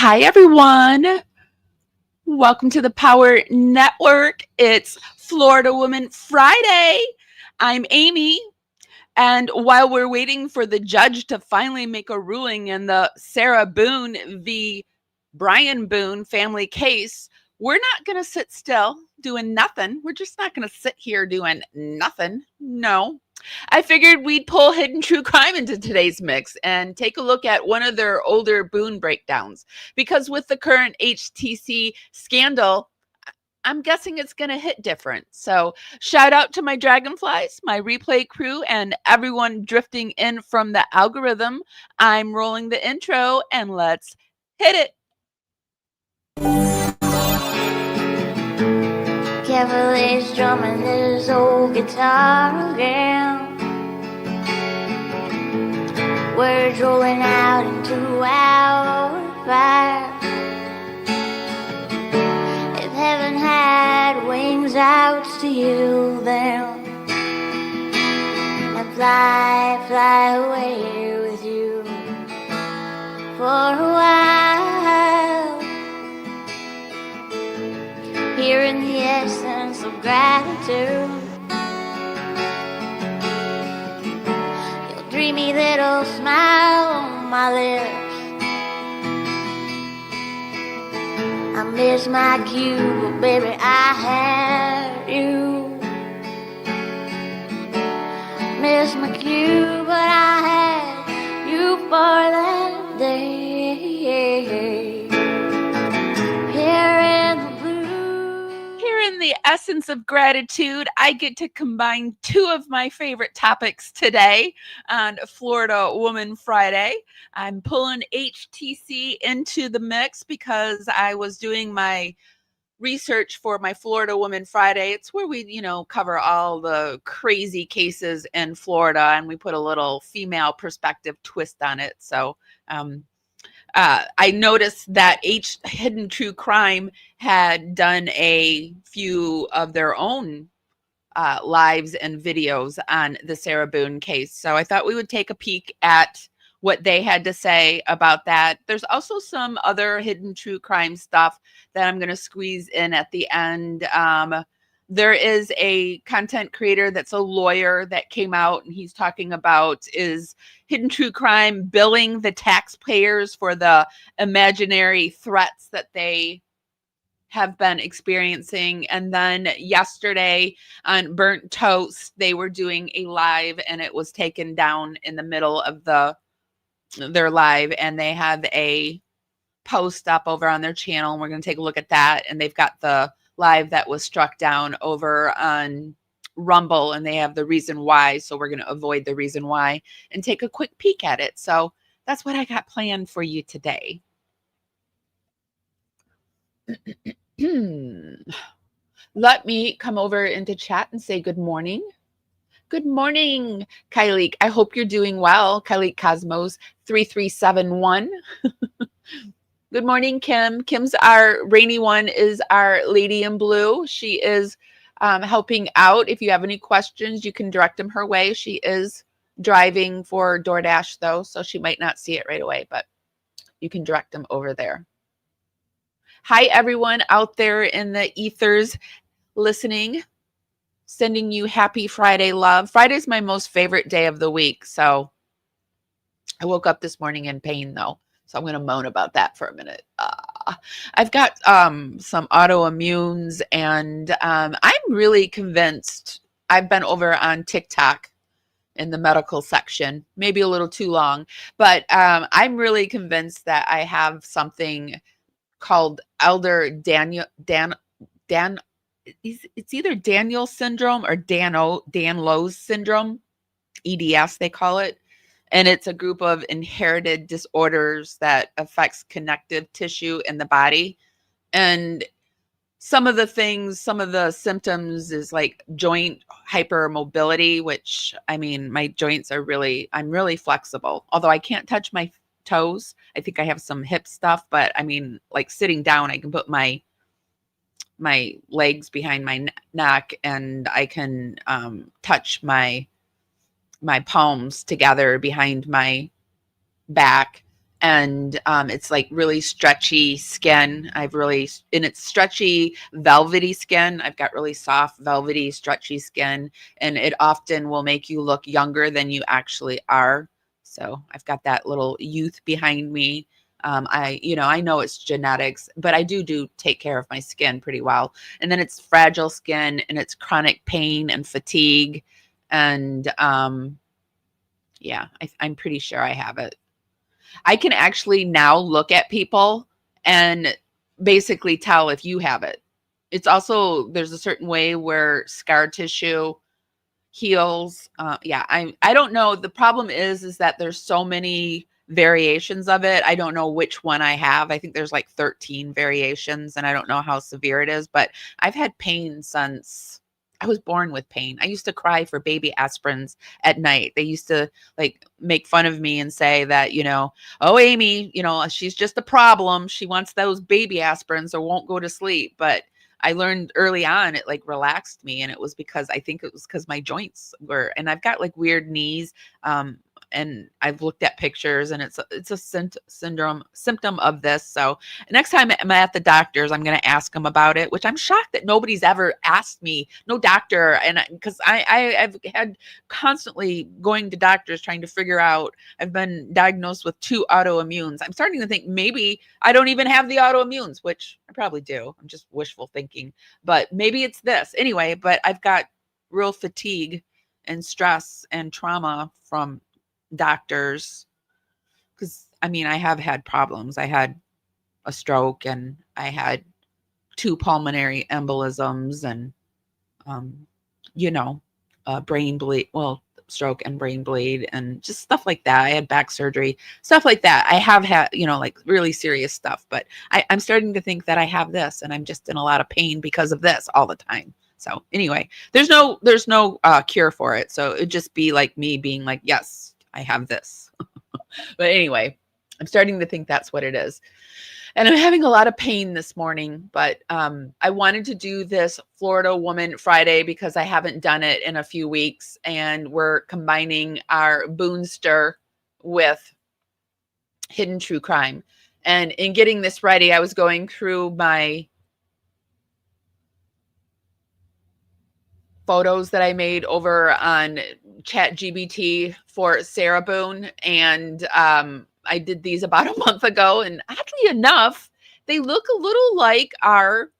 Hi, everyone. Welcome to the Power Network. It's Florida woMAN Friday. I'm Amy. And while we're waiting for the judge to finally make a ruling in the Sarah Boone v. Brian Boone family case, we're not going to sit still doing nothing. We're just not going to sit here doing nothing. No. I figured we'd pull hidden true crime into today's mix and take a look at one of their older Boone breakdowns. Because with the current HTC scandal, I'm guessing it's going to hit different. So shout out to my dragonflies, my replay crew, and everyone drifting in from the algorithm. I'm rolling the intro and let's hit it. Carefully strumming his old guitar again. Words rolling out into our fire. If heaven had wings, I would steal them and fly away with you for a while. Here in the essence of gratitude, your dreamy little smile on my lips. I miss my cue, but baby, I had you. Miss my cue, but I had you for that day. Here in the essence of gratitude, I get to combine two of my favorite topics today on Florida woMAN Friday. I'm pulling HTC into the mix because I was doing my research for my Florida woMAN Friday. It's where we, cover all the crazy cases in Florida and we put a little female perspective twist on it. So, I noticed that Hidden True Crime had done a few of their own lives and videos on the Sarah Boone case. So I thought we would take a peek at what they had to say about that. There's also some other hidden true crime stuff that I'm going to squeeze in at the end. There is a content creator that's a lawyer that came out and he's talking about is hidden true crime billing the taxpayers for the imaginary threats that they have been experiencing. And then yesterday on Burnt Toast, they were doing a live and it was taken down in the middle of their live, and they have a post up over on their channel, and we're going to take a look at that. And they've got the live that was struck down over on Rumble, and they have the reason why. So we're going to avoid the reason why and take a quick peek at it. So that's what I got planned for you today. Let me come over into chat and say good morning. Good morning, Kylie. I hope you're doing well. Kylie Cosmos 3371. Good morning, Kim. Kim's our rainy one, is our lady in blue. She is helping out. If you have any questions, you can direct them her way. She is driving for DoorDash, though, so she might not see it right away, but you can direct them over there. Hi, everyone out there in the ethers listening. Sending you happy Friday love. Friday's my most favorite day of the week, so I woke up this morning in pain, though. So I'm going to moan about that for a minute. I've got some autoimmunes, and I'm really convinced. I've been over on TikTok in the medical section, maybe a little too long, but I'm really convinced that I have something called it's either Daniel syndrome or Danlos syndrome, EDS they call it. And it's a group of inherited disorders that affects connective tissue in the body. And some of the symptoms is like joint hypermobility, which, I mean, my joints are I'm really flexible. Although I can't touch my toes. I think I have some hip stuff, but I mean, like sitting down, I can put my legs behind my neck and I can touch my palms together behind my back and it's like really stretchy skin. And it's stretchy, velvety skin. I've got really soft, velvety, stretchy skin, and it often will make you look younger than you actually are. So I've got that little youth behind me. I know it's genetics, but I do take care of my skin pretty well. And then it's fragile skin, and it's chronic pain and fatigue. And I'm pretty sure I have it. I can actually now look at people and basically tell if you have it. It's also, there's a certain way where scar tissue heals. I don't know. The problem is that there's so many variations of it. I don't know which one I have. I think there's like 13 variations, and I don't know how severe it is, but I've had pain since I was born with pain. I used to cry for baby aspirins at night. They used to like make fun of me and say that, oh, Amy, she's just a problem. She wants those baby aspirins or won't go to sleep. But I learned early on, it like relaxed me. And it was because my joints were, and I've got like weird knees. And I've looked at pictures, and it's a symptom of this. So next time I'm at the doctor's, I'm going to ask them about it, which I'm shocked that nobody's ever asked me, no doctor. And because I've had constantly going to doctors trying to figure out, I've been diagnosed with 2 autoimmunes. I'm starting to think maybe I don't even have the autoimmunes, which I probably do. I'm just wishful thinking, but maybe it's this anyway. But I've got real fatigue and stress and trauma from doctors, because I have had problems. I had a stroke, and I had 2 pulmonary embolisms, and brain bleed, stroke and brain bleed, and just stuff like that. I had back surgery, stuff like that. I have had like really serious stuff, but I'm starting to think that I have this, and I'm just in a lot of pain because of this all the time. So anyway, there's no cure for it. So it'd just be like me being like, yes, I have this. But anyway, I'm starting to think that's what it is. And I'm having a lot of pain this morning, but I wanted to do this Florida woMAN Friday because I haven't done it in a few weeks. And we're combining our Boonster with hidden true crime. And in getting this ready, I was going through my photos that I made over on ChatGPT for Sarah Boone. And I did these about a month ago. And oddly enough, they look a little like our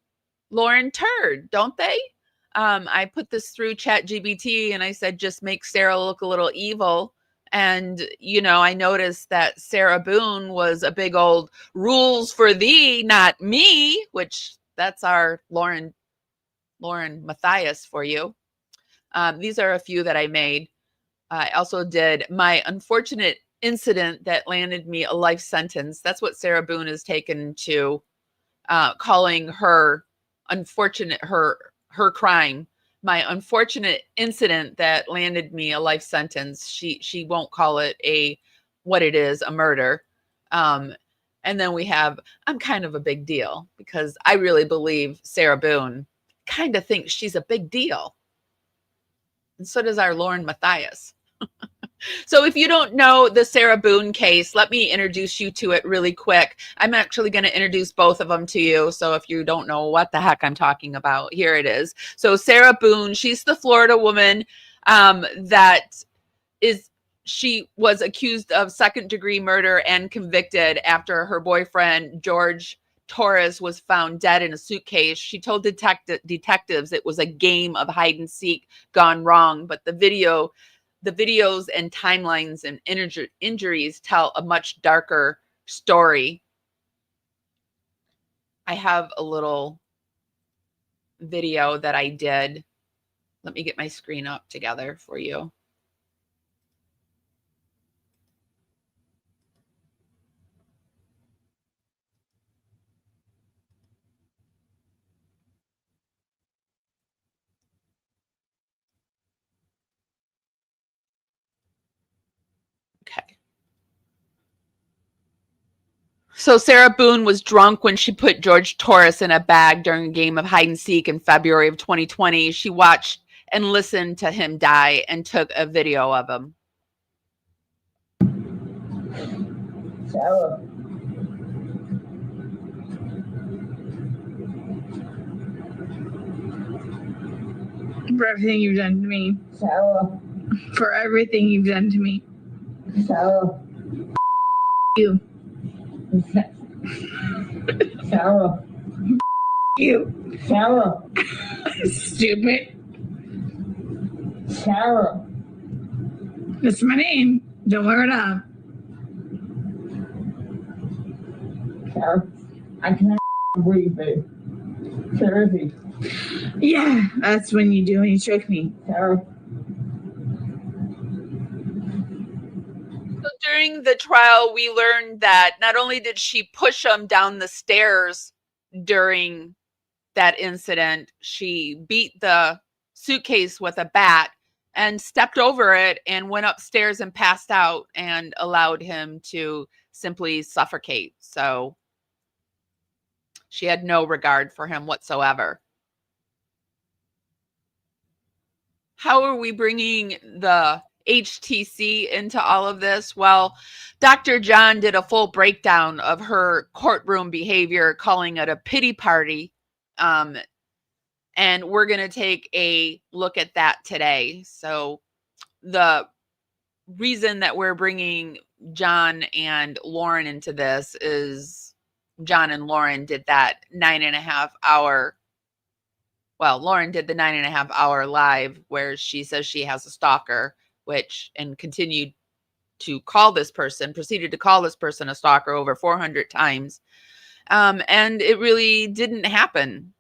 Lauren Turd, don't they? I put this through ChatGPT and I said, just make Sarah look a little evil. And, I noticed that Sarah Boone was a big old rules for thee, not me, which that's our Lauren Matthias for you. These are a few that I made. I also did my unfortunate incident that landed me a life sentence. That's what Sarah Boone has taken to calling her crime my unfortunate incident that landed me a life sentence. She won't call it what it is, a murder. And then we have, I'm kind of a big deal, because I really believe Sarah Boone kind of thinks she's a big deal. And so does our Lauren Matthias. So if you don't know the Sarah Boone case, let me introduce you to it really quick. I'm actually going to introduce both of them to you. So if you don't know what the heck I'm talking about, here it is. So Sarah Boone, she's the Florida woman she was accused of second-degree murder and convicted after her boyfriend, Jorge Torres, was found dead in a suitcase. She told detectives it was a game of hide and seek gone wrong, but the videos and timelines and injuries tell a much darker story. I have a little video that I did. Let me get my screen up together for you. Okay. So Sarah Boone was drunk when she put Jorge Torres in a bag during a game of hide and seek in February of 2020. She watched and listened to him die and took a video of him. Sarah. For everything you've done to me. Sarah. For everything you've done to me. Sarah. You. Sarah. You. Sarah. Stupid. Sarah. That's my name. Don't wear it up. Sarah. I can't breathe, babe. Seriously. Yeah, that's when you do when you choke me. Sarah. So during the trial, we learned that not only did she push him down the stairs during that incident, she beat the suitcase with a bat and stepped over it and went upstairs and passed out and allowed him to simply suffocate. So she had no regard for him whatsoever. How are we bringing the HTC into all of this? Well, Dr. John did a full breakdown of her courtroom behavior, calling it a pity party. And we're going to take a look at that today. So the reason that we're bringing John and Lauren into this is John and Lauren did that 9.5 hour. Well, Lauren did the 9.5 hour live where she says she has a stalker, and continued to proceeded to call this person a stalker over 400 times. And it really didn't happen.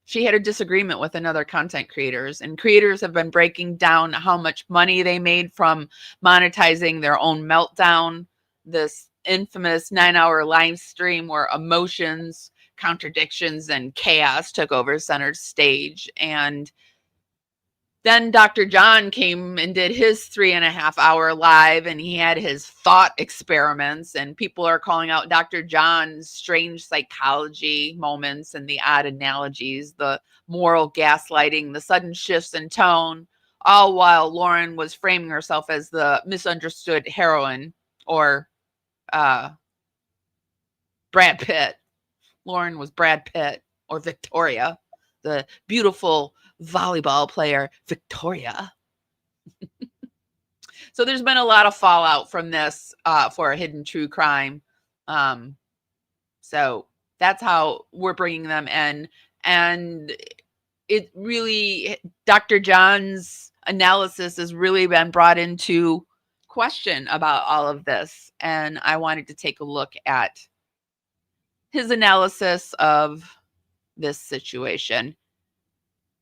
She had a disagreement with another content creators, and creators have been breaking down how much money they made from monetizing their own meltdown, this infamous 9-hour live stream where emotions, contradictions, and chaos took over center stage. And then Dr. John came and did his 3.5 hour live, and he had his thought experiments, and people are calling out Dr. John's strange psychology moments and the odd analogies, the moral gaslighting, the sudden shifts in tone, all while Lauren was framing herself as the misunderstood heroine, or Brad Pitt. Lauren was Brad Pitt, or Victoria, the beautiful volleyball player Victoria. So there's been a lot of fallout from this for a hidden true crime. So that's how we're bringing them in. And it really, Dr. John's analysis has really been brought into question about all of this. And I wanted to take a look at his analysis of this situation.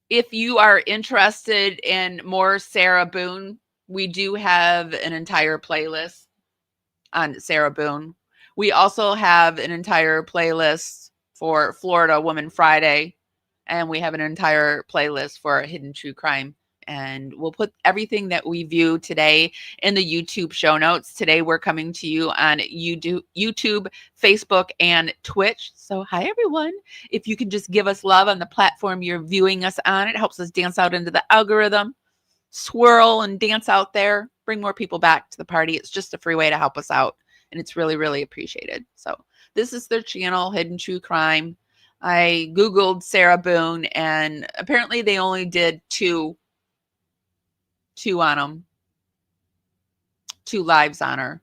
If you are interested in more Sarah Boone, we do have an entire playlist on Sarah Boone. We also have an entire playlist for Florida woMAN Friday, and we have an entire playlist for Hidden True Crime. And we'll put everything that we view today in the YouTube show notes. Today, we're coming to you on YouTube, Facebook, and Twitch. So hi, everyone. If you can just give us love on the platform you're viewing us on, it helps us dance out into the algorithm, swirl and dance out there, bring more people back to the party. It's just a free way to help us out, and it's really, really appreciated. So this is their channel, Hidden True Crime. I Googled Sarah Boone, and apparently they only did two on them, 2 lives on her.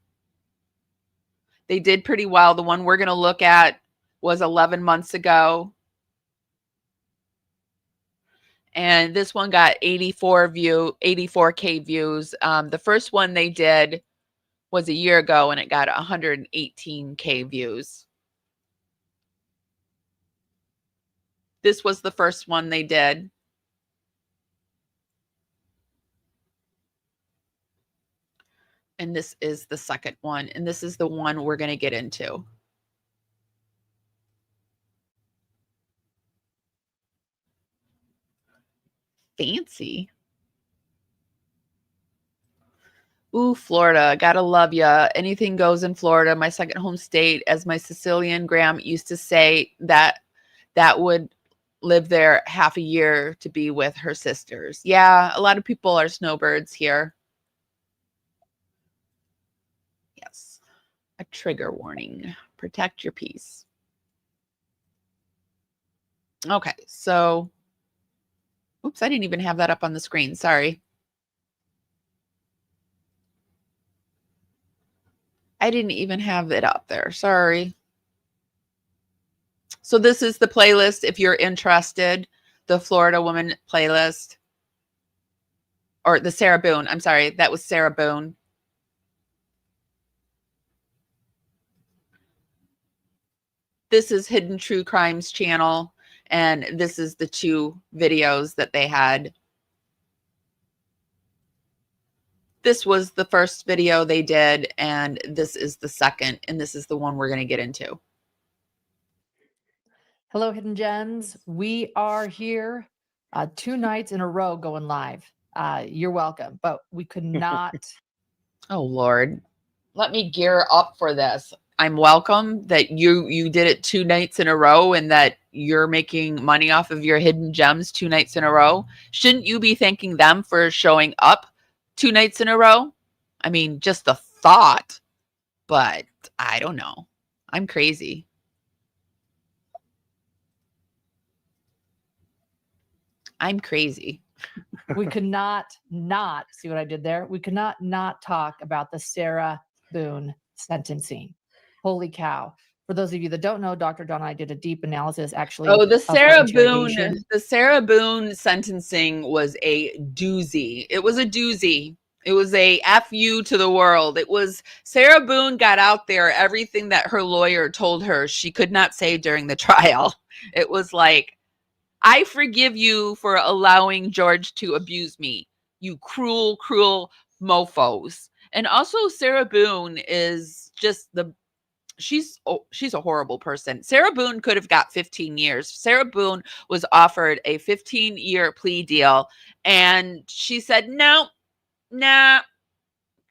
They did pretty well. The one we're going to look at was 11 months ago. And this one got 84K views. The first one they did was a year ago, and it got 118K views. This was the first one they did. And this is the second one. And this is the one we're going to get into. Fancy. Ooh, Florida. Gotta love ya. Anything goes in Florida. My second home state. As my Sicilian Graham used to say, that would live there half a year to be with her sisters. Yeah, a lot of people are snowbirds here. Yes. a trigger warning. Protect your peace. Okay, so, oops, I didn't even have that up on the screen. Sorry. I didn't even have it up there. Sorry. So this is the playlist if you're interested, the Florida Woman playlist. Or the Sarah Boone. I'm sorry, that was Sarah Boone. This is Hidden True Crimes channel, and this is the 2 videos that they had. This was the first video they did, and this is the second, and this is the one we're going to get into. Hello, Hidden Gems. We are here 2 nights in a row going live. You're welcome, but we could not. Oh, Lord. Let me gear up for this. I'm welcome that you did it 2 nights in a row and that you're making money off of your hidden gems 2 nights in a row. Shouldn't you be thanking them for showing up 2 nights in a row? I mean, just the thought, but I don't know. I'm crazy. I'm crazy. We could not see what I did there. We could not talk about the Sarah Boone sentencing. Holy cow. For those of you that don't know, Dr. Dawn and I did a deep analysis actually. Oh, the Sarah Boone sentencing was a doozy. It was a doozy. It was a F you to the world. It was Sarah Boone got out there everything that her lawyer told her she could not say during the trial. It was like, I forgive you for allowing George to abuse me, you cruel, cruel mofos. And also Sarah Boone is just she's a horrible person. Sarah Boone could have got 15 years. Sarah Boone was offered a 15-year plea deal, and she said, no, nah,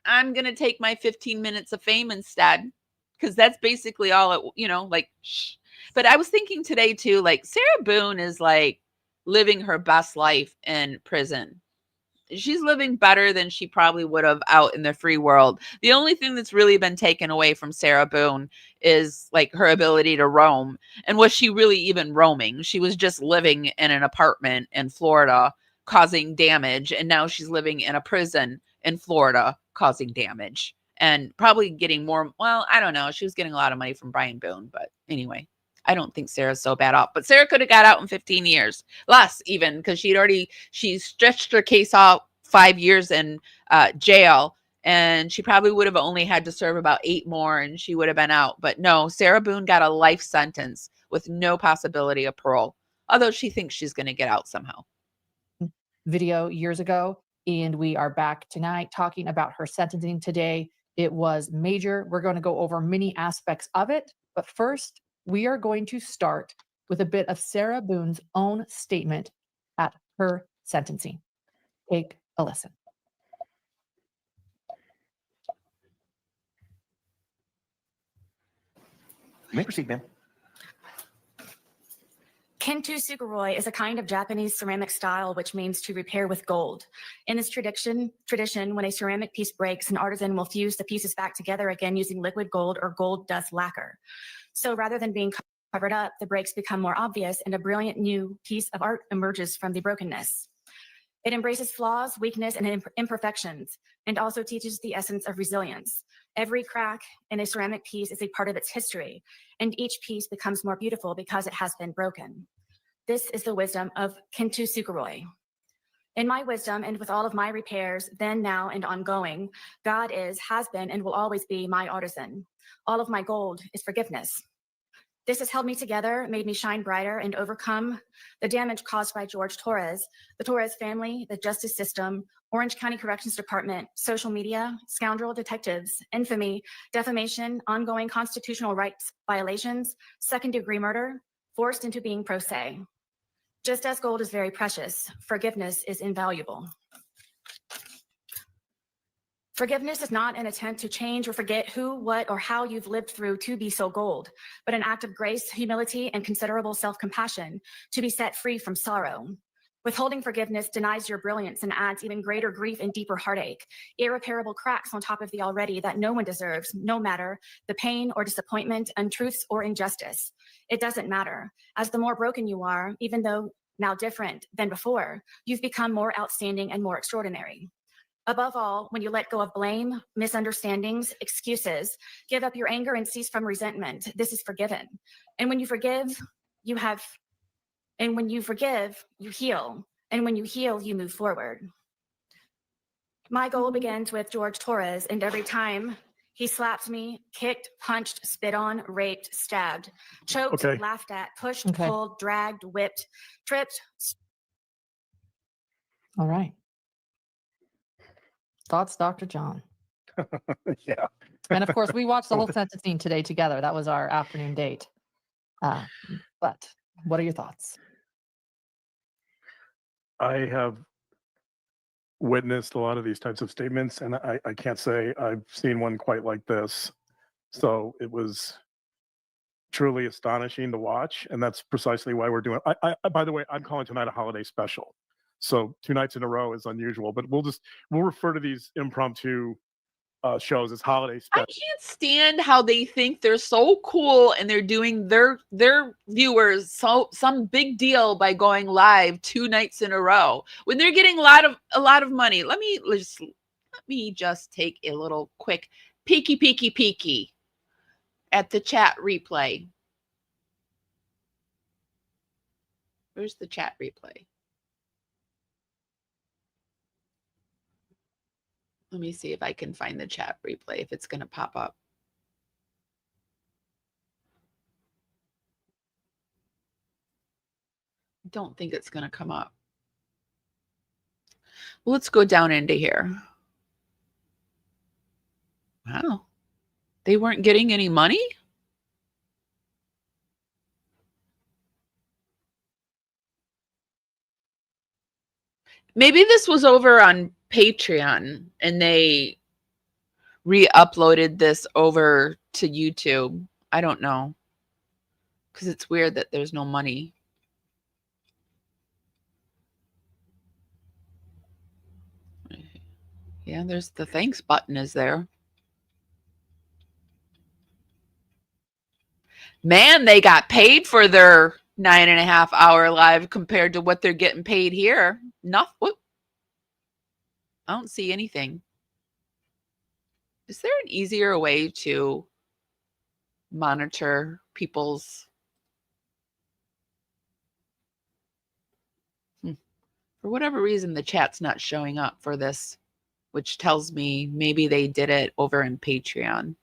I'm going to take my 15 minutes of fame instead, because that's basically all it, like, shh. But I was thinking today too, like Sarah Boone is like living her best life in prison. She's living better than she probably would have out in the free world. The only thing that's really been taken away from Sarah Boone is like her ability to roam. And was she really even roaming? She was just living in an apartment in Florida causing damage. And now she's living in a prison in Florida causing damage and probably getting more. Well, I don't know. She was getting a lot of money from Brian Boone, but anyway. I don't think Sarah's so bad off, but Sarah could have got out in 15 years, less even, because she stretched her case out 5 years in jail, and she probably would have only had to serve about 8 more and she would have been out. But no, Sarah Boone got a life sentence with no possibility of parole, although she thinks she's going to get out somehow. Video years ago, and we are back tonight talking about her sentencing today. It was major. We're going to go over many aspects of it, but first, we are going to start with a bit of Sarah Boone's own statement at her sentencing. Take a listen. You may proceed, ma'am. Kintu suguroi is a kind of Japanese ceramic style which means to repair with gold. In this tradition, when a ceramic piece breaks, an artisan will fuse the pieces back together again using liquid gold or gold dust lacquer. So rather than being covered up, the breaks become more obvious and a brilliant new piece of art emerges from the brokenness. It embraces flaws, weakness, and imperfections, and also teaches the essence of resilience. Every crack in a ceramic piece is a part of its history, and each piece becomes more beautiful because it has been broken. This is the wisdom of Kintu suguroi. In my wisdom and with all of my repairs, then, now, and ongoing, God is, has been, and will always be my artisan. All of my gold is forgiveness. This has held me together, made me shine brighter, and overcome the damage caused by Jorge Torres, the Torres family, the justice system, Orange County Corrections Department, social media, scoundrel detectives, infamy, defamation, ongoing constitutional rights violations, second-degree murder, forced into being pro se. Just as gold is very precious, forgiveness is invaluable. Forgiveness is not an attempt to change or forget who, what, or how you've lived through to be so gold, but an act of grace, humility, and considerable self-compassion to be set free from sorrow. Withholding forgiveness denies your brilliance and adds even greater grief and deeper heartache, irreparable cracks on top of the already that no one deserves, no matter the pain or disappointment, untruths or injustice. It doesn't matter. As the more broken you are, even though now different than before, you've become more outstanding and more extraordinary. Above all, when you let go of blame, misunderstandings, excuses, give up your anger and cease from resentment, this is forgiven. And when you forgive, you have, and when you forgive, you heal. And when you heal, you move forward. My goal begins with Jorge Torres, and every time he slapped me, kicked, punched, spit on, raped, stabbed, choked, Okay. laughed at, pushed, Okay. pulled, dragged, whipped, tripped. All right. Thoughts, Dr. John? Yeah. And of course, we watched the whole sentencing today together. That was our afternoon date. But what are your thoughts? I have witnessed a lot of these types of statements, and I can't say I've seen one quite like this. So it was truly astonishing to watch, and that's precisely why we're doing. I by the way, I'm calling tonight a holiday special. So 2 nights in a row is unusual, but we'll refer to these impromptu shows as holiday I special. can't stand how they think they're so cool and they're doing their viewers some big deal by going live 2 nights in a row when they're getting a lot of money. Let me just take a little quick peeky at the chat replay. Where's the chat replay? Let me see if I can find the chat replay, if it's going to pop up. Don't think it's going to come up. Well, let's go down into here. Wow. They weren't getting any money? Maybe this was over on Patreon and they re-uploaded this over to YouTube. I don't know. Because it's weird that there's no money. Yeah, there's the thanks button is there. Man, they got paid for their 9.5 hour live compared to what they're getting paid here. Nothing. I don't see anything. Is there an easier way to monitor people's... For whatever reason, the chat's not showing up for this, which tells me maybe they did it over in Patreon.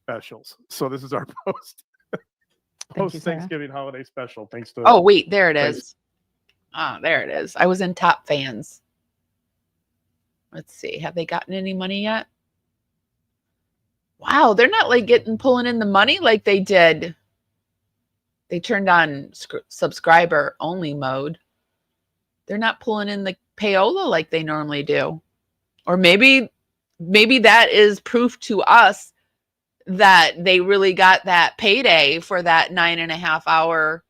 Specials. So this is our Thank you, Sarah. Thanksgiving holiday special. Thanks to Oh, wait, there it Thanks. is. Ah, there it is. I was in top fans. Let's see. Have they gotten any money yet? Wow, they're not like pulling in the money like they did. They turned on subscriber only mode. They're not pulling in the payola like they normally do. Or maybe that is proof to us that they really got that payday for that 9.5 hour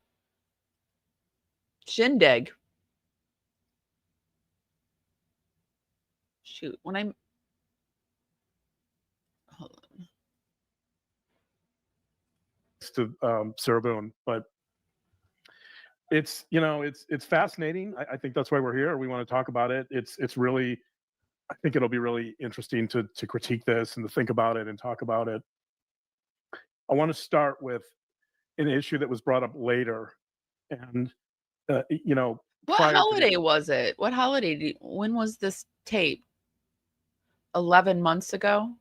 shindig. Shoot, when I'm... Hold on. To Sarah Boone, but it's fascinating. I think that's why we're here. We want to talk about it. It's really, I think it'll be really interesting to critique this and to think about it and talk about it. I want to start with an issue that was brought up later, and What prior to holiday was it? What holiday? When was this tape? 11 months ago?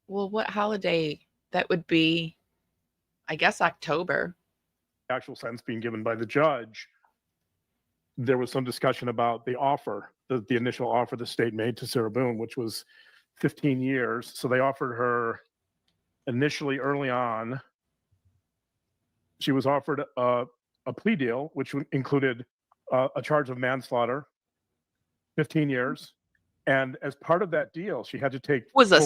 Well, what holiday? That would be, I guess, October. actual sentence being given by the judge, there was some discussion about the offer, the initial offer the state made to Sarah Boone, which was 15 years. So they offered her initially early on. She was offered a plea deal, which included a charge of manslaughter, 15 years, And as part of that deal, she had to take Was a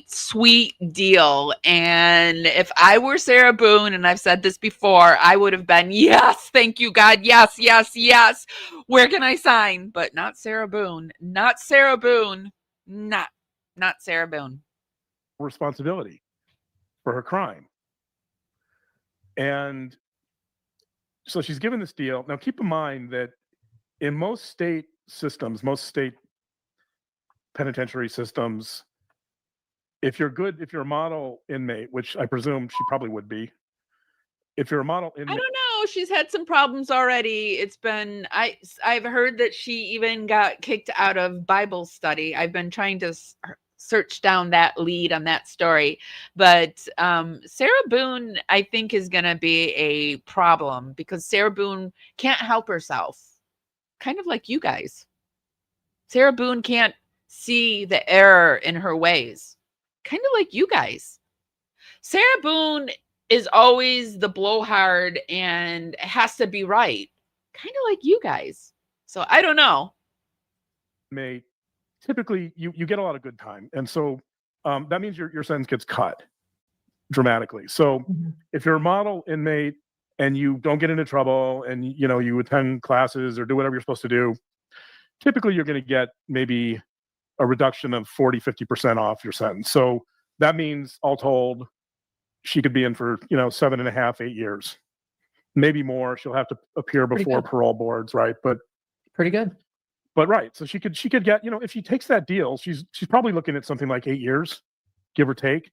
sweet deal. And if I were Sarah Boone, and I've said this before, I would have been, yes, thank you, God. Yes, yes, yes. Where can I sign? But not Sarah Boone. Not Sarah Boone. Not Sarah Boone. responsibility for her crime. And so she's given this deal. Now, keep in mind that in most state systems, most state penitentiary systems, if you're a model inmate, which I presume she probably would be, if you're a model inmate, I don't know. She's had some problems already. It's been, I've heard that she even got kicked out of Bible study. I've been trying to search down that lead on that story, but Sarah Boone, I think, is going to be a problem because Sarah Boone can't help herself, kind of like you guys. Sarah Boone can't see the error in her ways, kind of like you guys. Sarah Boone is always the blowhard and has to be right, kind of like you guys. So I don't know. Typically you get a lot of good time, and so that means your sentence gets cut dramatically. So if you're a model inmate and you don't get into trouble and you attend classes or do whatever you're supposed to do, typically you're going to get maybe a reduction of 40-50% off your sentence. So that means, all told, she could be in for 7.5, 8 years, maybe more. She'll have to appear before parole boards, right? But pretty good. But right, so she could get, if she takes that deal, she's probably looking at something like 8 years, give or take.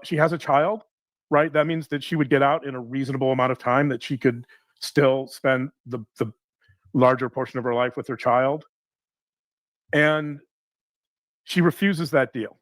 She has a child, right? That means that she would get out in a reasonable amount of time, that she could still spend the larger portion of her life with her child. And she refuses that deal.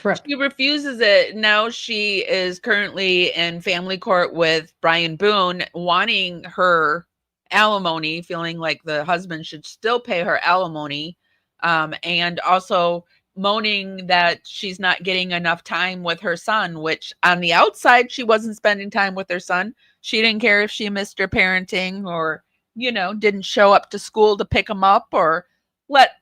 Correct. She refuses it. Now she is currently in family court with Brian Boone, wanting her alimony, feeling like the husband should still pay her alimony, and also moaning that she's not getting enough time with her son, which on the outside, she wasn't spending time with her son. She didn't care if she missed her parenting or, didn't show up to school to pick him up, or let,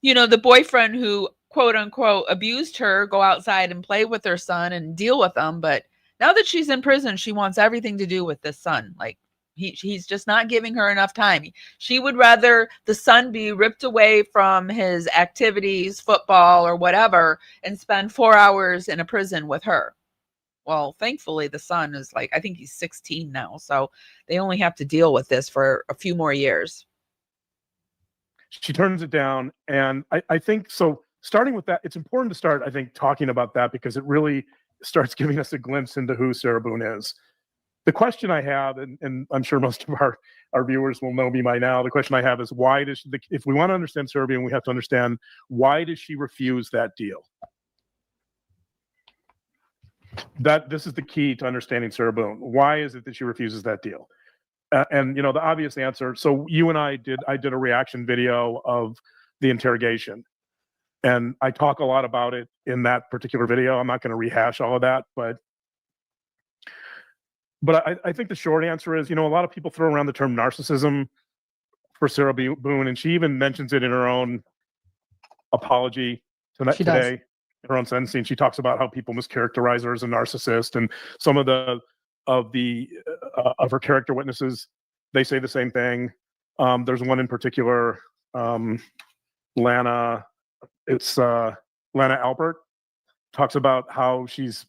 the boyfriend who quote unquote abused her go outside and play with her son and deal with them. But now that she's in prison, she wants everything to do with this son. Like, he's just not giving her enough time. She would rather the son be ripped away from his activities, football or whatever, and spend 4 hours in a prison with her. Well, thankfully the son is I think he's 16 now. So they only have to deal with this for a few more years. She turns it down. And I think, so starting with that, it's important to start, I think, talking about that, because it really starts giving us a glimpse into who Sarah Boone is. The question I have, and I'm sure most of our viewers will know me by now, the question I have is, why does if we want to understand Sarah Boone, we have to understand, why does she refuse that deal? This is the key to understanding Sarah Boone. Why is it that she refuses that deal? And the obvious answer. So you and I did a reaction video of the interrogation, and I talk a lot about it in that particular video. I'm not going to rehash all of that, but I think the short answer is, a lot of people throw around the term narcissism for Sarah Boone, and she even mentions it in her own apology today, in her own sentencing. She talks about how people mischaracterize her as a narcissist, and some of her character witnesses, they say the same thing. There's one in particular, Lana. It's Lana Albert, talks about how she's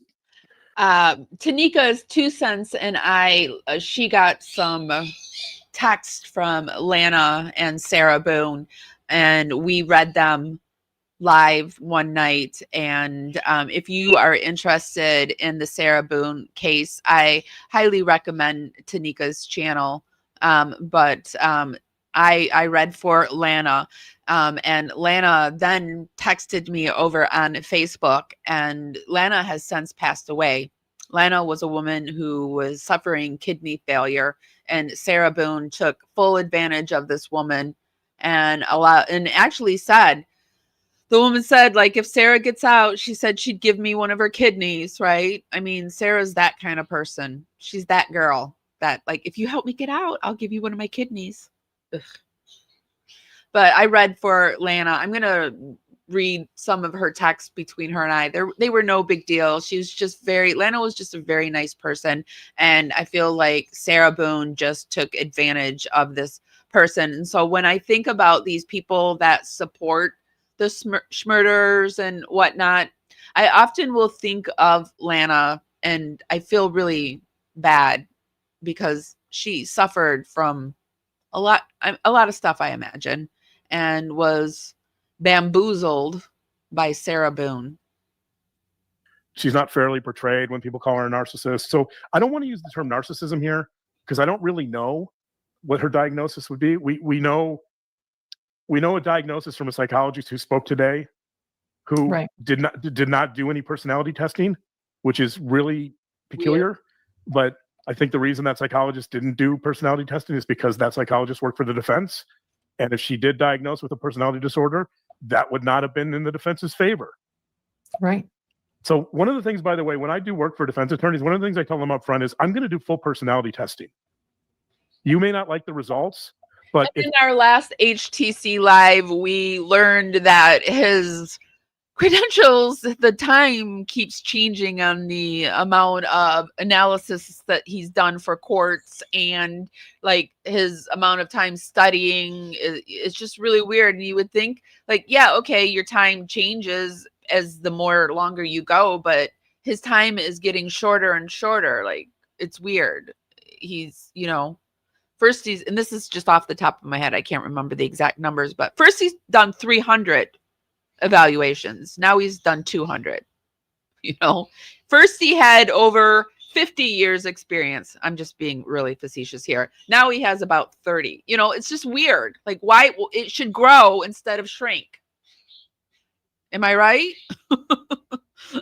Tanika's 2 cents, and she got some text from Lana and Sarah Boone, and we read them live one night. And if you are interested in the Sarah Boone case, I highly recommend Tanika's channel. But I read for Lana, and Lana then texted me over on Facebook, and Lana has since passed away. Lana was a woman who was suffering kidney failure, and Sarah Boone took full advantage of this woman and actually said, the woman said, if Sarah gets out, she said she'd give me one of her kidneys, right? I mean, Sarah's that kind of person. She's that girl that, if you help me get out, I'll give you one of my kidneys. Ugh. But I read for Lana. I'm going to read some of her texts between her and I. They were no big deal. She was just Lana was just a very nice person. And I feel like Sarah Boone just took advantage of this person. And so when I think about these people that support the schmurders and whatnot, I often will think of Lana, and I feel really bad because she suffered from a lot of stuff, I imagine, and was bamboozled by Sarah Boone. She's not fairly portrayed when people call her a narcissist. So I don't want to use the term narcissism here because I don't really know what her diagnosis would be. We know a diagnosis from a psychologist who spoke today, who Right. did not do any personality testing, which is really peculiar. Weird. But I think the reason that psychologist didn't do personality testing is because that psychologist worked for the defense. And if she did diagnose with a personality disorder, that would not have been in the defense's favor. Right. So one of the things, by the way, when I do work for defense attorneys, one of the things I tell them up front is I'm going to do full personality testing. You may not like the results, but in our last HTC Live, we learned that his credentials, the time keeps changing on the amount of analysis that he's done for courts, and like his amount of time studying is just really weird. And you would think like, yeah, okay, your time changes as the longer you go, but his time is getting shorter and shorter. Like, it's weird. He's, first and this is just off the top of my head, I can't remember the exact numbers, but first he's done 300 evaluations. Now he's done 200. First he had over 50 years experience. I'm just being really facetious here. Now he has about 30. It's just weird. Like, why it should grow instead of shrink. Am I right?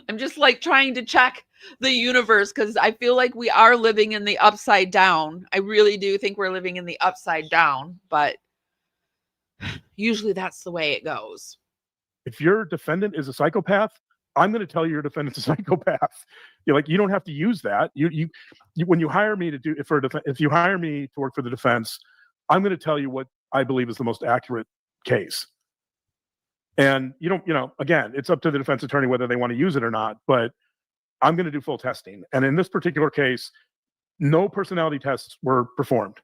I'm just like trying to check the universe because I feel like we are living in the upside down. I really do think we're living in the upside down, but usually that's the way it goes. If your defendant is a psychopath, I'm going to tell you your defendant's a psychopath. You don't have to use that. You when you hire me if you hire me to work for the defense, I'm going to tell you what I believe is the most accurate case. And again, it's up to the defense attorney whether they want to use it or not, but I'm going to do full testing. And in this particular case, no personality tests were performed.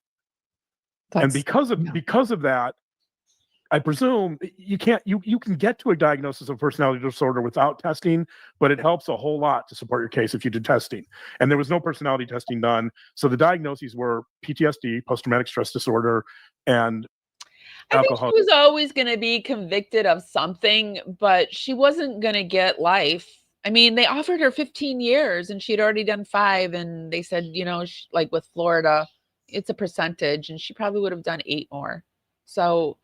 And because of that, I presume you can get to a diagnosis of personality disorder without testing, but it helps a whole lot to support your case if you did testing. And there was no personality testing done. So the diagnoses were PTSD, post-traumatic stress disorder, and alcohol. I think she was always going to be convicted of something, but she wasn't going to get life. I mean, they offered her 15 years and she had already done 5. And they said, like with Florida, it's a percentage, and she probably would have done 8 more. So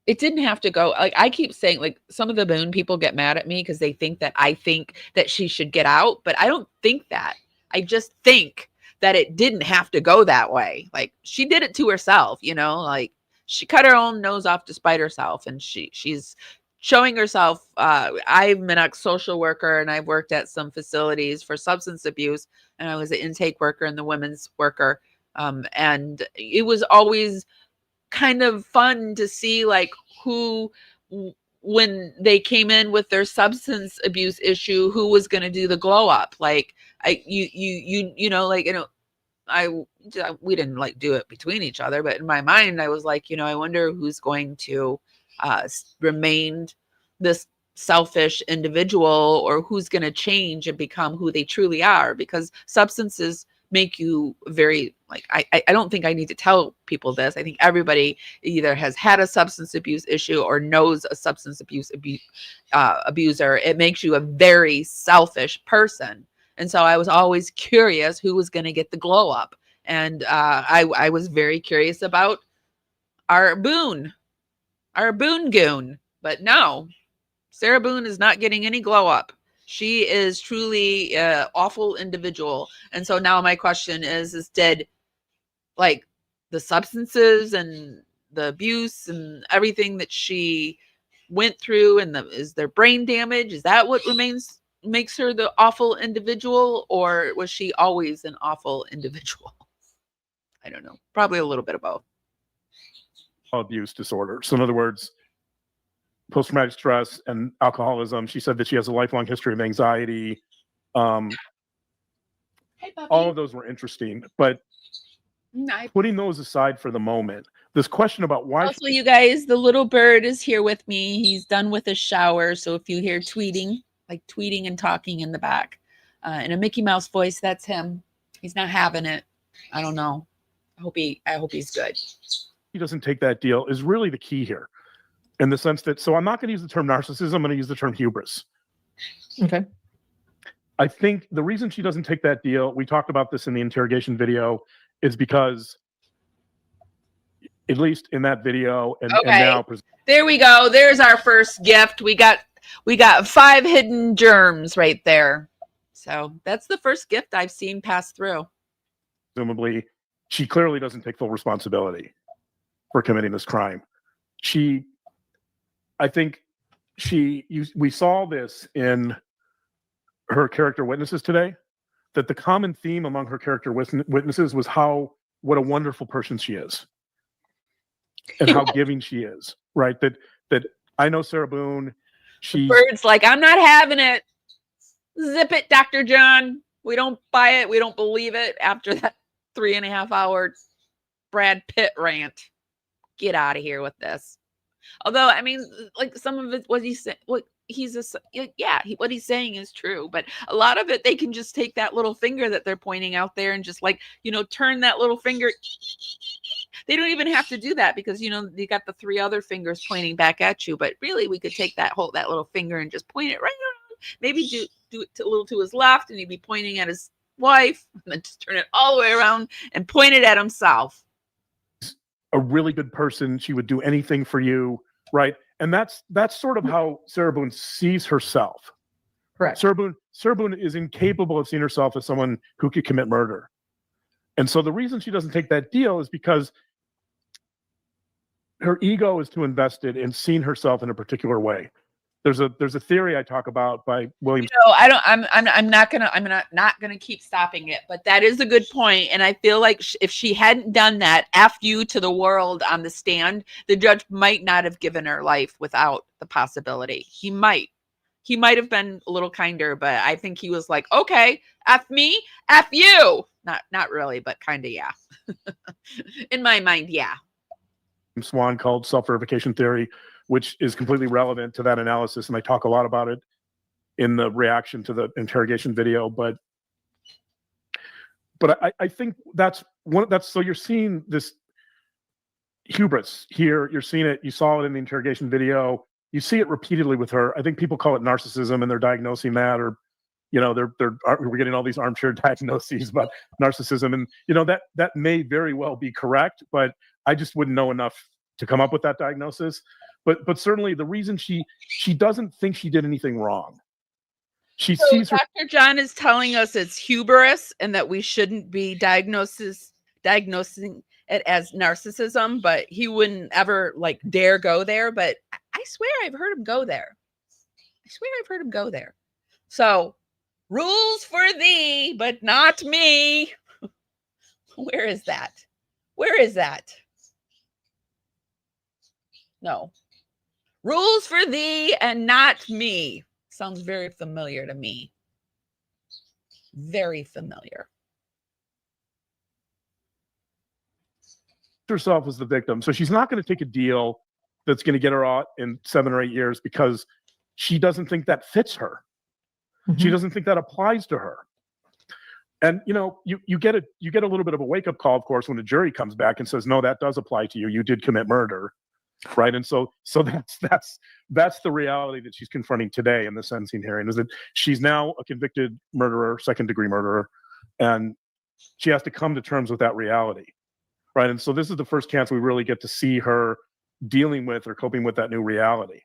it didn't have to go. Like, I keep saying, like, some of the Boone people get mad at me because they think that I think that she should get out, but I don't think that. I just think that it didn't have to go that way. Like, she did it to herself, like she cut her own nose off to spite herself, and she's showing herself. I'm an ex-social worker, and I've worked at some facilities for substance abuse, and I was an intake worker and the women's worker. And it was always kind of fun to see like who, when they came in with their substance abuse issue, who was going to do the glow up. Like we didn't like do it between each other, but in my mind I was like, I wonder who's going to remain this selfish individual, or who's going to change and become who they truly are, because substances make you very, like, I don't think I need to tell people this. I think everybody either has had a substance abuse issue or knows a substance abuse abuser. It makes you a very selfish person. And so I was always curious who was going to get the glow up. And I was very curious about our Boone goon. But no, Sarah Boone is not getting any glow up. She is truly an awful individual. And so now my question is did, like, the substances and the abuse and everything that she went through, and is there brain damage? Is that what makes her the awful individual, or was she always an awful individual? I don't know. Probably a little bit of both. abuse disorder. So in other words, post-traumatic stress and alcoholism. She said that she has a lifelong history of anxiety. Hey, All of those were interesting, but putting those aside for the moment, this question about why. Also, you guys, the little bird is here with me. He's done with his shower. So if you hear tweeting, like tweeting and talking in the back in a Mickey Mouse voice, that's him. He's not having it. I don't know. I hope he's good. He doesn't take that deal is really the key here, in the sense that, so I'm not going to use the term narcissism, I'm going to use the term hubris. Okay. I think the reason she doesn't take that deal, we talked about this in the interrogation video, is because, at least in that video, and now there we go. There's our first gift. We got 5 hidden germs right there. So that's the first gift I've seen pass through. Presumably, she clearly doesn't take full responsibility for committing this crime. We saw this in her character witnesses today, that the common theme among her character witnesses was what a wonderful person she is and how giving she is, right? That I know Sarah Boone, Bird's like, I'm not having it. Zip it, Dr. John. We don't buy it. We don't believe it after that 3.5 hour Brad Pitt rant. Get out of here with this. Although, I mean, like some of it, what he's saying is true, but a lot of it, they can just take that little finger that they're pointing out there and just like, turn that little finger. They don't even have to do that because, you got the 3 other fingers pointing back at you, but really we could take that little finger and just point it right around. Maybe do it a little to his left and he'd be pointing at his wife, and then just turn it all the way around and point it at himself. A really good person. She would do anything for you, right? And that's sort of how Sarah Boone sees herself. Correct. Sarah Boone is incapable of seeing herself as someone who could commit murder. And so the reason she doesn't take that deal is because her ego is too invested in seeing herself in a particular way. There's a theory I talk about by William. I'm not gonna keep stopping it, but that is a good point. And I feel like if she hadn't done that, F you to the world on the stand, the judge might not have given her life without the possibility. He might have been a little kinder, but I think he was like, okay, F me, F you. Not really, but kind of, yeah. In my mind, yeah. Swan called self-verification theory, which is completely relevant to that analysis. And I talk a lot about it in the reaction to the interrogation video, but I think so you're seeing this hubris here. You're seeing it. You saw it in the interrogation video. You see it repeatedly with her. I think people call it narcissism and they're diagnosing that, or, we're getting all these armchair diagnoses about narcissism. And, that may very well be correct, but I just wouldn't know enough to come up with that diagnosis. But certainly the reason she doesn't think she did anything wrong. She sees Dr. John is telling us it's hubris and that we shouldn't be diagnosing it as narcissism, but he wouldn't ever dare go there. But I swear I've heard him go there. So rules for thee, but not me. Where is that? No. Rules for thee and not me. Sounds very familiar to me. Very familiar. herself as the victim. So she's not going to take a deal that's going to get her out in 7 or 8 years because she doesn't think that fits her. Mm-hmm. She doesn't think that applies to her. And you get a little bit of a wake-up call, of course, when a jury comes back and says, no, that does apply to you. You did commit murder. Right. And so that's the reality that she's confronting today in the sentencing hearing, is that she's now a convicted murderer, second-degree murderer, and she has to come to terms with that reality. Right. And so this is the first chance we really get to see her dealing with or coping with that new reality.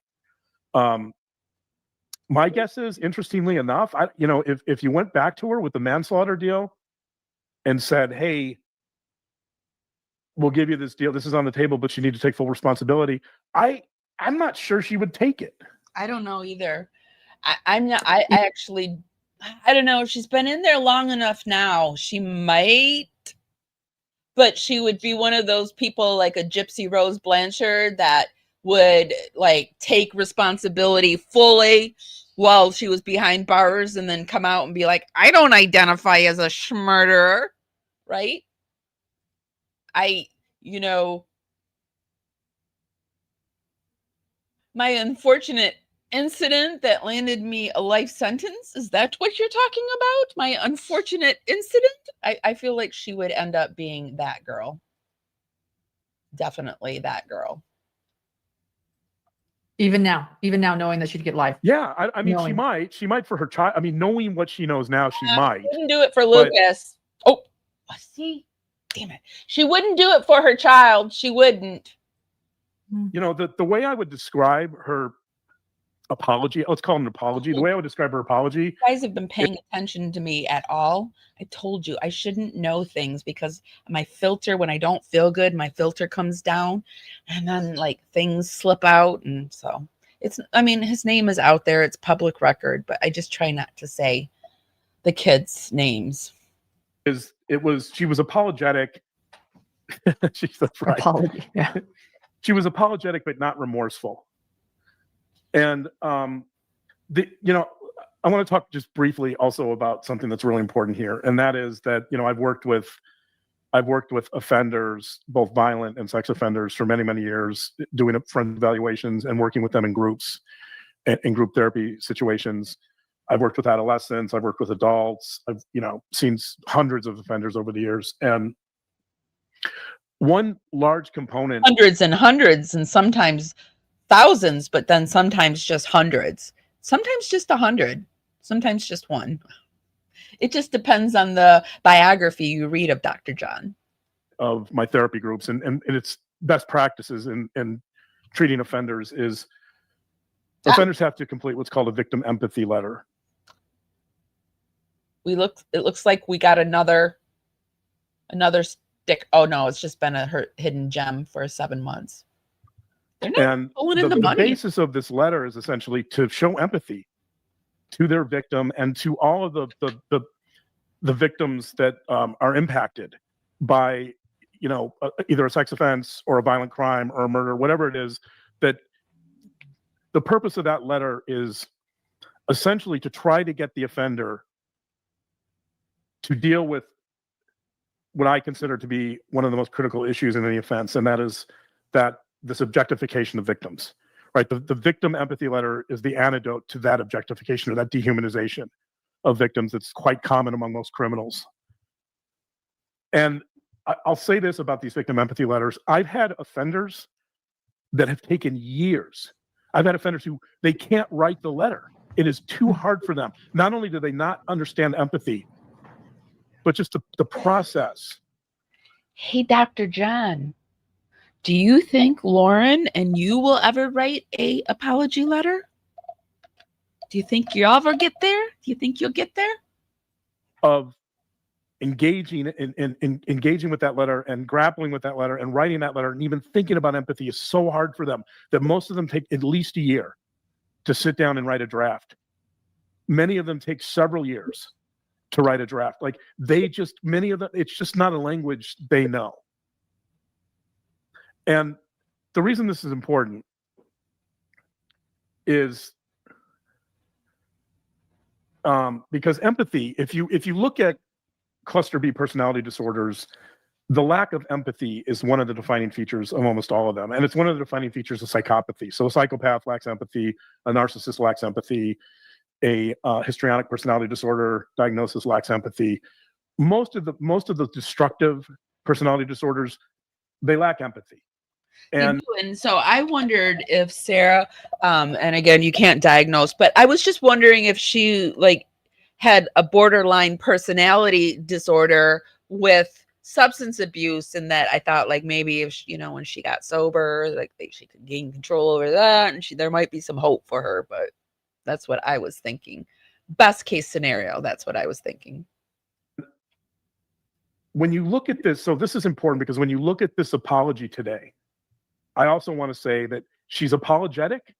My guess is, interestingly enough, if you went back to her with the manslaughter deal and said, hey, we'll give you this deal, this is on the table, but you need to take full responsibility, I'm not sure she would take it. I don't know either. I'm not. I don't know. She's been in there long enough now. She might but she would be one of those people like a Gypsy Rose Blanchard that would like take responsibility fully while she was behind bars and then come out and be like, I don't identify as a murderer, right? My unfortunate incident that landed me a life sentence, is that what you're talking about? My unfortunate incident? I feel like she would end up being that girl. Definitely that girl. Even now, knowing that she'd get life. Yeah, I mean, Knowing. she might for her child. I mean, knowing what she knows now, she might. She wouldn't do it for Lucas. Oh, see, damn it. She wouldn't do it for her child. She wouldn't. You know, the way I would describe her apology, let's call it an apology. The way I would describe her apology. You guys have been paying attention to me at all. I told you I shouldn't know things because my filter, when I don't feel good, my filter comes down and then like things slip out. And so his name is out there. It's public record, but I just try not to say the kids' names. She was apologetic. That's right. Apology. Yeah. She was apologetic, but not remorseful. And I want to talk just briefly also about something that's really important here, and that is that I've worked with offenders, both violent and sex offenders, for many years, doing friend evaluations and working with them in groups, in group therapy situations. I've worked with adolescents. I've worked with adults. I've seen hundreds of offenders over the years, and one large component, hundreds and sometimes thousands, but then sometimes just hundreds, sometimes just 100, sometimes just one. It just depends on the biography you read of Dr. John. Of my therapy groups and its best practices in treating offenders is offenders have to complete what's called a victim empathy letter. It looks like we got another stick. Oh no, it's just been a hidden gem for 7 months. And the basis of this letter is essentially to show empathy to their victim and to all of the victims that are impacted by either a sex offense or a violent crime or a murder, whatever it is. That the purpose of that letter is essentially to try to get the offender to deal with what I consider to be one of the most critical issues in any offense, and that is this objectification of victims, right? The victim empathy letter is the antidote to that objectification or that dehumanization of victims that's quite common among most criminals. And I'll say this about these victim empathy letters. I've had offenders that have taken years. I've had offenders who they can't write the letter. It is too hard for them. Not only do they not understand empathy, but just the process. Hey, Dr. John. Do you think Lauren and you will ever write a apology letter? Do you think you'll ever get there? Do you think you'll get there? Of engaging with that letter and grappling with that letter and writing that letter and even thinking about empathy is so hard for them that most of them take at least a year to sit down and write a draft. Many of them take several years to write a draft. Like many of them, it's just not a language they know. And the reason this is important is because empathy, if you look at cluster B personality disorders, the lack of empathy is one of the defining features of almost all of them. And it's one of the defining features of psychopathy. So a psychopath lacks empathy, a narcissist lacks empathy, a histrionic personality disorder diagnosis lacks empathy. Most of the destructive personality disorders, they lack empathy. And so I wondered if Sarah, and again, you can't diagnose, but I was just wondering if she had a borderline personality disorder with substance abuse, and that I thought maybe if when she got sober, she could gain control over that, and there might be some hope for her. But that's what I was thinking. Best case scenario, that's what I was thinking. When you look at this, so this is important because when you look at this apology today, I also want to say that she's apologetic,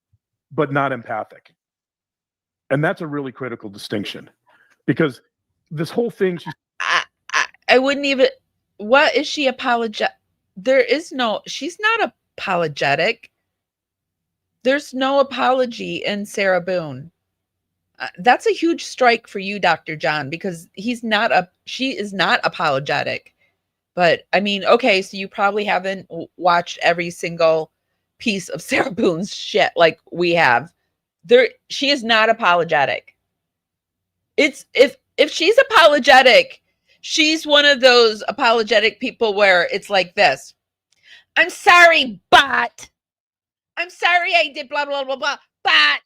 but not empathic. And that's a really critical distinction because this whole thing, I wouldn't even, What is she apologetic? She's not apologetic. There's no apology in Sarah Boone. That's a huge strike for you, Dr. John, because she is not apologetic. But I mean, okay, so you probably haven't watched every single piece of Sarah Boone's shit like we have. She is not apologetic. It's if she's apologetic, she's one of those apologetic people where it's like this. I'm sorry, but I'm sorry I did blah, blah, blah, blah, but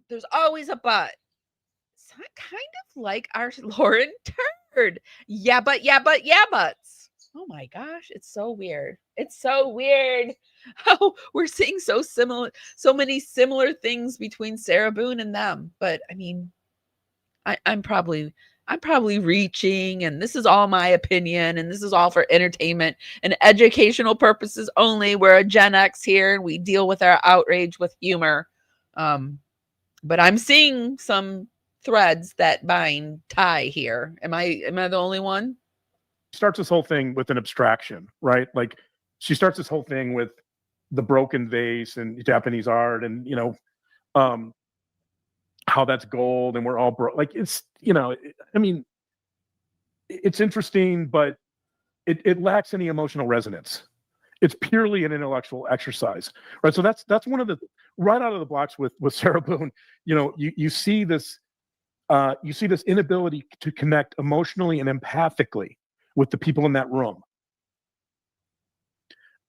there's always a but. It's kind of like our Lauren Turd. Yeah, but, yeah, buts. Oh my gosh, it's so weird. It's so weird how we're seeing so many similar things between Sarah Boone and them. But I mean, I'm probably reaching, and this is all my opinion, and this is all for entertainment and educational purposes only. We're a Gen X here, and we deal with our outrage with humor. But I'm seeing some threads that tie here. Am I the only one? Starts this whole thing with an abstraction, right? Like she starts this whole thing with the broken vase and Japanese art, and how that's gold and we're all broke. Like it's, I mean, it's interesting, but it lacks any emotional resonance. It's purely an intellectual exercise, right? So that's one of the right out of the blocks with Sarah Boone. You see this inability to connect emotionally and empathically with the people in that room.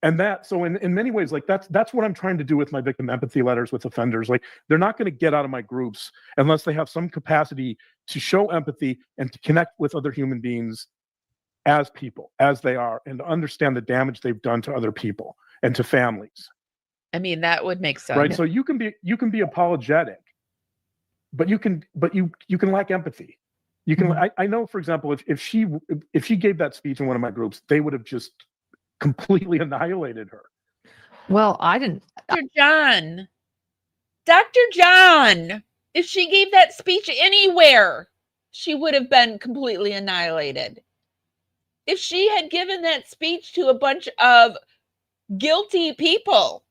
And so in many ways, like that's what I'm trying to do with my victim empathy letters with offenders. Like they're not going to get out of my groups unless they have some capacity to show empathy and to connect with other human beings as people, as they are, and to understand the damage they've done to other people and to families. I mean, that would make sense. Right. So you can be apologetic, but you can lack empathy. You can, I know, for example, if she gave that speech in one of my groups, they would have just completely annihilated her. Well, I didn't. Dr. John, if she gave that speech anywhere, she would have been completely annihilated. If she had given that speech to a bunch of guilty people,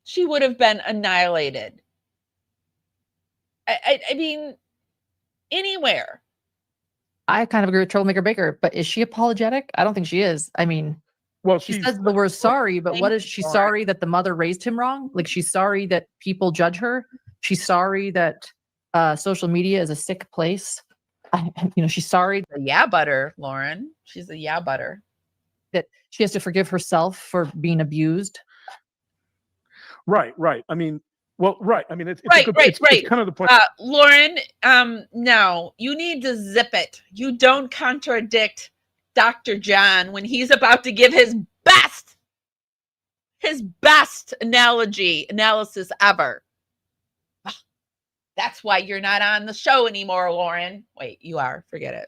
she would have been annihilated. I mean, anywhere. I kind of agree with Troublemaker Baker, but is she apologetic? I don't think she is. I mean, well, she says the word sorry, but what is she sorry that the mother raised him wrong? Like she's sorry that people judge her. She's sorry that social media is a sick place. She's sorry. Yeah, butter, Lauren. She's a yeah butter. That she has to forgive herself for being abused. Right. I mean, well, right. I mean, it's right. It's kind of the point. Lauren, no, you need to zip it. You don't contradict Dr. John when he's about to give his best analysis ever. That's why you're not on the show anymore, Lauren. Wait, you are. Forget it.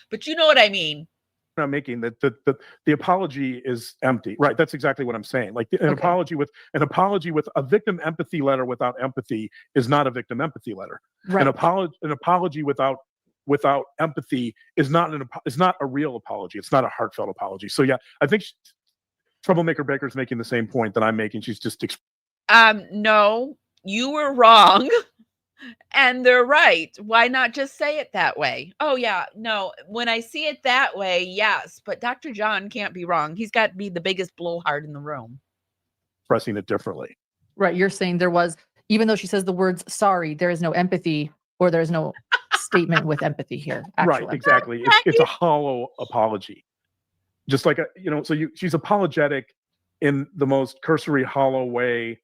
But you know what I mean. I'm making that the apology is empty, right? That's exactly what I'm saying. Like an apology with a victim empathy letter without empathy is not a victim empathy letter. Right. An apology without empathy is not a real apology. It's not a heartfelt apology. So yeah, I think Troublemaker Baker's making the same point that I'm making. She's just no, you were wrong. And they're right. Why not just say it that way? Oh, yeah. No, when I see it that way, yes. But Dr. John can't be wrong. He's got to be the biggest blowhard in the room. Expressing it differently. Right. You're saying even though she says the words sorry, there is no empathy or there is no statement with empathy here. Actually. Right. Exactly. It's a hollow apology. Just like, she's apologetic in the most cursory, hollow way.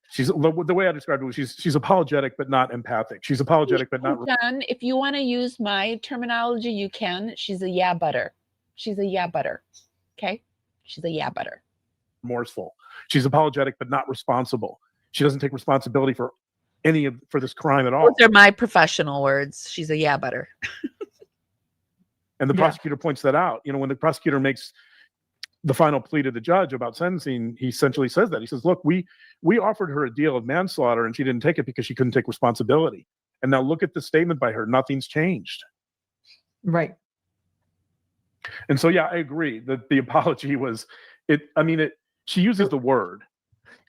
She's the way I described it was she's apologetic but not empathic. She's apologetic but not. John, if you want to use my terminology, you can. She's a yeah butter. She's a yeah butter. Okay, she's a yeah butter. Remorseful. She's apologetic but not responsible. She doesn't take responsibility for this crime at all. Those are my professional words. She's a yeah butter. And the prosecutor points that out. When the prosecutor makes the final plea to the judge about sentencing, he essentially says that. He says, look, we offered her a deal of manslaughter and she didn't take it because she couldn't take responsibility. And now look at the statement by her. Nothing's changed. Right. And so, yeah, I agree that the apology was she uses the word.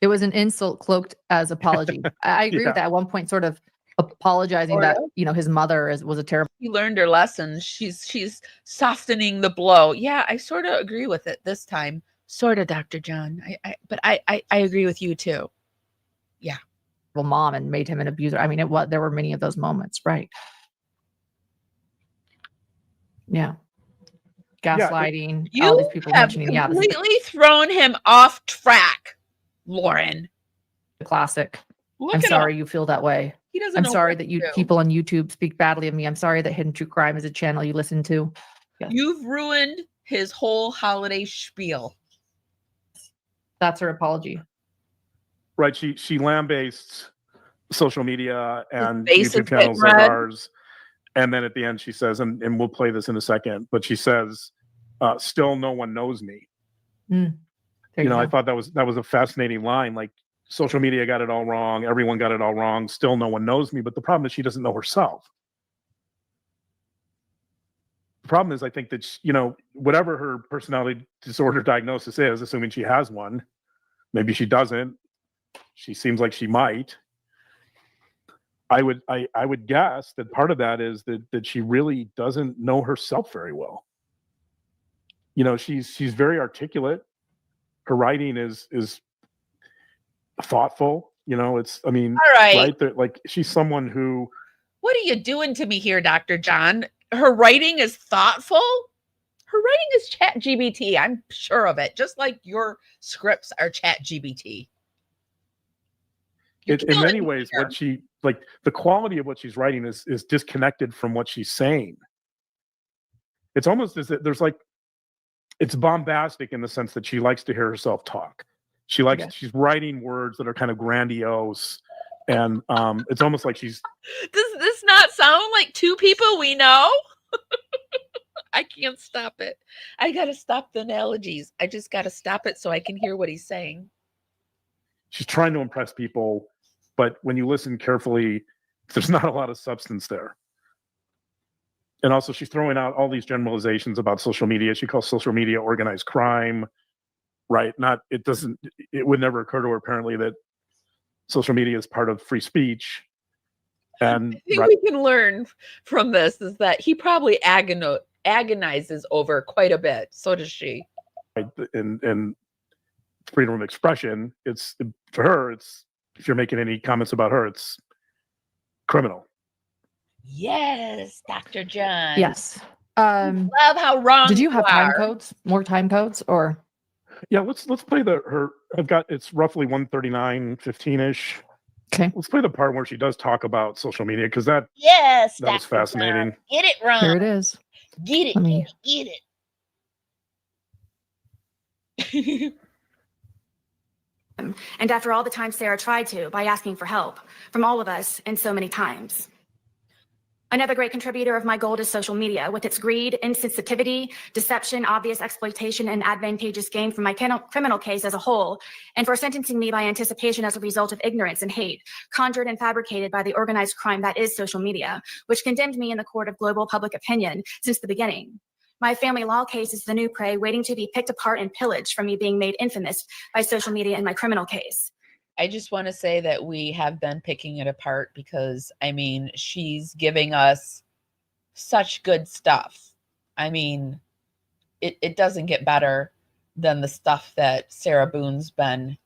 It was an insult cloaked as apology. I agree with that. At one point, sort of apologizing that, his mother was a terrible. She learned her lesson. She's softening the blow. Yeah, I sort of agree with it this time. Sort of, Dr. John. I agree with you too. Yeah. Mom and made him an abuser. I mean, there were many of those moments, right? Yeah. Gaslighting. You all these people have mentioning, completely thrown him off track, Lauren. Classic. Look I'm at sorry him. you feel that way. He doesn't I'm know sorry what that to you do. people on YouTube speak badly of me. I'm sorry that Hidden True Crime is a channel you listen to. Yes. You've ruined his whole holiday spiel. That's her apology. Right. She lambastes social media and face is YouTube channels getting like red. ours. And then at the end she says, and we'll play this in a second, but she says, still no one knows me. I thought that was a fascinating line. Like, social media got it all wrong. Everyone got it all wrong. Still no one knows me. But the problem is she doesn't know herself. The problem is, I think that, whatever her personality disorder diagnosis is, assuming she has one, maybe she doesn't. She seems like she might. I would guess that part of that is that she really doesn't know herself very well. She's very articulate. Her writing is thoughtful. All right. Like, she's someone who. What are you doing to me here, Dr. John? Her writing is thoughtful. Her writing is ChatGPT. I'm sure of it. Just like your scripts are ChatGPT. In many ways, the quality of what she's writing is disconnected from what she's saying. It's almost as if it's bombastic in the sense that she likes to hear herself talk. She's writing words that are kind of grandiose, and it's almost like she's. Does this not sound like two people we know? I can't stop it. I gotta stop the analogies. I just gotta stop it so I can hear what he's saying. She's trying to impress people, but when you listen carefully, there's not a lot of substance there. And also, she's throwing out all these generalizations about social media. She calls social media organized crime, right? It would never occur to her, apparently, that social media is part of free speech. And I think we can learn from this is that he probably agonizes over quite a bit. So does she. And freedom of expression, for her, if you're making any comments about her, it's criminal. Yes, Dr. John. Yes. Love how wrong. Did you have time codes? More time codes, or? Yeah, let's play it's roughly 139:15-ish. Okay. Let's play the part where she does talk about social media, because that was fascinating. John. Get it wrong. Here it is. Get it. Get it. And after all the times Sarah tried to, by asking for help from all of us and so many times. Another great contributor of my gold is social media, with its greed, insensitivity, deception, obvious exploitation, and advantageous gain from my criminal case as a whole, and for sentencing me by anticipation as a result of ignorance and hate, conjured and fabricated by the organized crime that is social media, which condemned me in the court of global public opinion since the beginning. My family law case is the new prey waiting to be picked apart and pillaged from me being made infamous by social media in my criminal case. I just want to say that we have been picking it apart because, she's giving us such good stuff. It doesn't get better than the stuff that Sarah Boone's been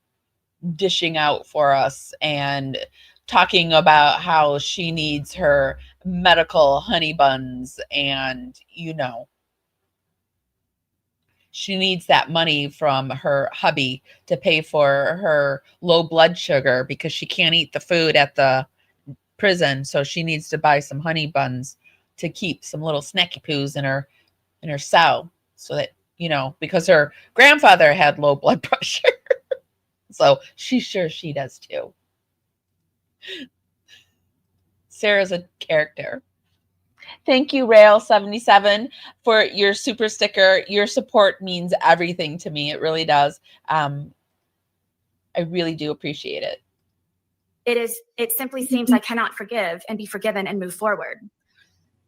dishing out for us and talking about how she needs her medical honey buns and, she needs that money from her hubby to pay for her low blood sugar because she can't eat the food at the prison. So she needs to buy some honey buns to keep some little snacky poos in her cell so that, because her grandfather had low blood pressure. So she's sure she does too. Sarah's a character. Thank you, Rail77, for your super sticker. Your support means everything to me. It really does. I really do appreciate it. It simply seems I cannot forgive and be forgiven and move forward.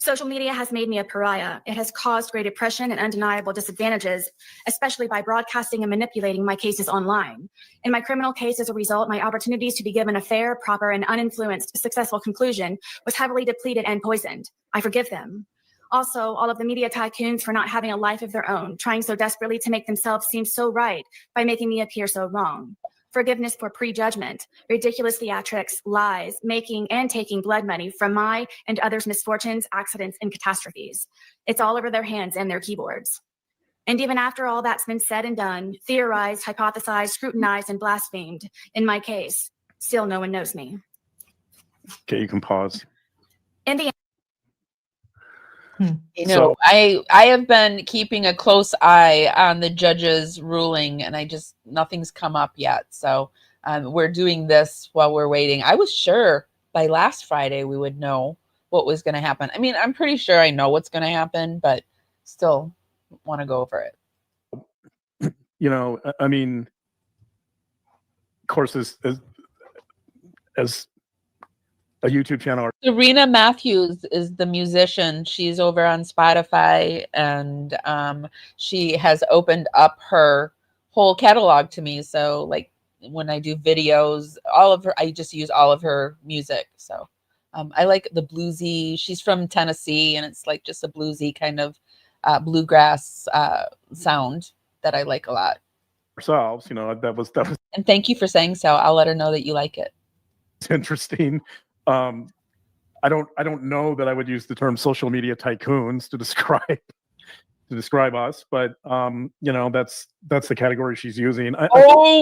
Social media has made me a pariah. It has caused great oppression and undeniable disadvantages, especially by broadcasting and manipulating my cases online. In my criminal case, as a result, my opportunities to be given a fair, proper, and uninfluenced successful conclusion was heavily depleted and poisoned. I forgive them. Also, all of the media tycoons for not having a life of their own, trying so desperately to make themselves seem so right by making me appear so wrong. Forgiveness for prejudgment, ridiculous theatrics, lies, making and taking blood money from my and others' misfortunes, accidents, and catastrophes. It's all over their hands and their keyboards. And even after all that's been said and done, theorized, hypothesized, scrutinized, and blasphemed, in my case, still no one knows me. Okay, you can pause. In the You know, I have been keeping a close eye on the judge's ruling, and nothing's come up yet. So we're doing this while we're waiting. I was sure by last Friday we would know what was going to happen. I mean, I'm pretty sure I know what's going to happen, but still want to go over it. You know, I mean, of course, as a YouTube channel. Serena Matthews is the musician. She's over on Spotify, and she has opened up her whole catalog to me. So like when I do videos, I just use all of her music. So I like the bluesy. She's from Tennessee, and it's like just a bluesy kind of bluegrass sound that I like a lot. Ourselves, you know, that was. And thank you for saying so. I'll let her know that you like it. It's interesting. I don't know that I would use the term social media tycoons to describe us, but you know, that's the category she's using.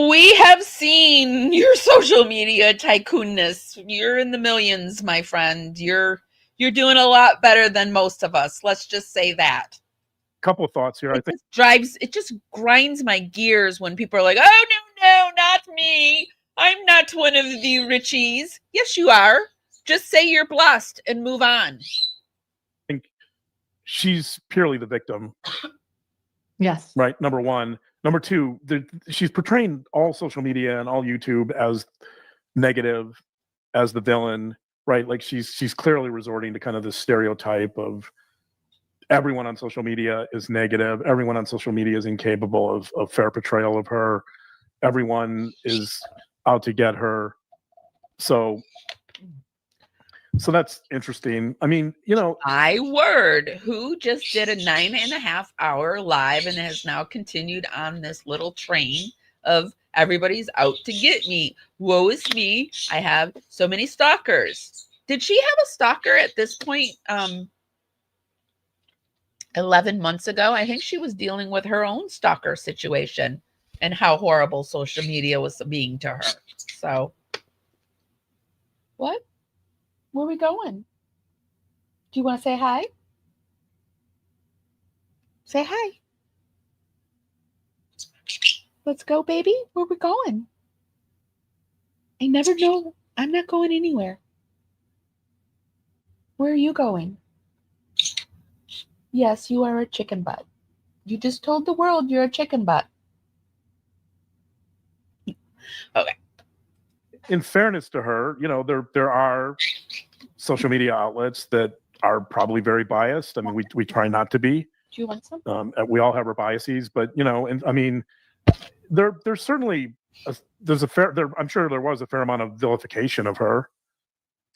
We have seen your social media tycoonness. You're in the millions, my friend. You're doing a lot better than most of us. Let's just say that. Couple of thoughts here. It just grinds my gears when people are like, "Oh no, not me. I'm not one of the richies." Yes, you are. Just say you're blessed and move on. I think she's purely the victim. Yes. Right. Number one. Number two, she's portraying all social media and all YouTube as negative, as the villain, right? Like she's clearly resorting to kind of this stereotype of everyone on social media is negative. Everyone on social media is incapable of fair portrayal of her. Everyone is out to get her. So that's interesting. I mean, you know, my word, who just did a 9.5-hour live and has now continued on this little train of everybody's out to get me. Woe is me. I have so many stalkers. Did she have a stalker at this point? 11 months ago, I think she was dealing with her own stalker situation and how horrible social media was being to her. So, what? Where are we going? Do you want to say hi? Say hi. Let's go, baby. Where are we going? I never know. I'm not going anywhere. Where are you going? Yes, you are a chicken butt. You just told the world you're a chicken butt. Okay. In fairness to her, you know, there are social media outlets that are probably very biased. I mean, we try not to be. Do you want some? We all have our biases, but you know, and I mean, there's certainly I'm sure there was a fair amount of vilification of her.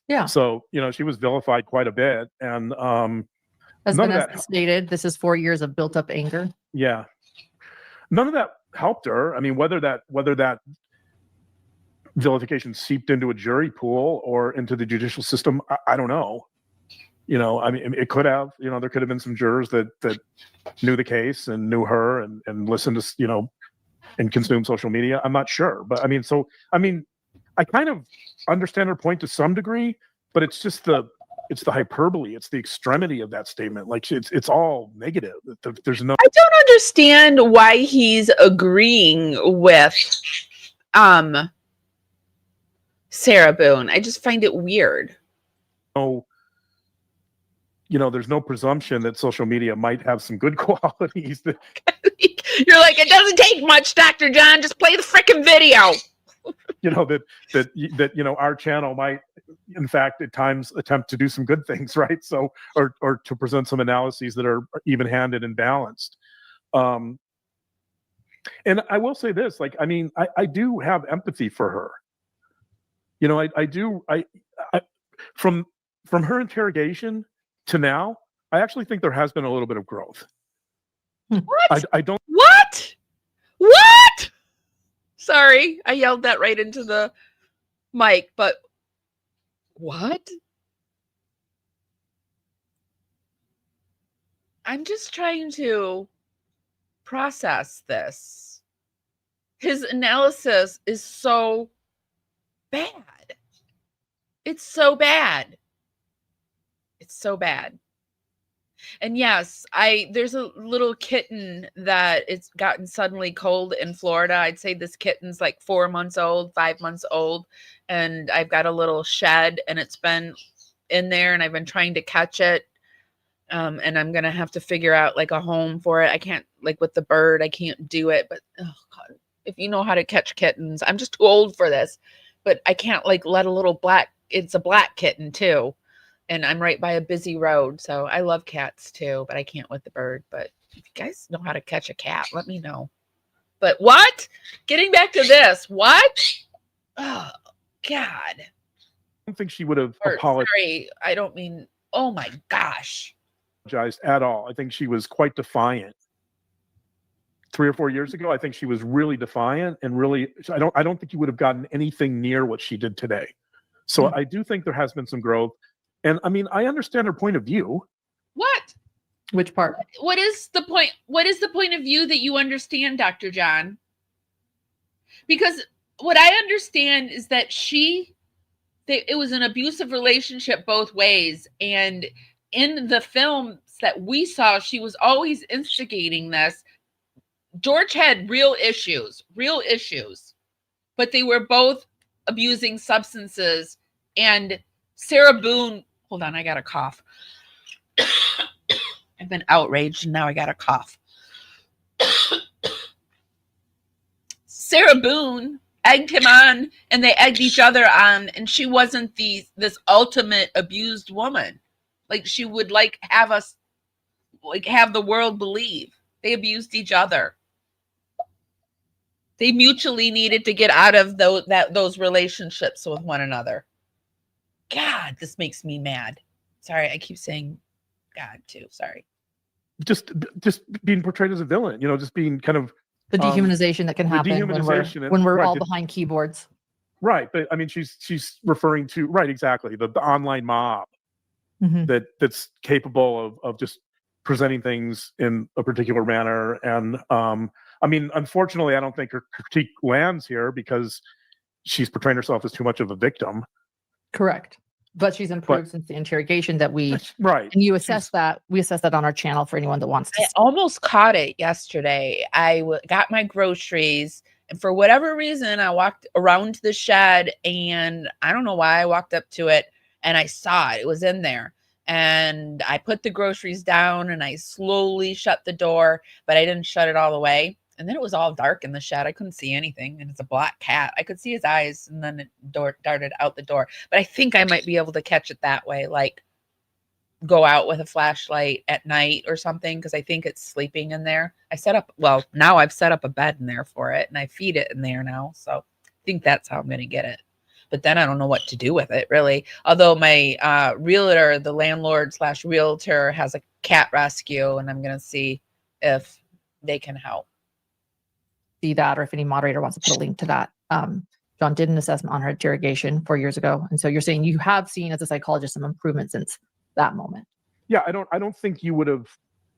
Yeah. So you know, she was vilified quite a bit, and as none of Vanessa that stated, this is 4 years of built up anger. Yeah, none of that helped her. I mean, whether that vilification seeped into a jury pool or into the judicial system, I don't know. You know, I mean, it could have. You know, there could have been some jurors that knew the case and knew her and listened to, you know, and consumed social media. I'm not sure, but I mean, I kind of understand her point to some degree, but it's just the hyperbole. It's the extremity of that statement. Like it's all negative. There's no. I don't understand why he's agreeing with Sarah Boone. I just find it weird. No, you know, there's no presumption that social media might have some good qualities. You're like, it doesn't take much, Dr. John. Just play the freaking video. You know, that you know, our channel might, in fact, at times attempt to do some good things, right? So, or to present some analyses that are even-handed and balanced. And I will say this, like, I mean, I do have empathy for her. You know, I do. I from her interrogation to now, I actually think there has been a little bit of growth. What? I don't. What? What? Sorry, I yelled that right into the mic, but what? I'm just trying to process this. His analysis is so bad. It's so bad. It's so bad. And yes, there's a little kitten that it's gotten suddenly cold in Florida. I'd say this kitten's like 4 months old, 5 months old, and I've got a little shed and it's been in there and I've been trying to catch it. And I'm gonna have to figure out like a home for it. I can't, like with the bird, I can't do it. But oh God, if you know how to catch kittens, I'm just too old for this. But I can't like let a little it's a black kitten too. And I'm right by a busy road. So I love cats too, but I can't with the bird. But if you guys know how to catch a cat, let me know. But what? Getting back to this, what? Oh, God. I don't think she would have apologized. Sorry, I don't mean, oh my gosh. At all. I think she was quite defiant. 3 or 4 years ago, I think she was really defiant and really. I don't think you would have gotten anything near what she did today. So I do think there has been some growth, and I mean, I understand her point of view. What? Which part? What is the point? What is the point of view that you understand, Dr. John? Because what I understand is that it was an abusive relationship both ways, and in the films that we saw, she was always instigating this. George had real issues, but they were both abusing substances. And Sarah Boone, hold on, I got a cough. I've been outraged and now I got a cough. Sarah Boone egged him on and they egged each other on, and she wasn't this ultimate abused woman. Like she would like have us like have the world believe. They abused each other. They mutually needed to get out of those relationships with one another. God, this makes me mad. Sorry, I keep saying God too. Sorry. Just being portrayed as a villain, you know, just being kind of The dehumanization that can happen when we're all behind keyboards. Right, but I mean, she's referring to exactly the online mob that's capable of just presenting things in a particular manner. And I mean, unfortunately, I don't think her critique lands here because she's portraying herself as too much of a victim. Correct. But she's improved since the interrogation that we right. And you assess that. We assess that on our channel for anyone that wants to. I almost caught it yesterday. I got my groceries, and for whatever reason, I walked around the shed, and I don't know why I walked up to it, and I saw it. It was in there. And I put the groceries down and I slowly shut the door, but I didn't shut it all the way. And then it was all dark in the shed. I couldn't see anything. And it's a black cat. I could see his eyes, and then it darted out the door. But I think I might be able to catch it that way. Like go out with a flashlight at night or something. Cause I think it's sleeping in there. Now I've set up a bed in there for it and I feed it in there now. So I think that's how I'm going to get it. But then I don't know what to do with it, really. Although my realtor, the landlord/realtor, has a cat rescue, and I'm going to see if they can help. See that, or if any moderator wants to put a link to that. John did an assessment on her interrogation 4 years ago, and so you're saying you have seen, as a psychologist, some improvement since that moment. Yeah, I don't think you would have.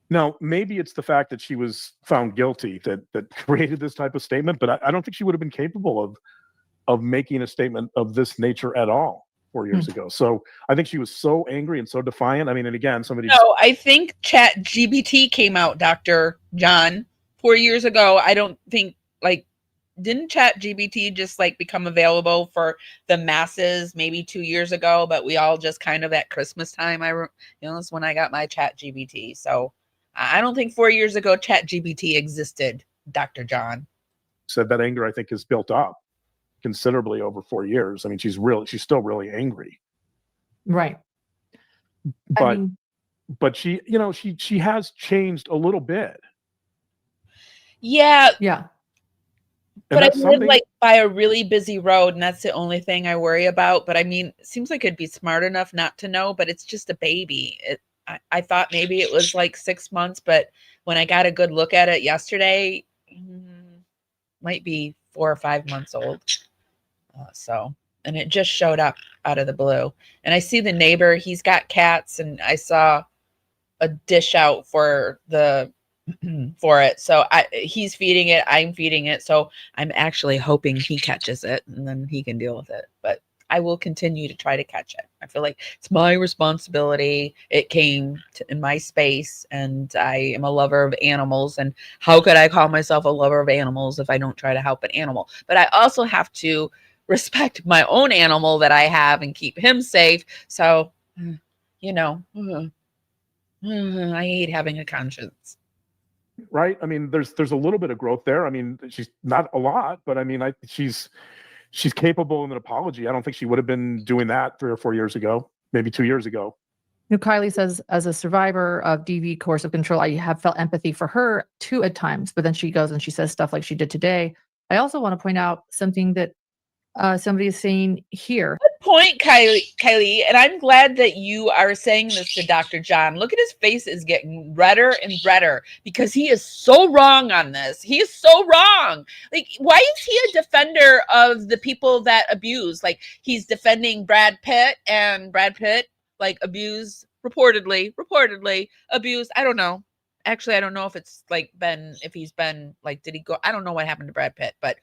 Now, maybe it's the fact that she was found guilty that created this type of statement, but I don't think she would have been capable of making a statement of this nature at all 4 years ago. So I think she was so angry and so defiant. I mean, and again, No, I think ChatGPT came out, Dr. John, 4 years ago. I don't think, didn't ChatGPT just become available for the masses maybe 2 years ago, but we all just kind of at Christmas time, that's when I got my ChatGPT. So I don't think 4 years ago ChatGPT existed, Dr. John. Said that anger, I think, is built up. considerably over 4 years. I mean, she's still really angry, Right. but she, she has changed a little bit. Yeah, Yeah. but I that's live something. like by a really busy road, and that's the only thing I worry about. But I mean, it seems like it'd be smart enough not to know, but it's just a baby. I thought maybe it was like 6 months, but when I got a good look at it yesterday, might be 4 or 5 months old. And it just showed up out of the blue. And I see the neighbor, he's got cats, and I saw a dish out for it. So he's feeding it, I'm feeding it. So I'm actually hoping he catches it and then he can deal with it. But I will continue to try to catch it. I feel like it's my responsibility. It came in my space, and I am a lover of animals. And how could I call myself a lover of animals if I don't try to help an animal? But I also have to respect my own animal that I have and keep him safe. So, I hate having a conscience. Right. I mean, there's a little bit of growth there. I mean, she's not a lot, but I mean, she's capable of an apology. I don't think she would have been doing that 3 or 4 years ago, maybe 2 years ago. Kylie says, as a survivor of DV coercive control, I have felt empathy for her too at times, but then she goes and she says stuff like she did today. I also want to point out something that somebody is saying here. Good point, Kylie. And I'm glad that you are saying this to Dr. John. Look at his face is getting redder and redder because he is so wrong on this. He is so wrong. Like, why is he a defender of the people that abuse? Like, he's defending Brad Pitt, and Brad Pitt, like, reportedly abused. I don't know. Actually, I don't know if it's like if he's been like, did he go? I don't know what happened to Brad Pitt, but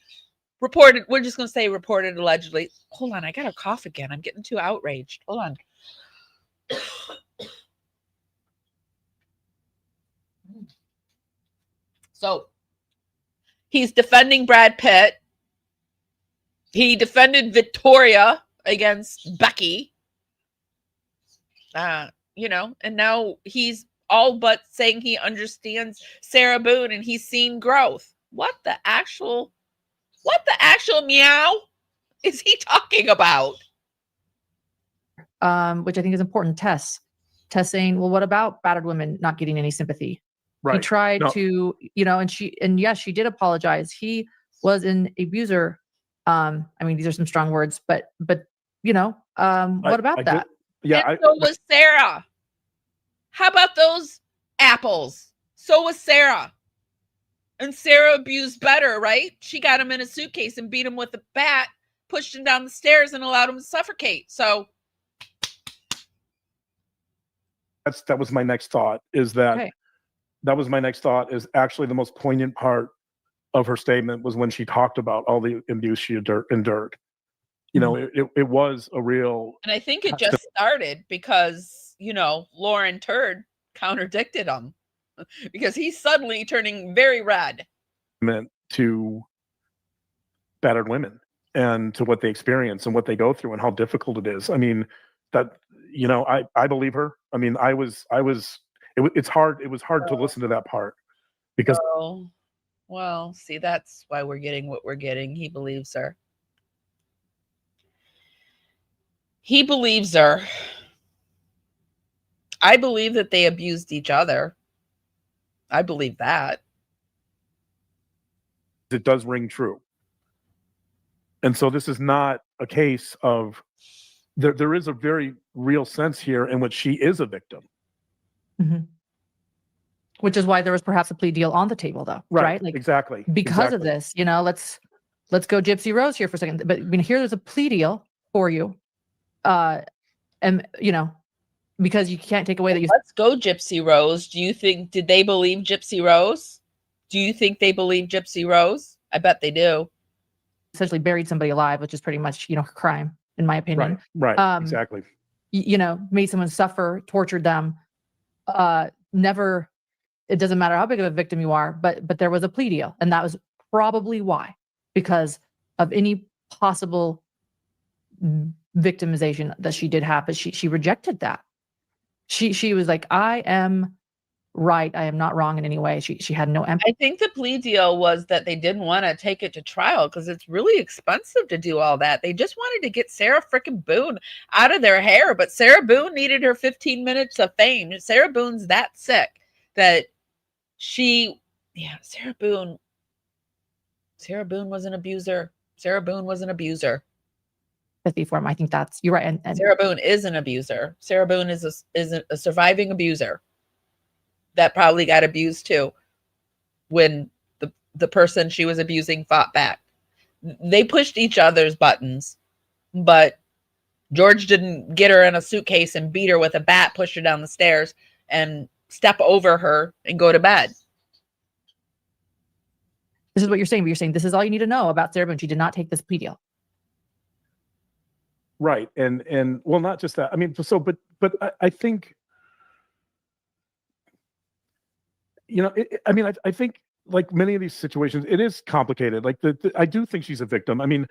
reported, we're just going to say reported allegedly. Hold on, I got a cough again. I'm getting too outraged. Hold on. So he's defending Brad Pitt. He defended Victoria against Becky. And now he's all but saying he understands Sarah Boone and he's seen growth. What the actual meow is he talking about? Which I think is important. Tess saying, well, what about battered women not getting any sympathy? Right. He tried to, and yes, she did apologize. He was an abuser. I mean, these are some strong words, but what about that? And so was Sarah. How about those apples? So was Sarah. And Sarah abused better, right? She got him in a suitcase and beat him with a bat, pushed him down the stairs, and allowed him to suffocate. So that was my next thought. That was my next thought. Is actually the most poignant part of her statement was when she talked about all the abuse she endured. It was a real. And I think it just started because Lauren Turd contradicted him. Because he's suddenly turning very red. Meant to battered women and to what they experience and what they go through and how difficult it is. I mean, I believe her. I mean, it's hard. It was hard to listen to that part because. Well, see, that's why we're getting what we're getting. He believes her. He believes her. I believe that they abused each other. I believe that. It does ring true. And so this is not a case of there is a very real sense here in which she is a victim. Mm-hmm. Which is why there was perhaps a plea deal on the table, though, right? Like, exactly. Because of this, let's go Gypsy Rose here for a second. But here there's a plea deal for you. Because you can't take away that you. Let's go Gypsy Rose. Did they believe Gypsy Rose? Do you think they believe Gypsy Rose? I bet they do. Essentially buried somebody alive, which is pretty much, crime, in my opinion. Right. Exactly. Made someone suffer, tortured them. Never, it doesn't matter how big of a victim you are, but there was a plea deal. And that was probably why, because of any possible victimization that she did have, but she rejected that. She was like, I am right. I am not wrong in any way. She had no empathy. I think the plea deal was that they didn't want to take it to trial because it's really expensive to do all that. They just wanted to get Sarah frickin' Boone out of their hair, but Sarah Boone needed her 15 minutes of fame. Sarah Boone's that sick that Sarah Boone was an abuser. Sarah Boone was an abuser. For him. I think you're right. And Sarah Boone is an abuser. Sarah Boone is a surviving abuser that probably got abused too when the person she was abusing fought back. They pushed each other's buttons, but George didn't get her in a suitcase and beat her with a bat, push her down the stairs, and step over her and go to bed. This is what you're saying, but you're saying this is all you need to know about Sarah Boone. She did not take this plea deal. Right. And well, not just that. I mean, but I think, I think like many of these situations, it is complicated. Like I do think she's a victim. I mean,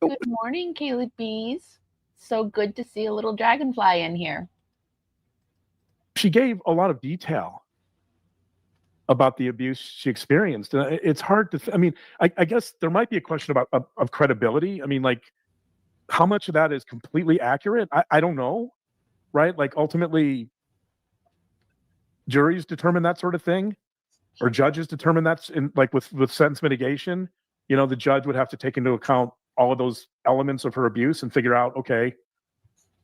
good morning, Caleb Bees. So good to see a little dragonfly in here. She gave a lot of detail about the abuse she experienced. And it's hard to, I guess there might be a question about of credibility. I mean, like, how much of that is completely accurate? I don't know, right? Like ultimately, juries determine that sort of thing, or judges determine that's in like with sentence mitigation. The judge would have to take into account all of those elements of her abuse and figure out, okay,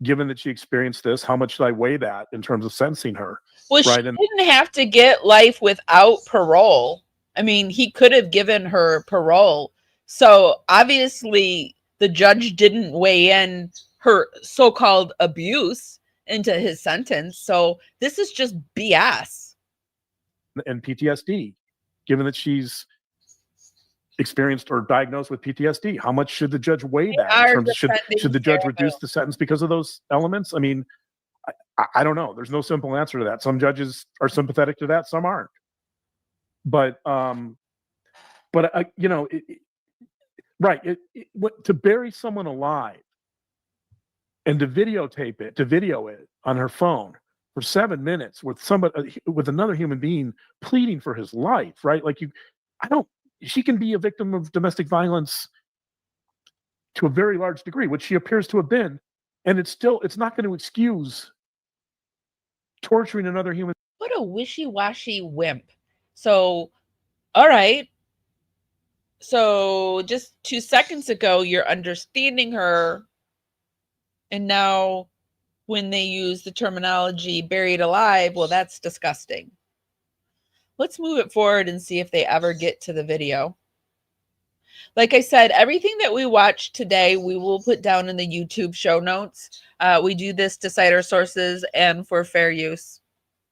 given that she experienced this, how much should I weigh that in terms of sentencing her? Well, right? She didn't have to get life without parole. I mean, he could have given her parole. So obviously the judge didn't weigh in her so-called abuse into his sentence. So this is just BS. And PTSD, given that she's experienced or diagnosed with PTSD, how much should the judge weigh that? In terms of should the judge reduce the sentence because of those elements? I mean, I don't know. There's no simple answer to that. Some judges are sympathetic to that, some aren't. But to bury someone alive and to video it on her phone for 7 minutes with another human being pleading for his life, right? Like she can be a victim of domestic violence to a very large degree, which she appears to have been, and it's not going to excuse torturing another human. What a wishy-washy wimp. So, all right. So just 2 seconds ago, you're understanding her. And now when they use the terminology buried alive, well, that's disgusting. Let's move it forward and see if they ever get to the video. Like I said, everything that we watched today, we will put down in the YouTube show notes. We do this to cite our sources and for fair use.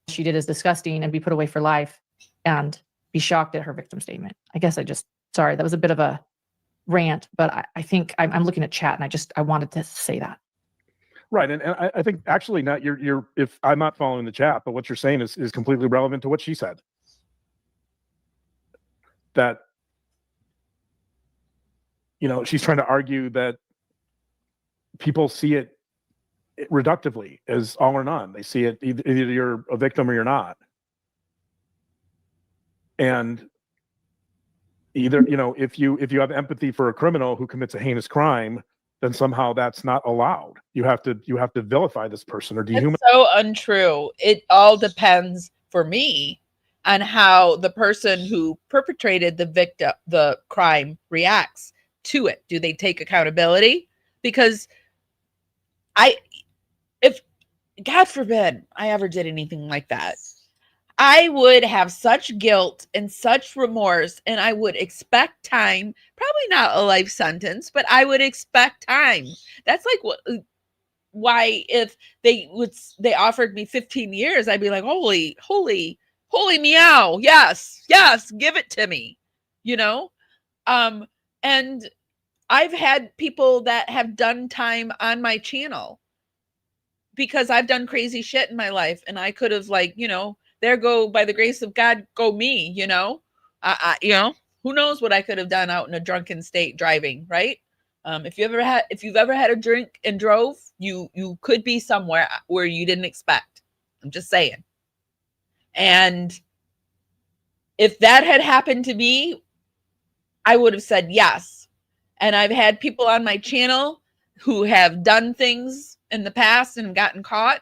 She did is disgusting and be put away for life and be shocked at her victim statement. I guess sorry, that was a bit of a rant, but I think I'm looking at chat and I wanted to say that. Right. And I think actually not if I'm not following the chat, but what you're saying is completely relevant to what she said. That, she's trying to argue that people see it reductively as all or none. They see it either you're a victim or you're not. And either, if you have empathy for a criminal who commits a heinous crime, then somehow that's not allowed. You have to vilify this person or dehumanize. That's so untrue. It all depends for me on how the person who perpetrated the crime reacts to it. Do they take accountability? Because if God forbid I ever did anything like that, I would have such guilt and such remorse, and I would expect time, probably not a life sentence, but I would expect time. That's like why if they offered me 15 years, I'd be like, holy meow. Yes, give it to me, and I've had people that have done time on my channel because I've done crazy shit in my life, and I could have there go, by the grace of God, go me, who knows what I could have done out in a drunken state driving, right? If you've ever had a drink and drove, you could be somewhere where you didn't expect. I'm just saying. And if that had happened to me, I would have said yes. And I've had people on my channel who have done things in the past and gotten caught,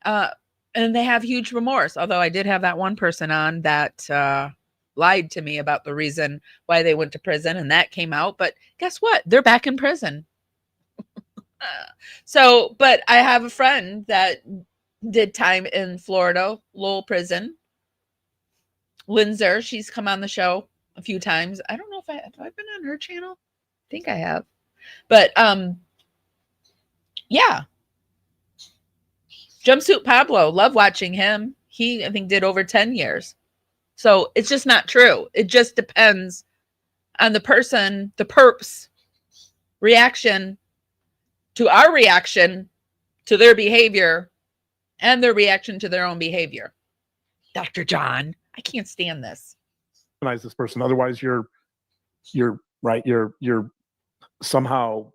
and they have huge remorse. Although I did have that one person on that lied to me about the reason why they went to prison, and that came out. But guess what? They're back in prison. So, but I have a friend that did time in Florida, Lowell prison. Linzer, she's come on the show a few times. I don't know if have I been on her channel. I think I have. But yeah. Jumpsuit Pablo, love watching him. He, I think, did over 10 years. So it's just not true. It just depends on the person, the perp's reaction to our reaction to their behavior and their reaction to their own behavior. Dr. John, I can't stand this. Recognize this person. Otherwise, you're right. You're somehow,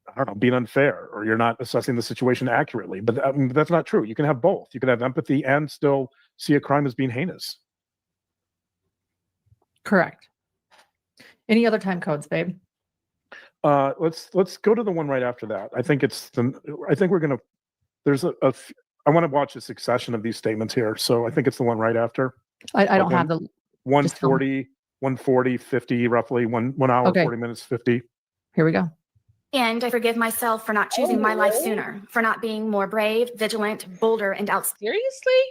I don't know, being unfair, or you're not assessing the situation accurately. But I mean, that's not true. You can have both. You can have empathy and still see a crime as being heinous. Correct. Any other time codes, babe? Let's go to the one right after that. I think we're gonna. There's I want to watch a succession of these statements here, so I think it's the one right after. I don't have the 140, 50, roughly 1 hour, Okay. 40 minutes, 50. Here we go. And I forgive myself for not choosing my life sooner, for not being more brave, vigilant, bolder, and outspoken. Seriously?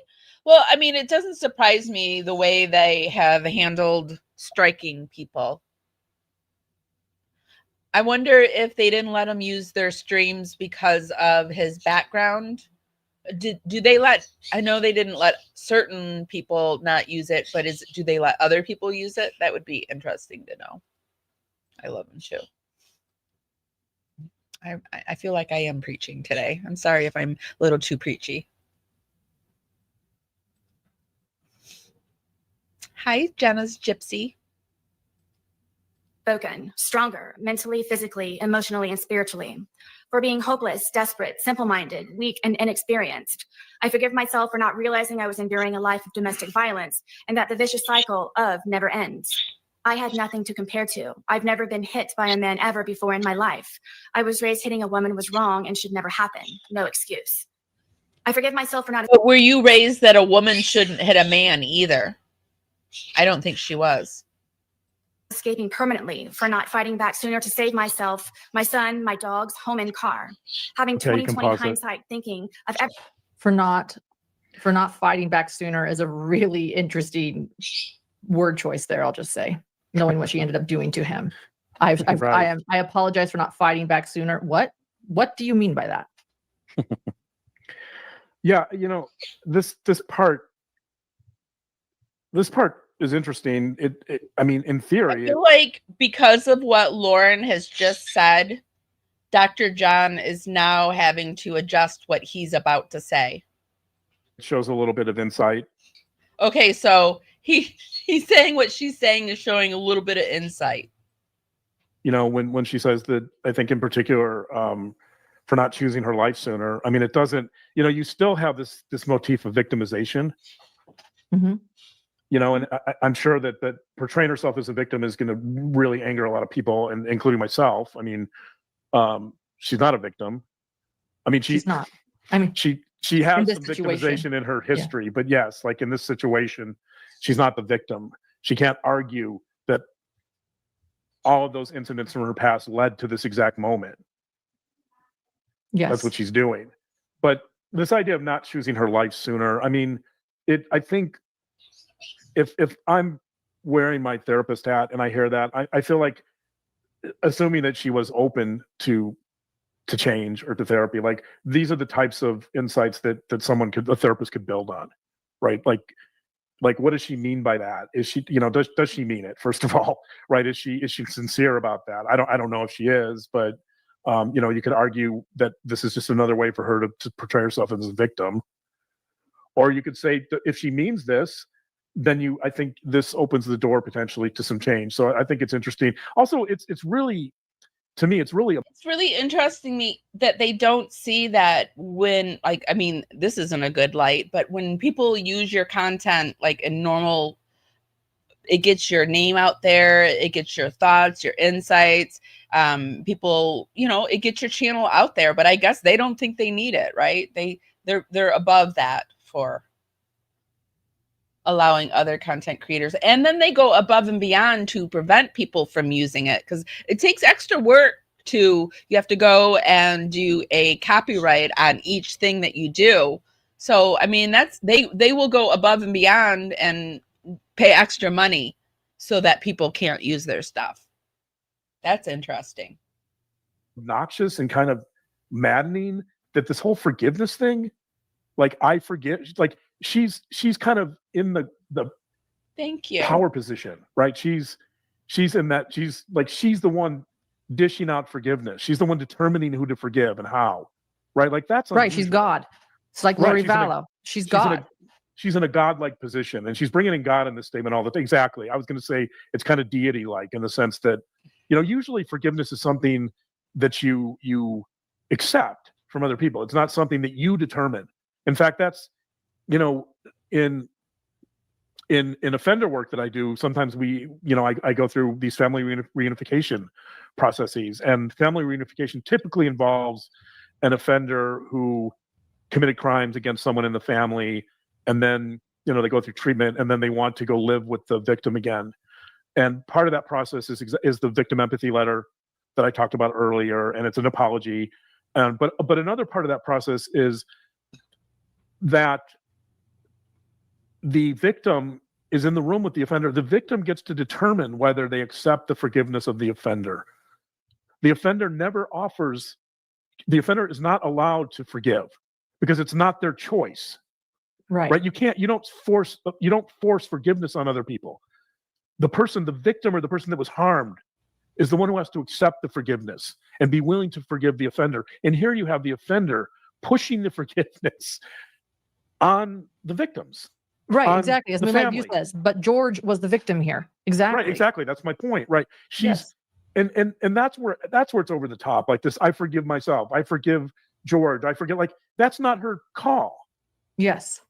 Well, I mean, it doesn't surprise me the way they have handled striking people. I wonder if they didn't let him use their streams because of his background. Do they let, I know they didn't let certain people not use it, but do they let other people use it? That would be interesting to know. I love him too. I feel like I am preaching today. I'm sorry if I'm a little too preachy. Hi, Jenna's Gypsy. Stronger, mentally, physically, emotionally, and spiritually. For being hopeless, desperate, simple-minded, weak, and inexperienced. I forgive myself for not realizing I was enduring a life of domestic violence and that the vicious cycle of never ends. I had nothing to compare to. I've never been hit by a man ever before in my life. I was raised hitting a woman was wrong and should never happen. No excuse. I forgive myself for not... But were you raised that a woman shouldn't hit a man either? I don't think she was. Escaping permanently, for not fighting back sooner to save myself, my son, my dogs, home, and car. Having 20/20 hindsight, thinking of for not fighting back sooner is a really interesting word choice there. I'll just say, knowing what she ended up doing to him. I apologize for not fighting back sooner. What do you mean by that? Yeah, you know, this part is interesting. I mean, in theory, I feel like because of what Lauren has just said, Dr. John is now having to adjust what he's about to say. it shows a little bit of insight. Okay, so he's saying what she's saying is showing a little bit of insight. You know, when she says that, I think in particular, for not choosing her life sooner. I mean, it doesn't. You know, you still have this motif of victimization. Mm-hmm. You know, and I'm sure that portraying herself as a victim is going to really anger a lot of people, and including myself. I mean, she's not a victim. I mean, she's not. I mean, she has some victimization in her history, but yes, like in this situation, she's not the victim. She can't argue that all of those incidents from her past led to this exact moment. Yes, that's what she's doing. But this idea of not choosing her life sooner, I mean, I think. If I'm wearing my therapist hat and I hear that, I feel like, assuming that she was open to change or to therapy, like these are the types of insights that a therapist could build on, right? Like what does she mean by that? Is she, you know, does she mean it, first of all, right? Is she sincere about that? I don't know if she is, but you know, you could argue that this is just another way for her to portray herself as a victim, or you could say that if she means this, then I think this opens the door potentially to some change. So I think it's interesting. Also, it's really, to me, it's really It's really interesting me that they don't see that when, like, I mean, this isn't a good light, but when people use your content like in normal, it gets your name out there, it gets your thoughts, your insights. People, it gets your channel out there, but I guess they don't think they need it, right? They're above that for allowing other content creators, and then they go above and beyond to prevent people from using it, because it takes extra work. You have to go and do a copyright on each thing that you do. So I mean, that's they will go above and beyond and pay extra money so that people can't use their stuff. That's interesting. obnoxious and kind of maddening that this whole forgiveness thing, like I forgive, like she's kind of in the Thank you. power position, right? She's in that, she's the one dishing out forgiveness. She's the one determining who to forgive and how, right? Like that's Right. She's unusual. God. It's like Right, Lori she's in a- Vallow. She's God. She's in a godlike position, and she's bringing in God in this statement all the time. Exactly. I was going to say it's kind of deity-like in the sense that, usually forgiveness is something that you accept from other people. It's not something that you determine. In fact, that's, in offender work that I do, sometimes I go through these family reunification processes, and family reunification typically involves an offender who committed crimes against someone in the family, and then they go through treatment, and then they want to go live with the victim again. And part of that process is the victim empathy letter that I talked about earlier, and it's an apology. But another part of that process is that the victim is in the room with the offender. The victim gets to determine whether they accept the forgiveness of the offender. The offender is not allowed to forgive because it's not their choice. Right? You don't force forgiveness on other people. The victim or the person that was harmed is the one who has to accept the forgiveness and be willing to forgive the offender. And here you have the offender pushing the forgiveness on the victims. Right, exactly. As the my family. says, but George was the victim here. Exactly. Right, exactly. That's my point. Right. Yes. And that's where it's over the top. Like this, I forgive myself. I forgive George. I forget. Like that's not her call. Yes.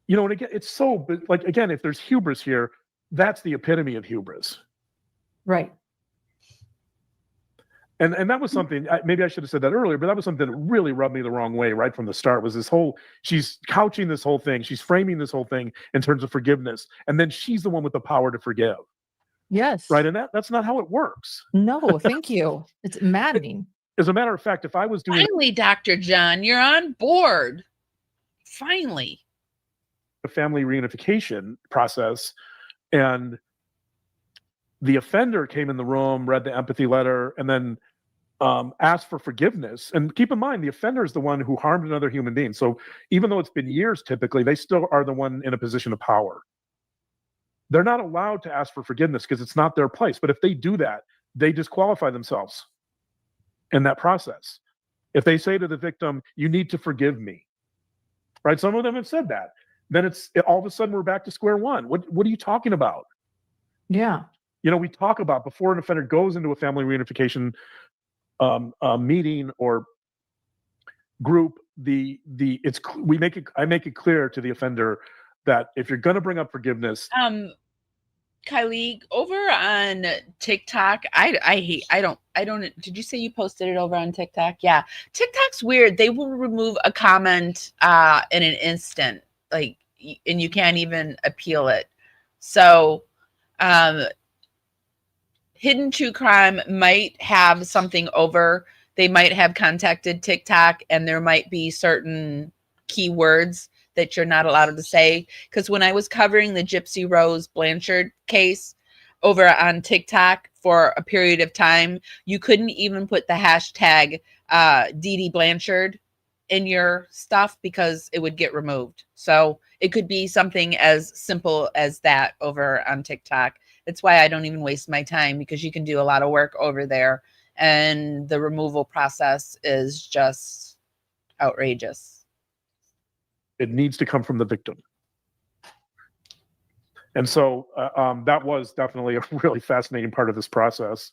And again, it's so like again, if there's hubris here, that's the epitome of hubris. Right. And that was something, maybe I should have said that earlier, but that was something that really rubbed me the wrong way right from the start, was she's couching this whole thing, she's framing this whole thing in terms of forgiveness, and then she's the one with the power to forgive. Yes. Right, and that's not how it works. No, thank you. It's maddening. As a matter of fact, if I was doing... Finally, Dr. John, you're on board. Finally. A family reunification process, and the offender came in the room, read the empathy letter, and then asked for forgiveness. And keep in mind, the offender is the one who harmed another human being. So even though it's been years, typically, they still are the one in a position of power. They're not allowed to ask for forgiveness because it's not their place. But if they do that, they disqualify themselves in that process. If they say to the victim, you need to forgive me, right? Some of them have said that. Then all of a sudden we're back to square one. What are you talking about? Yeah. We talk about before an offender goes into a family reunification meeting or group, I make it clear to the offender that if you're going to bring up forgiveness, Kylie, over on TikTok, I don't, did you say you posted it over on TikTok? Yeah. TikTok's weird. They will remove a comment in an instant, like, and you can't even appeal it. So, Hidden True Crime might have something over. They might have contacted TikTok, and there might be certain keywords that you're not allowed to say. Because when I was covering the Gypsy Rose Blanchard case over on TikTok for a period of time, you couldn't even put the hashtag Dee Dee Blanchard in your stuff because it would get removed. So it could be something as simple as that over on TikTok. That's why I don't even waste my time, because you can do a lot of work over there, and the removal process is just outrageous. it needs to come from the victim. And so that was definitely a really fascinating part of this process.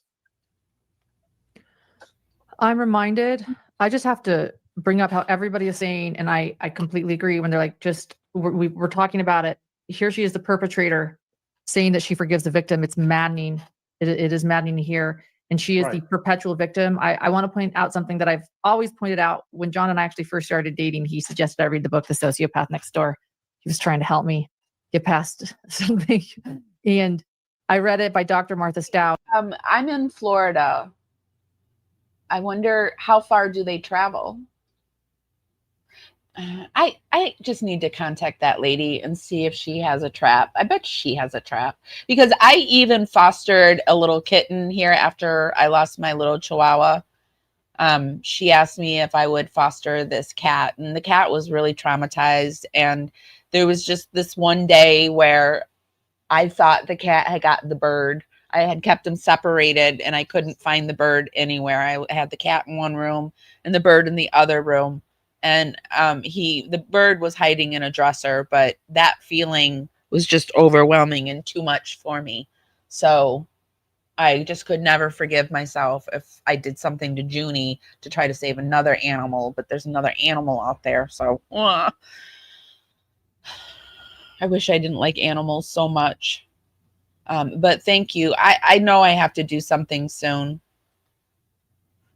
I'm reminded, I just have to bring up how everybody is saying, and I completely agree when they're like, we're talking about it. Here she is, the perpetrator, saying that she forgives the victim. It's maddening. It is maddening to hear. And she is the Right. perpetual victim. I want to point out something that I've always pointed out. When John and I actually first started dating, he suggested I read the book, The Sociopath Next Door. He was trying to help me get past something. And I read it by Dr. Martha Stout. I'm in Florida. I wonder how far do they travel? I just need to contact that lady and see if she has a trap. I bet she has a trap, because I even fostered a little kitten here after I lost my little Chihuahua. She asked me if I would foster this cat, and the cat was really traumatized. And there was just this one day where I thought the cat had got the bird. I had kept them separated and I couldn't find the bird anywhere. I had the cat in one room and the bird in the other room. And the bird was hiding in a dresser, but that feeling was just overwhelming and too much for me. So I just could never forgive myself if I did something to Junie to try to save another animal, but there's another animal out there. So I wish I didn't like animals so much. But thank you. I know I have to do something soon,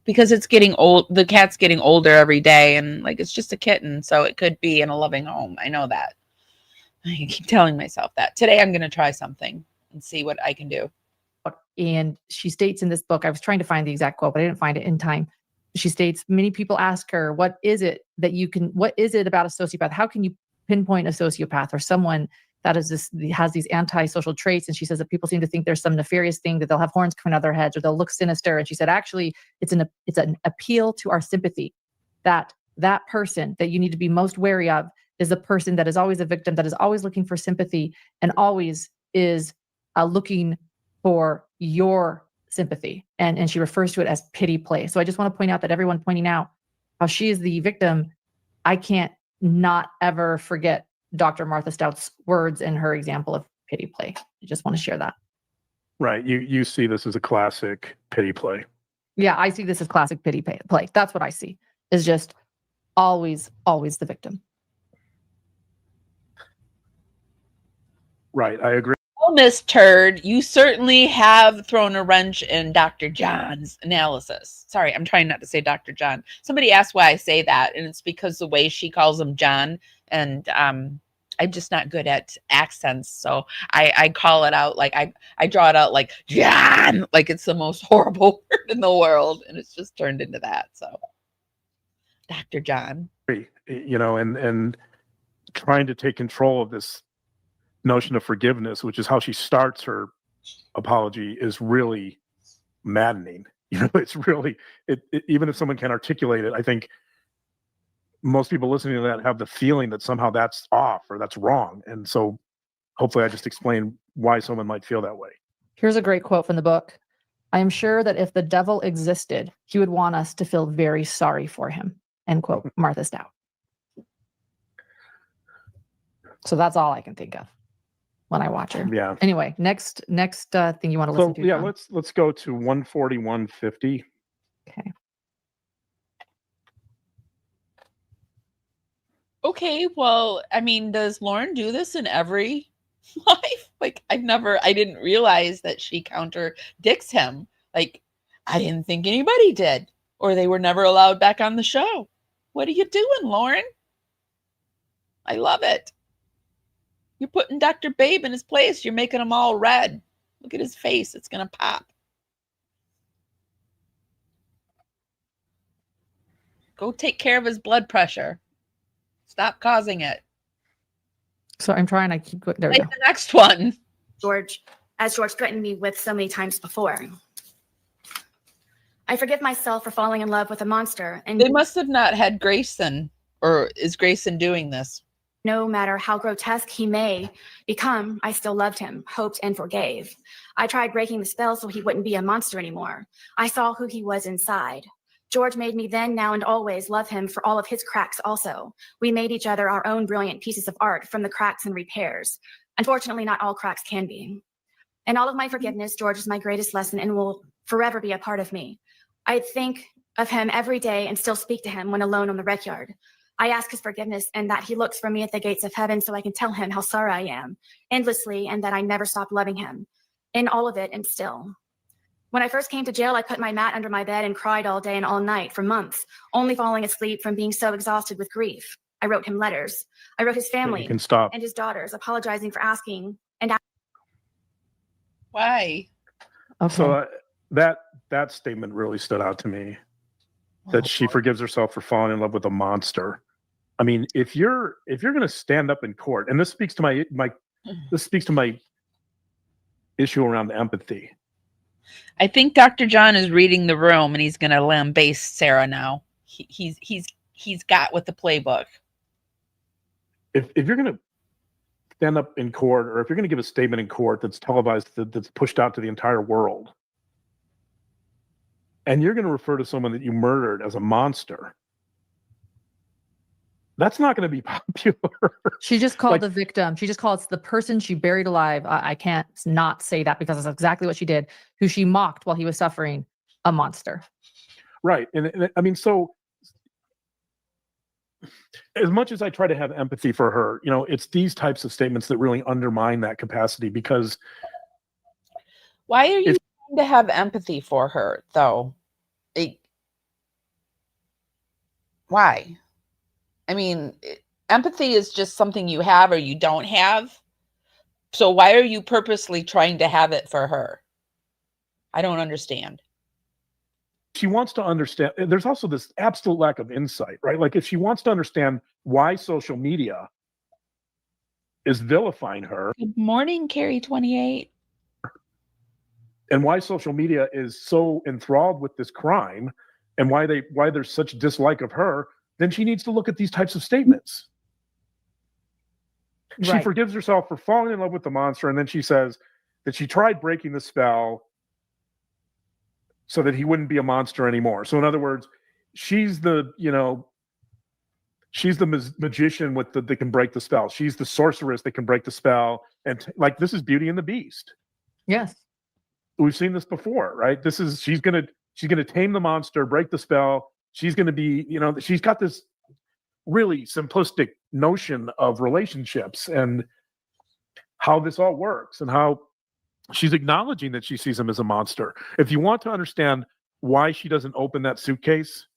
because it's getting old. The cat's getting older every day, and like, it's just a kitten, so it could be in a loving home. I know that. I keep telling myself that. Today I'm going to try something and see what I can do. And she states in this book, I was trying to find the exact quote, but I didn't find it in time. She states, many people ask her, what is it about a sociopath? How can you pinpoint a sociopath or someone that has these antisocial traits? And she says that people seem to think there's some nefarious thing, that they'll have horns coming out of their heads or they'll look sinister. And she said, actually, it's an appeal to our sympathy, that person that you need to be most wary of is the person that is always a victim, that is always looking for sympathy and always is looking for your sympathy. And she refers to it as pity play. So I just want to point out that everyone pointing out how she is the victim, I can't not ever forget Dr. Martha Stout's words in her example of pity play. I just want to share that. Right. You see this as a classic pity play. Yeah, I see this as classic pity play. That's what I see, is just always the victim. Right. I agree. Well, Miss Turd, you certainly have thrown a wrench in Dr. John's analysis. Sorry, I'm trying not to say Dr. John. Somebody asked why I say that, and it's because the way she calls him John, and I'm just not good at accents, so I call it out, like I draw it out like John, like it's the most horrible word in the world, and it's just turned into that. So Dr. John. And trying to take control of this notion of forgiveness, which is how she starts her apology, is really maddening. It's really, even if someone can articulate it, I think most people listening to that have the feeling that somehow that's off or that's wrong. And so hopefully I just explained why someone might feel that way. Here's a great quote from the book. I am sure that if the devil existed, he would want us to feel very sorry for him. End quote, Martha Stout. So that's all I can think of when I watch her. Yeah. Anyway, next thing you want to listen to? Yeah, John? let's go to 14150. Okay. Okay, well, I mean, does Lauren do this in every life? Like, I didn't realize that she contradicts him. Like, I didn't think anybody did, or they were never allowed back on the show. What are you doing, Lauren? I love it. You're putting Dr. Babe in his place. You're making him all red. Look at his face. It's going to pop. Go take care of his blood pressure. Stop causing it. So I'm trying to keep going. There we Play go. the next one. George threatened me with so many times before. I forgive myself for falling in love with a monster, and They must have not had Grayson, or is Grayson doing this? no matter how grotesque he may become, I still loved him, hoped, and forgave. I tried breaking the spell so he wouldn't be a monster anymore. I saw who he was inside. George made me then, now, and always love him for all of his cracks also. We made each other our own brilliant pieces of art from the cracks and repairs. Unfortunately, not all cracks can be. In all of my forgiveness, George is my greatest lesson and will forever be a part of me. I think of him every day and still speak to him when alone on the rec yard. I ask his forgiveness and that he looks for me at the gates of heaven so I can tell him how sorry I am endlessly and that I never stopped loving him in all of it and still. When I first came to jail, I put my mat under my bed and cried all day and all night for months, only falling asleep from being so exhausted with grief. I wrote him letters. I wrote his family You can stop. and his daughters apologizing for asking and Why? Okay. So that statement really stood out to me. That she forgives herself for falling in love with a monster. I mean, if you're going to stand up in court, and this speaks to my issue around empathy. I think Dr. John is reading the room, and he's going to lambaste Sarah now. He's got with the playbook. If you're going to stand up in court, or if you're going to give a statement in court that's televised, that's pushed out to the entire world, and you're going to refer to someone that you murdered as a monster, that's not going to be popular. She just called Like- the victim. She just called the person she buried alive. I can't not say that because that's exactly what she did. Who she mocked while he was suffering, a monster. Right. And I mean, so as much as I try to have empathy for her, it's these types of statements that really undermine that capacity, because Why are you trying to have empathy for her, though? Why? I mean, empathy is just something you have or you don't have. So why are you purposely trying to have it for her? I don't understand. she wants to understand. There's also this absolute lack of insight, right? Like, if she wants to understand why social media is vilifying her, Good morning, Carrie 28. and why social media is so enthralled with this crime, and why there's such dislike of her, then she needs to look at these types of statements. She Right. forgives herself for falling in love with the monster, and then she says that she tried breaking the spell so that he wouldn't be a monster anymore. So in other words, she's the magician that can break the spell. She's the sorceress that can break the spell. And like, this is Beauty and the Beast. Yes. We've seen this before, right? She's gonna tame the monster, break the spell. She's gonna be, she's got this really simplistic notion of relationships and how this all works, and how she's acknowledging that she sees him as a monster. If you want to understand why she doesn't open that suitcase,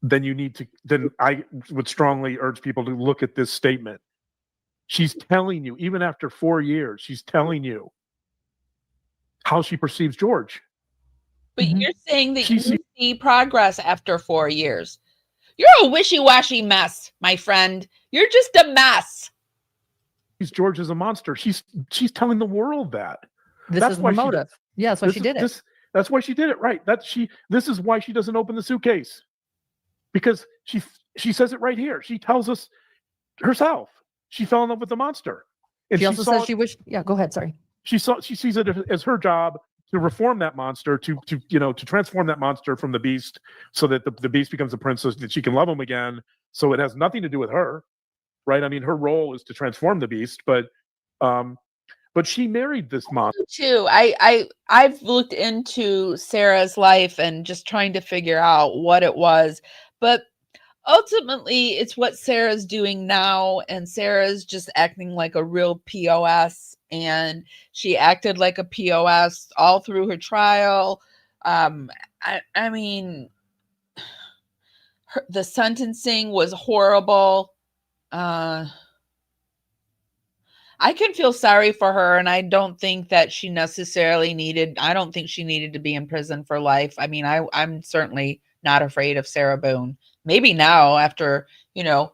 then I would strongly urge people to look at this statement. She's telling you, even after 4 years, she's telling you how she perceives George. But Mhm. you're saying that She you see- see progress after 4 years. You're a wishy-washy mess, my friend. You're just a mess. She's George is a monster. She's telling the world that. This That's is why her she- motive. Yeah, that's why she did it. That's why she did it, right? This is why she doesn't open the suitcase, because she says it right here. She tells us herself she fell in love with the monster, and She also says she wished. Yeah, go ahead. Sorry. she sees it as her job to reform that monster, to transform that monster from the beast, so that the beast becomes a princess, that she can love him again. So it has nothing to do with her, right? I mean, her role is to transform the beast, but she married this monster. Too. I've looked into Sarah's life and just trying to figure out what it was, but ultimately it's what Sarah's doing now, and Sarah's just acting like a real POS, and she acted like a POS all through her trial. I mean, the sentencing was horrible. I can feel sorry for her, and I don't think that she necessarily needed. I don't think she needed to be in prison for life. I mean, I'm certainly not afraid of Sarah Boone. Maybe now, after the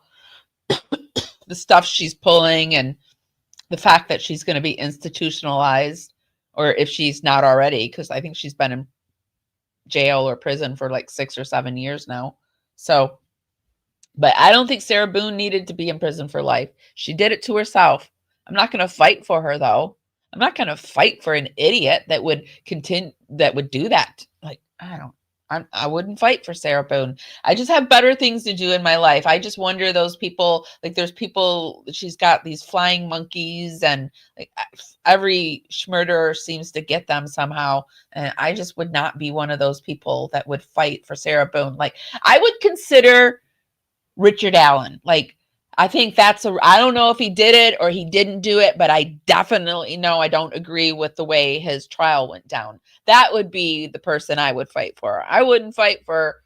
stuff she's pulling and the fact that she's going to be institutionalized, or if she's not already, because I think she's been in jail or prison for like 6 or 7 years now. So, but I don't think Sarah Boone needed to be in prison for life. She did it to herself. I'm not going to fight for her, though. I'm not going to fight for an idiot that would do that. Like, I I wouldn't fight for Sarah Boone. I just have better things to do in my life. I just wonder those people, like there's people, she's got these flying monkeys and like every murderer seems to get them somehow. And I just would not be one of those people that would fight for Sarah Boone. Like I would consider Richard Allen. Like I think I don't know if he did it or he didn't do it, but I definitely know I don't agree with the way his trial went down. That would be the person I would fight for. I wouldn't fight for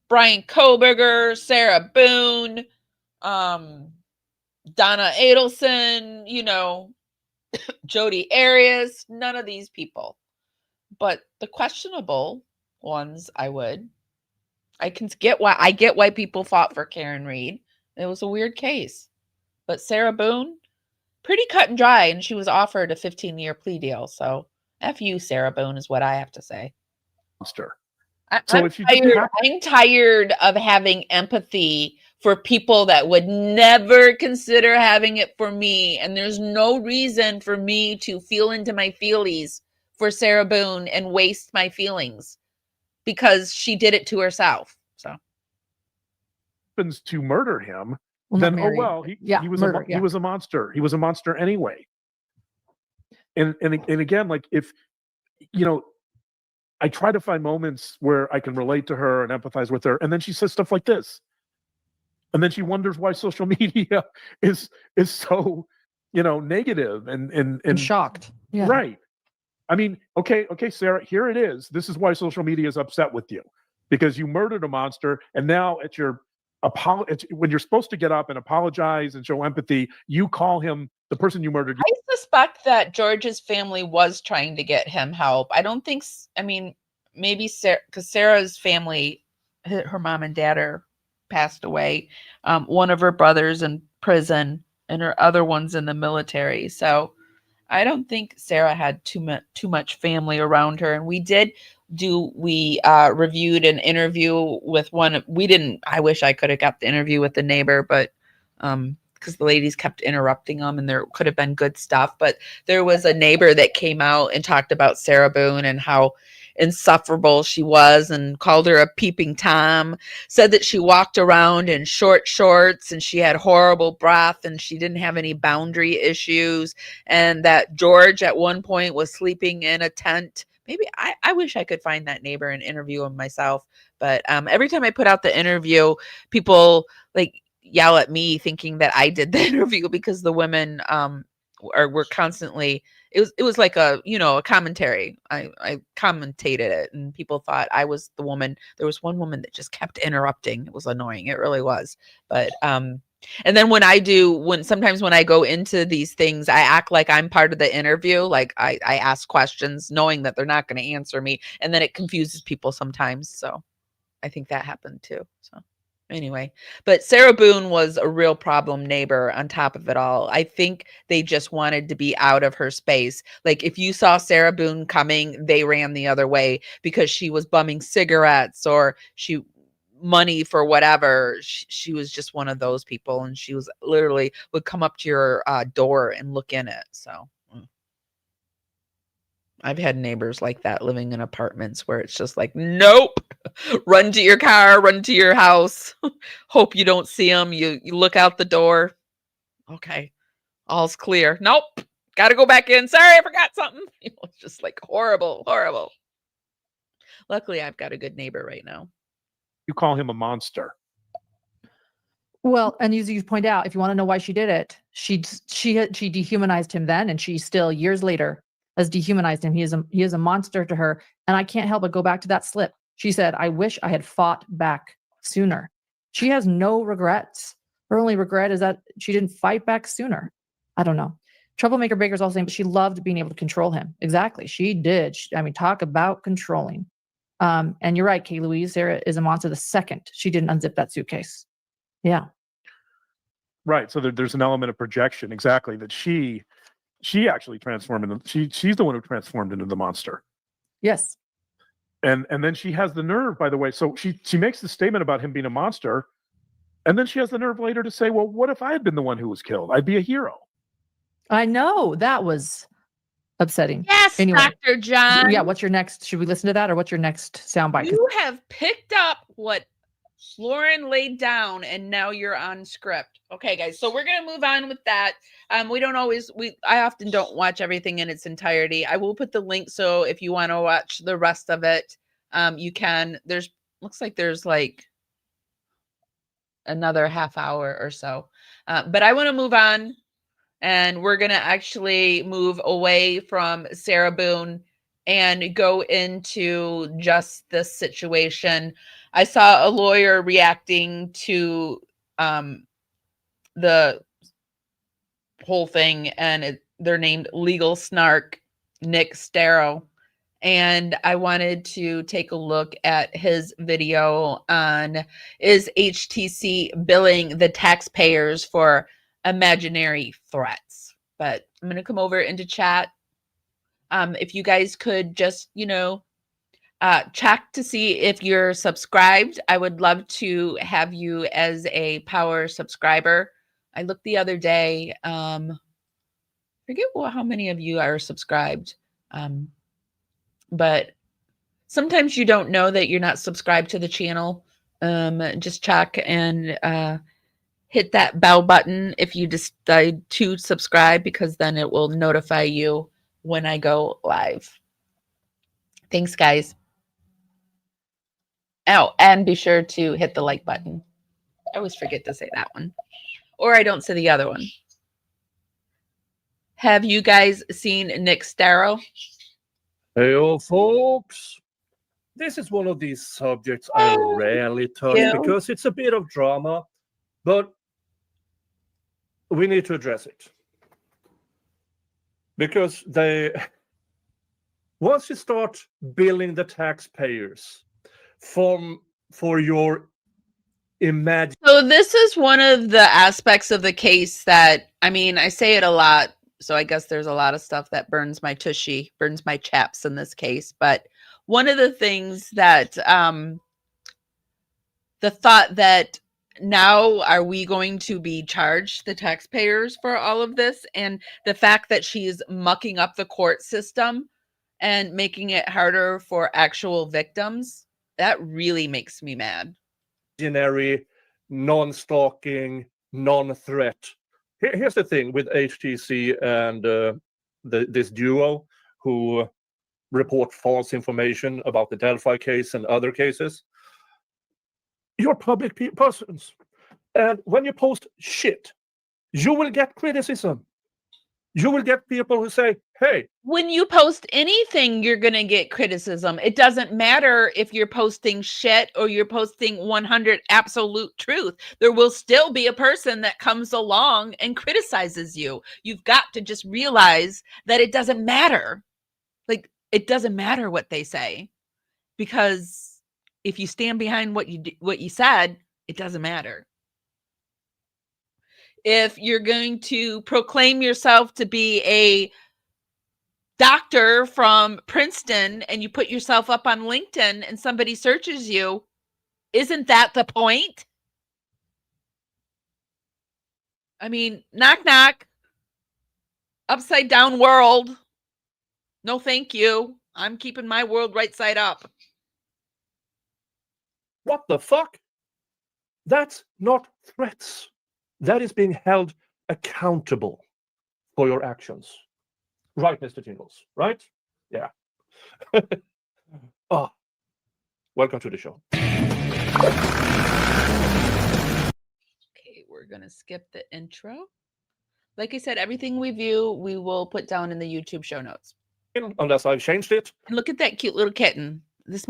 Brian Koberger, Sarah Boone, Donna Adelson, Jodi Arias, none of these people. But the questionable ones I would. I get why people fought for Karen Reed. It was a weird case. But Sarah Boone, pretty cut and dry, and she was offered a 15-year plea deal. So F you, Sarah Boone, is what I have to say. I'm tired of having empathy for people that would never consider having it for me. And there's no reason for me to feel into my feelies for Sarah Boone and waste my feelings because she did it to herself. So happens to murder him, Well, then not married. he was a monster. He was a monster anyway. And again, like if I try to find moments where I can relate to her and empathize with her, and then she says stuff like this, and then she wonders why social media is so negative and shocked. Yeah. Right. I mean, okay, Sarah, here it is. This is why social media is upset with you, because you murdered a monster, and now at your when you're supposed to get up and apologize and show empathy, you call him the person you murdered. I suspect that George's family was trying to get him help. I don't think, maybe Sarah, because Sarah's family, her mom and dad are passed away. One of her brothers in prison and her other one's in the military. So I don't think Sarah had too much family around her. And we reviewed an interview with one. I wish I could have got the interview with the neighbor, but because the ladies kept interrupting them and there could have been good stuff. But there was a neighbor that came out and talked about Sarah Boone and how insufferable she was and called her a peeping Tom, said that she walked around in short shorts and she had horrible breath and she didn't have any boundary issues, and that George at one point was sleeping in a tent. Maybe I wish I could find that neighbor and interview him myself. But every time I put out the interview, people like yell at me thinking that I did the interview because the women were constantly, it was like a commentary. I commentated it and people thought I was the woman. There was one woman that just kept interrupting. It was annoying. It really was. But and then sometimes when I go into these things, I act like I'm part of the interview. Like I ask questions knowing that they're not going to answer me. And then it confuses people sometimes. So I think that happened too. So anyway, but Sarah Boone was a real problem neighbor on top of it all. I think they just wanted to be out of her space. Like if you saw Sarah Boone coming, they ran the other way because she was bumming cigarettes or money for whatever. She was just one of those people, and she was literally would come up to your door and look in it. So I've had neighbors like that living in apartments where it's just like, nope, run to your car, run to your house. Hope you don't see them. You look out the door. Okay, all's clear. Nope, got to go back in. Sorry, I forgot something. It's just like horrible. Luckily, I've got a good neighbor right now. You call him a monster. Well, and as you point out, if you want to know why she did it, she dehumanized him then, and she still years later has dehumanized him. He is a monster to her, and I can't help but go back to that slip. She said, "I wish I had fought back sooner." She has no regrets. Her only regret is that she didn't fight back sooner. I don't know. Troublemaker Baker's also saying, but she loved being able to control him. Exactly, she did. Talk about controlling. And you're right, Kay Louise. Sarah is a monster the second she didn't unzip that suitcase. Yeah. Right. So there's an element of projection. Exactly. That she actually transformed into, she's the one who transformed into the monster. Yes. And then she has the nerve, by the way. So she makes the statement about him being a monster. And then she has the nerve later to say, well, what if I had been the one who was killed? I'd be a hero. I know. That was upsetting. Yes, Anyway. Dr. John. Yeah, what's your next? Should we listen to that or what's your next soundbite? 'Cause You have picked up what Lauren laid down and now you're on script. Okay, guys. So we're going to move on with that. I often don't watch everything in its entirety. I will put the link. So if you want to watch the rest of it, you can. Looks like there's like another half hour or so. But I want to move on, and we're going to actually move away from Sarah Boone and go into just this situation. I saw a lawyer reacting to the whole thing, and they're named Legal Snark Nick Starrow. And I wanted to take a look at his video on, is HTC billing the taxpayers for imaginary threats? But I'm going to come over into chat. If you guys could just, check to see if you're subscribed. I would love to have you as a power subscriber. I looked the other day. Forget how many of you are subscribed. But sometimes you don't know that you're not subscribed to the channel. Just check and hit that bell button if you decide to subscribe, because then it will notify you when I go live. Thanks, guys. Oh, and be sure to hit the like button. I always forget to say that one, or I don't say the other one. Have you guys seen Nick Starrow? Hey, folks. This is one of these subjects I rarely touch because it's a bit of drama, but we need to address it. Because once you start billing the taxpayers for your imagine. So this is one of the aspects of the case that, I say it a lot, so I guess there's a lot of stuff that burns my tushy, burns my chaps in this case. But one of the things that the thought that now are we going to be charged, the taxpayers, for all of this? And the fact that she's mucking up the court system and making it harder for actual victims, that really makes me mad. Non-stalking, non-threat. Here's the thing with HTC and this duo who report false information about the Delphi case and other cases. You're public persons. And when you post shit, you will get criticism. You will get people who say, hey. When you post anything, you're going to get criticism. It doesn't matter if you're posting shit or you're posting 100 absolute truth. There will still be a person that comes along and criticizes you. You've got to just realize that it doesn't matter. Like, it doesn't matter what they say, because if you stand behind what you said, it doesn't matter. If you're going to proclaim yourself to be a doctor from Princeton and you put yourself up on LinkedIn and somebody searches you, isn't that the point? Knock, knock. Upside down world. No, thank you. I'm keeping my world right side up. What the fuck? That's not threats. That is being held accountable for your actions. Right, Mr. Jingles, right? Yeah. Welcome to the show. Okay, we're going to skip the intro. Like I said, everything we view, we will put down in the YouTube show notes. Unless I've changed it. And look at that cute little kitten. This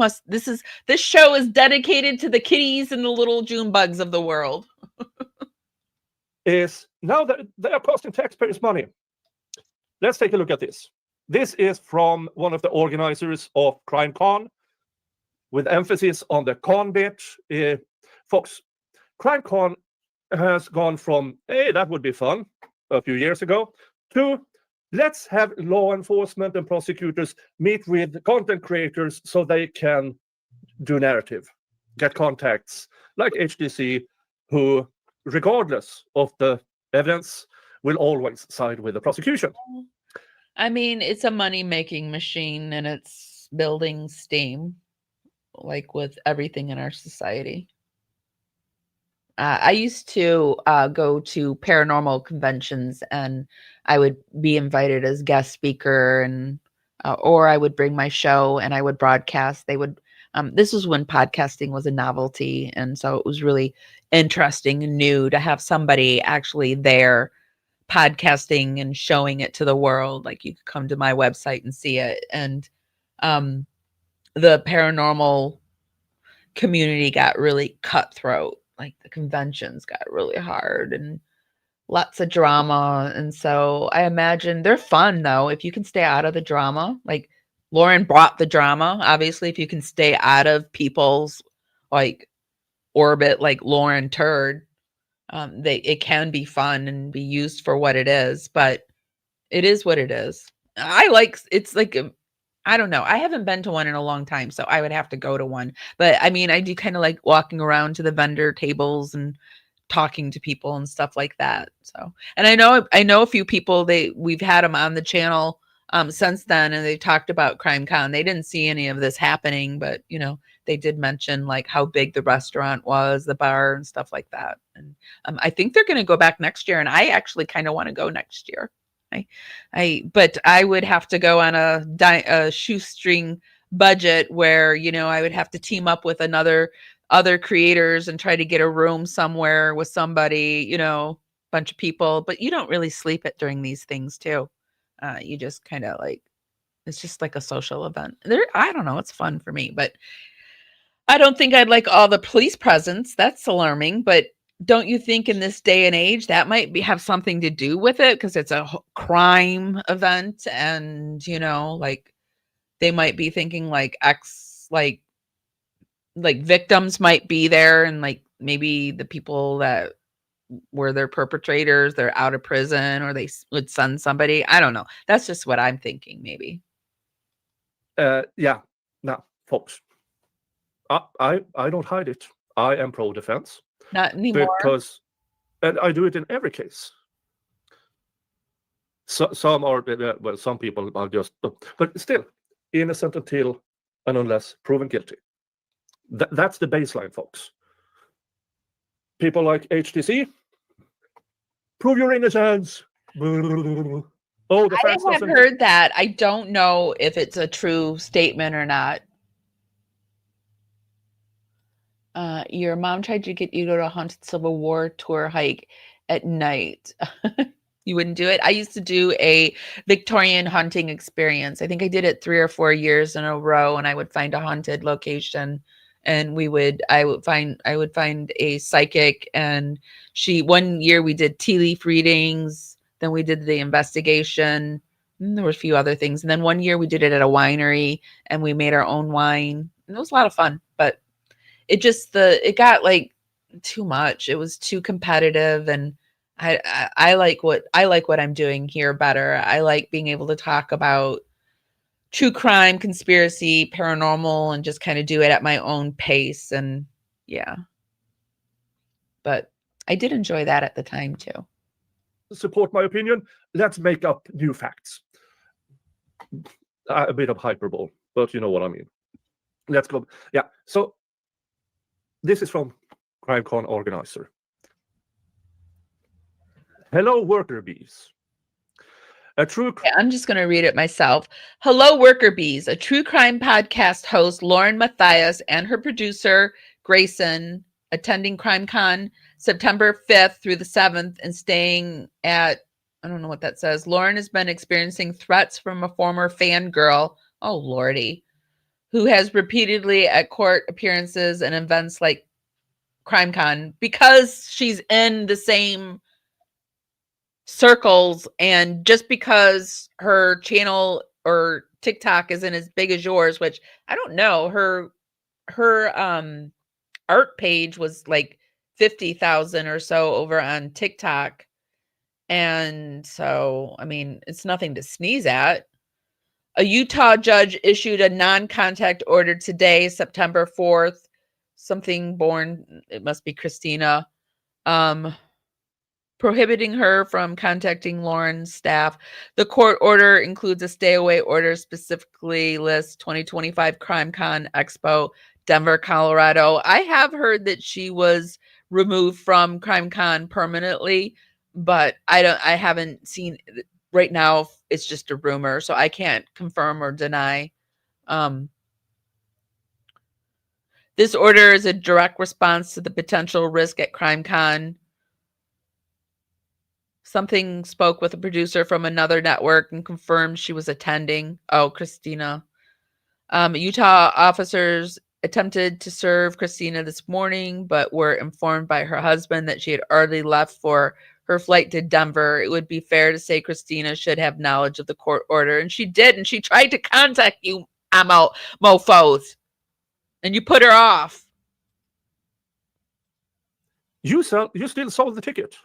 show is dedicated to the kitties and the little June bugs of the world. Is now that they are costing taxpayers money. Let's take a look at this. This is from one of the organizers of CrimeCon, with emphasis on the con bit. Folks, CrimeCon has gone from, hey, that would be fun, a few years ago, to let's have law enforcement and prosecutors meet with content creators so they can do narrative, get contacts like HTC, who, regardless of the evidence, will always side with the prosecution. I mean, it's a money-making machine and it's building steam, like with everything in our society. I used to go to paranormal conventions and I would be invited as guest speaker and or I would bring my show and I would broadcast. They would this was when podcasting was a novelty, and so it was really interesting and new to have somebody actually there podcasting and showing it to the world. Like you could come to my website and see it. And the paranormal community got really cutthroat. Like the conventions got really hard and lots of drama. And so I imagine they're fun though, if you can stay out of the drama. Like Lauren brought the drama. Obviously, if you can stay out of people's like orbit, like Lauren Turd, it can be fun and be used for what it is, but it is what it is. It's like I don't know. I haven't been to one in a long time, so I would have to go to one. But I mean, I do kind of like walking around to the vendor tables and talking to people and stuff like that. So, and I know a few people, we've had them on the channel since then, and they talked about CrimeCon. They didn't see any of this happening, but you know, they did mention like how big the restaurant was, the bar and stuff like that. And I think they're going to go back next year, and I actually kind of want to go next year. But I would have to go on a shoestring budget where, you know, I would have to team up with other creators and try to get a room somewhere with somebody, you know, bunch of people. But you don't really sleep it during these things too. You just kind of like, it's just like a social event. I don't know, it's fun for me, but I don't think I'd like all the police presence. That's alarming, but don't you think in this day and age that might have something to do with it, because it's a crime event, and you know, like they might be thinking like like victims might be there, and like maybe the people that were their perpetrators, they're out of prison, or they would send somebody. I don't know. That's just what I'm thinking, maybe. Yeah, now, folks, I don't hide it. I am pro-defense. Not anymore. Because, and I do it in every case. So, some are, well, some people are just, but still, innocent until and unless proven guilty. That's the baseline, folks. People like HTC, prove your innocence. Oh, the facts I have doesn't. heard that. I don't know if it's a true statement or not. Your mom tried to get you to go to a haunted Civil War tour hike at night. You wouldn't do it? I used to do a Victorian hunting experience. I think I did it 3 or 4 years in a row, and I would find a haunted location, and I would find a psychic, and one year we did tea leaf readings, then we did the investigation, and there were a few other things. And then one year we did it at a winery and we made our own wine. And it was a lot of fun, but it got like too much. It was too competitive, and I like what I'm doing here better. I like being able to talk about true crime, conspiracy, paranormal, and just kind of do it at my own pace. And yeah, but I did enjoy that at the time too. Support my opinion. Let's make up new facts. A bit of hyperbole, but you know what I mean. Let's go. Yeah. So this is from CrimeCon organizer. Hello, worker bees. I'm just going to read it myself. Hello, worker bees. A true crime podcast host, Lauren Matthias, and her producer, Grayson, attending CrimeCon September 5th through the 7th and staying at, I don't know what that says. Lauren has been experiencing threats from a former fangirl, oh lordy, who has repeatedly at court appearances and events like CrimeCon because she's in the same circles, and just because her channel or TikTok isn't as big as yours, which I don't know, her art page was like 50,000 or so over on TikTok. And so, I mean, it's nothing to sneeze at. A Utah judge issued a non-contact order today, September 4th. Something born, it must be Christina. prohibiting her from contacting Lauren's staff. The court order includes a stay away order, specifically lists 2025 CrimeCon Expo, Denver, Colorado. I have heard that she was removed from CrimeCon permanently, but I haven't seen right now. It's just a rumor, so I can't confirm or deny. This order is a direct response to the potential risk at CrimeCon. Something spoke with a producer from another network and confirmed she was attending. Oh, Christina. Utah officers attempted to serve Christina this morning, but were informed by her husband that she had already left for her flight to Denver. It would be fair to say Christina should have knowledge of the court order, and she did, and she tried to contact you, mofos, and you put her off. You still sold the ticket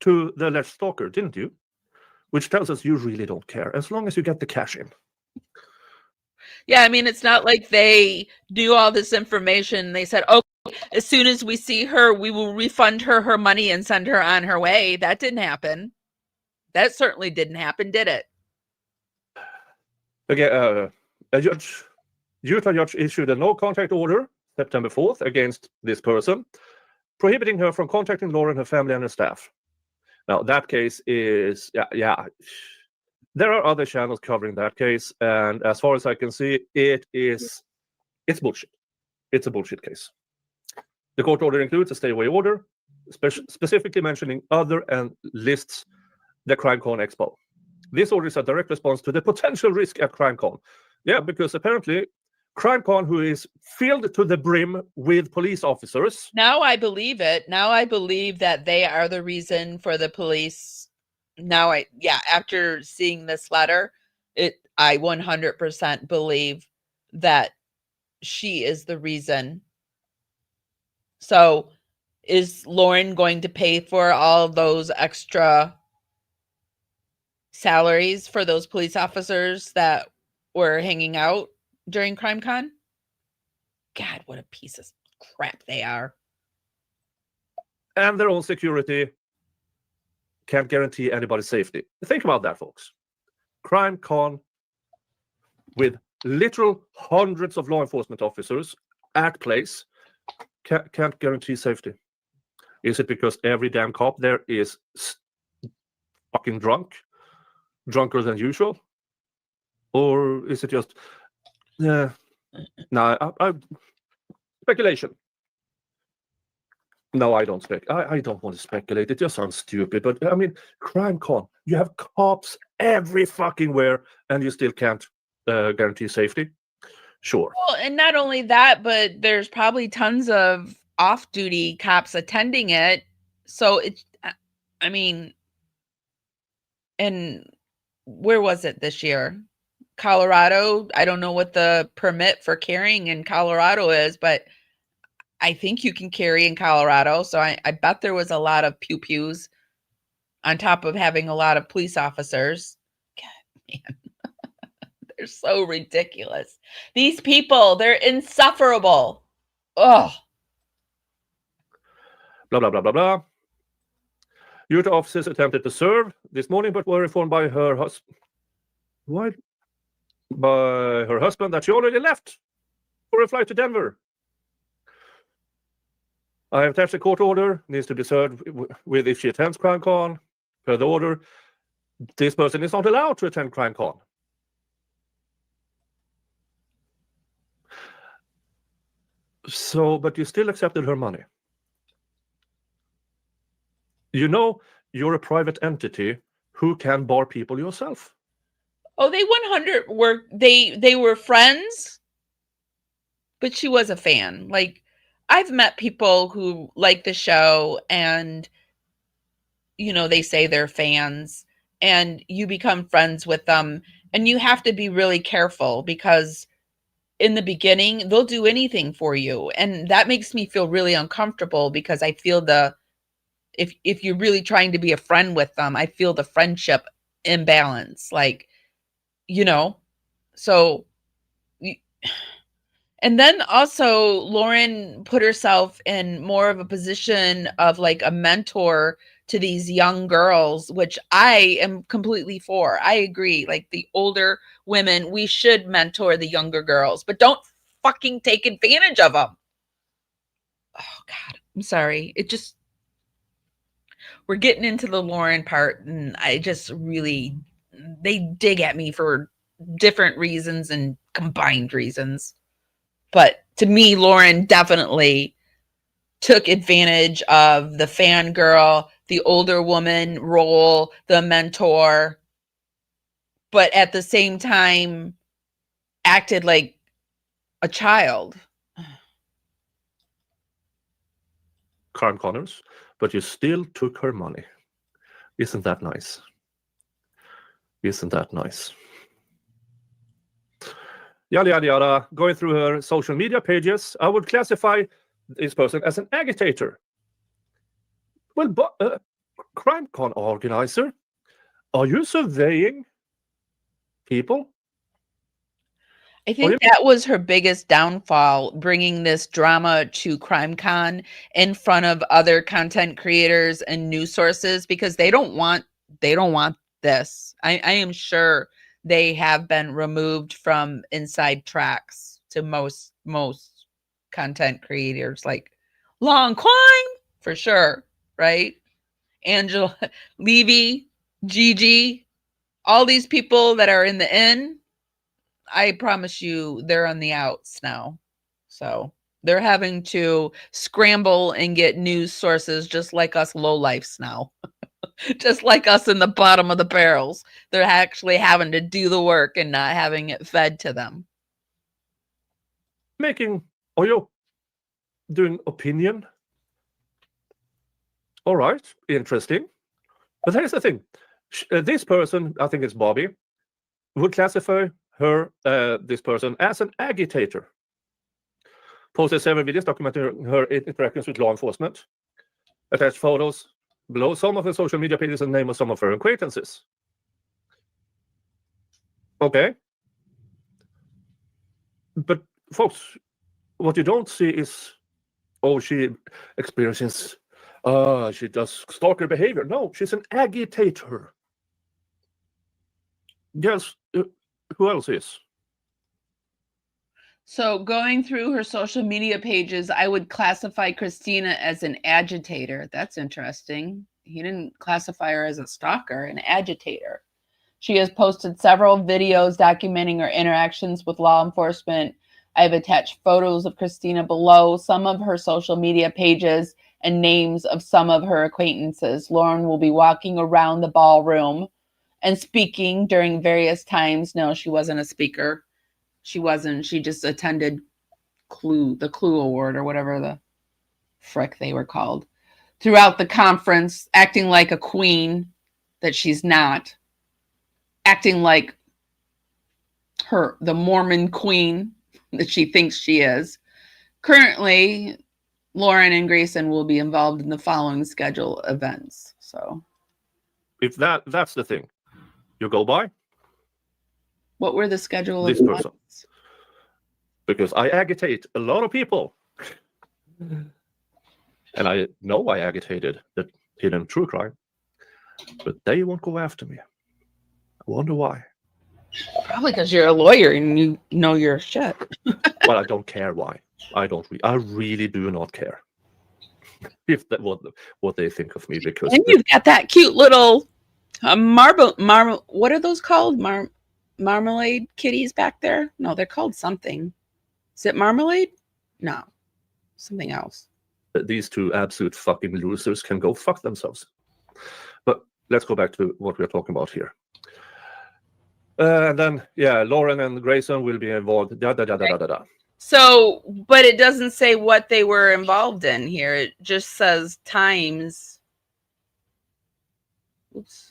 to the alleged stalker, didn't you? Which tells us you really don't care, as long as you get the cash in. Yeah, I mean, it's not like they knew all this information. They said, oh, as soon as we see her, we will refund her her money and send her on her way. That didn't happen. That certainly didn't happen, did it? Okay, Utah judge issued a no contact order September 4th against this person, prohibiting her from contacting Lauren, her family, and her staff. Now, that case is, yeah. There are other channels covering that case, and as far as I can see, it's bullshit. It's a bullshit case. The court order includes a stay-away order, specifically mentioning other and lists the CrimeCon Expo. This order is a direct response to the potential risk at CrimeCon. Yeah, because apparently CrimeCon, who is filled to the brim with police officers. Now I believe it. Now I believe that they are the reason for the police. Now after seeing this letter, I 100% believe that she is the reason. So is Lauren going to pay for all those extra salaries for those police officers that were hanging out during CrimeCon? God, what a piece of crap they are. And their own security can't guarantee anybody's safety. Think about that, folks. CrimeCon with literal hundreds of law enforcement officers at place can't guarantee safety. Is it because every damn cop there is fucking drunker than usual? Or is it just speculation? No, I don't I don't want to speculate. It just sounds stupid. But I mean, CrimeCon, you have cops every fucking where, and you still can't guarantee safety. Sure. Well, and not only that, but there's probably tons of off-duty cops attending it. So it's, I mean, and where was it this year? Colorado. I don't know what the permit for carrying in Colorado is, but I think you can carry in Colorado. So I bet there was a lot of pew-pews on top of having a lot of police officers. God, man. They're so ridiculous. These people, they're insufferable. Oh. Blah, blah, blah, blah, blah. Utah officers attempted to serve this morning, but were informed by her husband. What? By her husband that she already left for a flight to Denver. I have attached a court order, needs to be served with if she attends CrimeCon. Per the order, this person is not allowed to attend CrimeCon. So, but you still accepted her money. You know, you're a private entity who can bar people yourself. Oh, they 100 were, they were friends, but she was a fan. Like, I've met people who like the show and, you know, they say they're fans and you become friends with them, and you have to be really careful because in the beginning, they'll do anything for you. And that makes me feel really uncomfortable because I feel if you're really trying to be a friend with them, I feel the friendship imbalance, like, you know, so. And then also Lauren put herself in more of a position of like a mentor to these young girls, which I am completely for. I agree. Like the older women, we should mentor the younger girls, but don't fucking take advantage of them. Oh God, I'm sorry. We're getting into the Lauren part, and I just really, they dig at me for different reasons and combined reasons. But to me, Lauren definitely took advantage of the fangirl, the older woman role, the mentor, but at the same time acted like a child. Crime Connors, but you still took her money. Isn't that nice? Isn't that nice? Yada, yada, yada. Going through her social media pages, I would classify this person as an agitator. Well, but crime con organizer, are you surveying people? I think that was her biggest downfall, bringing this drama to CrimeCon in front of other content creators and news sources, because they don't want this. I am sure they have been removed from inside tracks to most content creators, like Long Climb for sure, right? Angela Levy, Gigi, all these people that are in the inn, I promise you they're on the outs now. So they're having to scramble and get news sources just like us lowlifes now. Just like us in the bottom of the barrels. They're actually having to do the work and not having it fed to them. Are you doing opinion? All right, interesting. But here's the thing. This person, I think it's Bobby, would classify her, this person, as an agitator. Posted several videos documenting her interactions with law enforcement. Attached photos below some of her social media pages and name of some of her acquaintances. Okay. But folks, what you don't see is, oh, she experiences, she does stalker behavior. No, she's an agitator. Yes, who else is? So going through her social media pages, I would classify Christina as an agitator. That's interesting. He didn't classify her as a stalker, an agitator. She has posted several videos documenting her interactions with law enforcement. I've attached photos of Christina below, some of her social media pages, and names of some of her acquaintances. Lauren will be walking around the ballroom and speaking during various times. No, she wasn't a speaker. She wasn't. She just attended the Clue Award or whatever the frick they were called. Throughout the conference, acting like a queen that she's not. Acting like the Mormon queen that she thinks she is. Currently, Lauren and Grayson will be involved in the following schedule events. So, if that's the thing, you go by. What were the schedule this events? Person. Because I agitate a lot of people. And I know I agitated the hidden true crime. But they won't go after me. I wonder why. Probably because you're a lawyer and you know your shit. Well, I don't care why. I really do not care. If that what they think of me, because and you've got that cute little marble. What are those called? Marmalade kitties back there? No, they're called something. Is it marmalade? No, something else. These two absolute fucking losers can go fuck themselves. But let's go back to what we're talking about here. And then, yeah, Lauren and Grayson will be involved. So, but it doesn't say what they were involved in here. It just says times. Oops.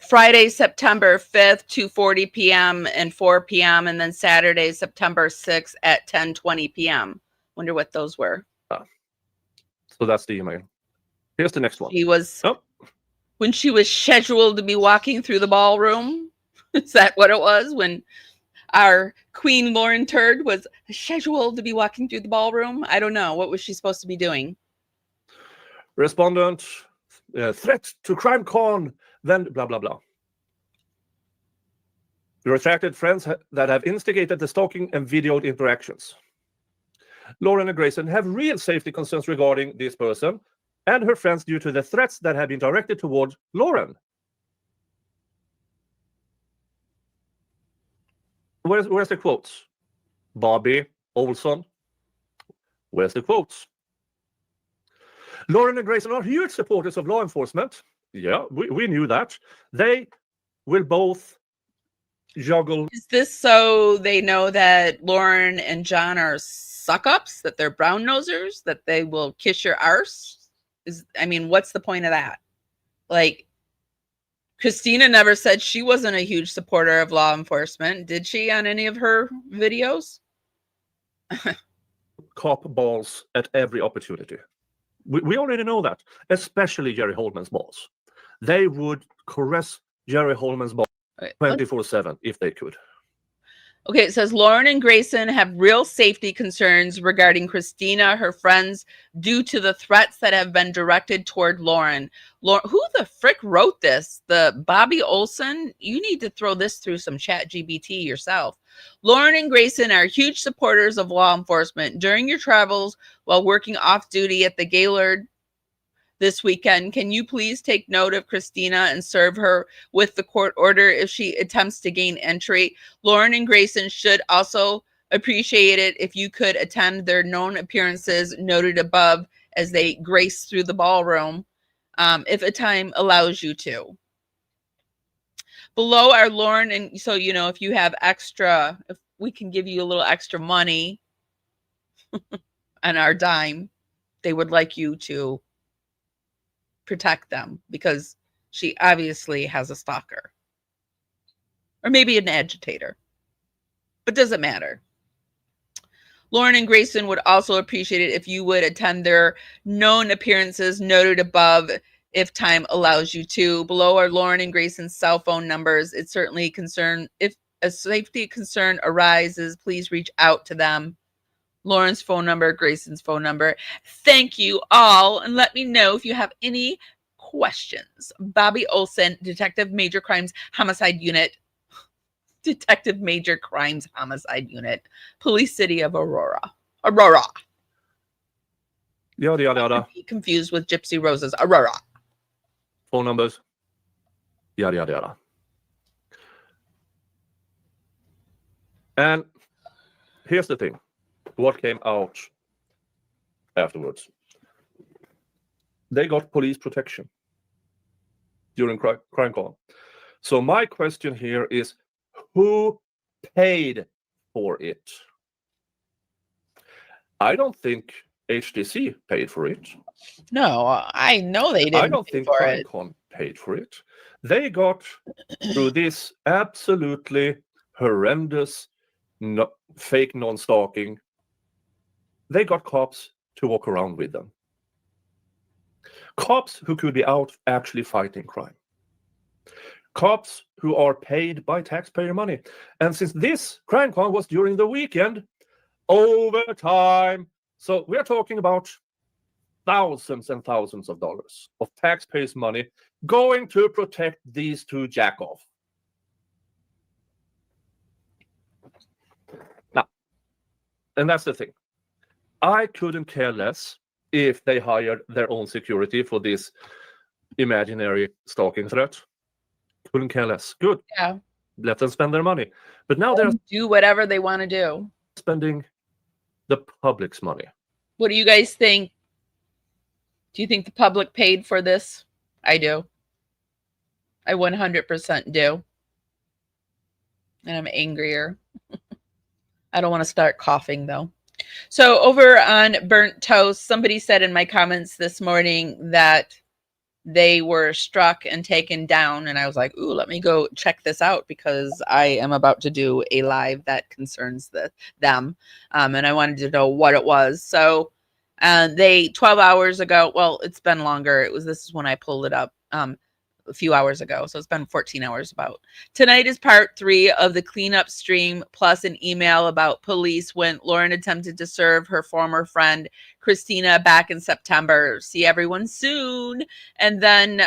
Friday, September 5th, 2:40 p.m. and 4 p.m. And then Saturday, September 6th at 10:20 p.m. Wonder what those were. So that's the email. Here's the next one. He was when she was scheduled to be walking through the ballroom. Is that what it was? When our Queen Lauren Turd was scheduled to be walking through the ballroom? I don't know. What was she supposed to be doing? Respondent, threat to crime con, then blah, blah, blah. Retracted friends that have instigated the stalking and videoed interactions. Lauren and Grayson have real safety concerns regarding this person and her friends due to the threats that have been directed toward Lauren. Where's the quotes? Bobby Olson. Where's the quotes? Lauren and Grayson are huge supporters of law enforcement. Yeah, we knew that. They will both juggle. Is this so they know that Lauren and John are suck-ups, that they're brown nosers, that they will kiss your arse? What's the point of that? Like, Christina never said she wasn't a huge supporter of law enforcement. Did she on any of her videos? Cop balls at every opportunity. We already know that, especially Jerry Holman's balls. They would caress Jerry Holman's balls 24/7 if they could. Okay, it says Lauren and Grayson have real safety concerns regarding Christina, her friends, due to the threats that have been directed toward Lauren. Who the frick wrote this? The Bobby Olson? You need to throw this through some chat GBT yourself. Lauren and Grayson are huge supporters of law enforcement. During your travels while working off duty at the Gaylord this weekend, can you please take note of Christina and serve her with the court order if she attempts to gain entry? Lauren and Grayson should also appreciate it if you could attend their known appearances noted above as they grace through the ballroom, if a time allows you to. Below are Lauren, and so, if you have extra, if we can give you a little extra money on our dime, they would like you to protect them because she obviously has a stalker or maybe an agitator, but doesn't matter. Lauren and Grayson would also appreciate it if you would attend their known appearances noted above if time allows you to. Below are Lauren and Grayson's cell phone numbers. It's certainly a concern. If a safety concern arises, please reach out to them. Lauren's phone number, Grayson's phone number. Thank you all. And let me know if you have any questions. Bobby Olson, Detective Major Crimes Homicide Unit. Detective Major Crimes Homicide Unit. Police City of Aurora. Yada, yada, yada. Confused with Gypsy Rose's Aurora. Phone numbers. Yada, yada, yada. And here's the thing. What came out afterwards? They got police protection during crime con. So my question here is, who paid for it? I don't think HTC paid for it. No, I know they didn't. I don't think crime con paid for it. They got through this absolutely horrendous fake non-stalking. They got cops to walk around with them. Cops who could be out actually fighting crime. Cops who are paid by taxpayer money. And since this crime con was during the weekend, overtime. So we're talking about thousands and thousands of dollars of taxpayers' money going to protect these two jack-off. Now, and that's the thing. I couldn't care less if they hired their own security for this imaginary stalking threat. Couldn't care less. Good. Yeah. Let them spend their money. But now they're do whatever they want to do. Spending the public's money. What do you guys think? Do you think the public paid for this? I do. I 100% do. And I'm angrier. I don't want to start coughing though. So over on Burnt Toast, somebody said in my comments this morning that they were struck and taken down. And I was like, ooh, let me go check this out because I am about to do a live that concerns them. And I wanted to know what it was. So they 12 hours ago, well, it's been longer. This is when I pulled it up a few hours ago. So it's been 14 hours about. Tonight is part 3 of the cleanup stream plus an email about police when Lauren attempted to serve her former friend Christina back in September. See everyone soon. And then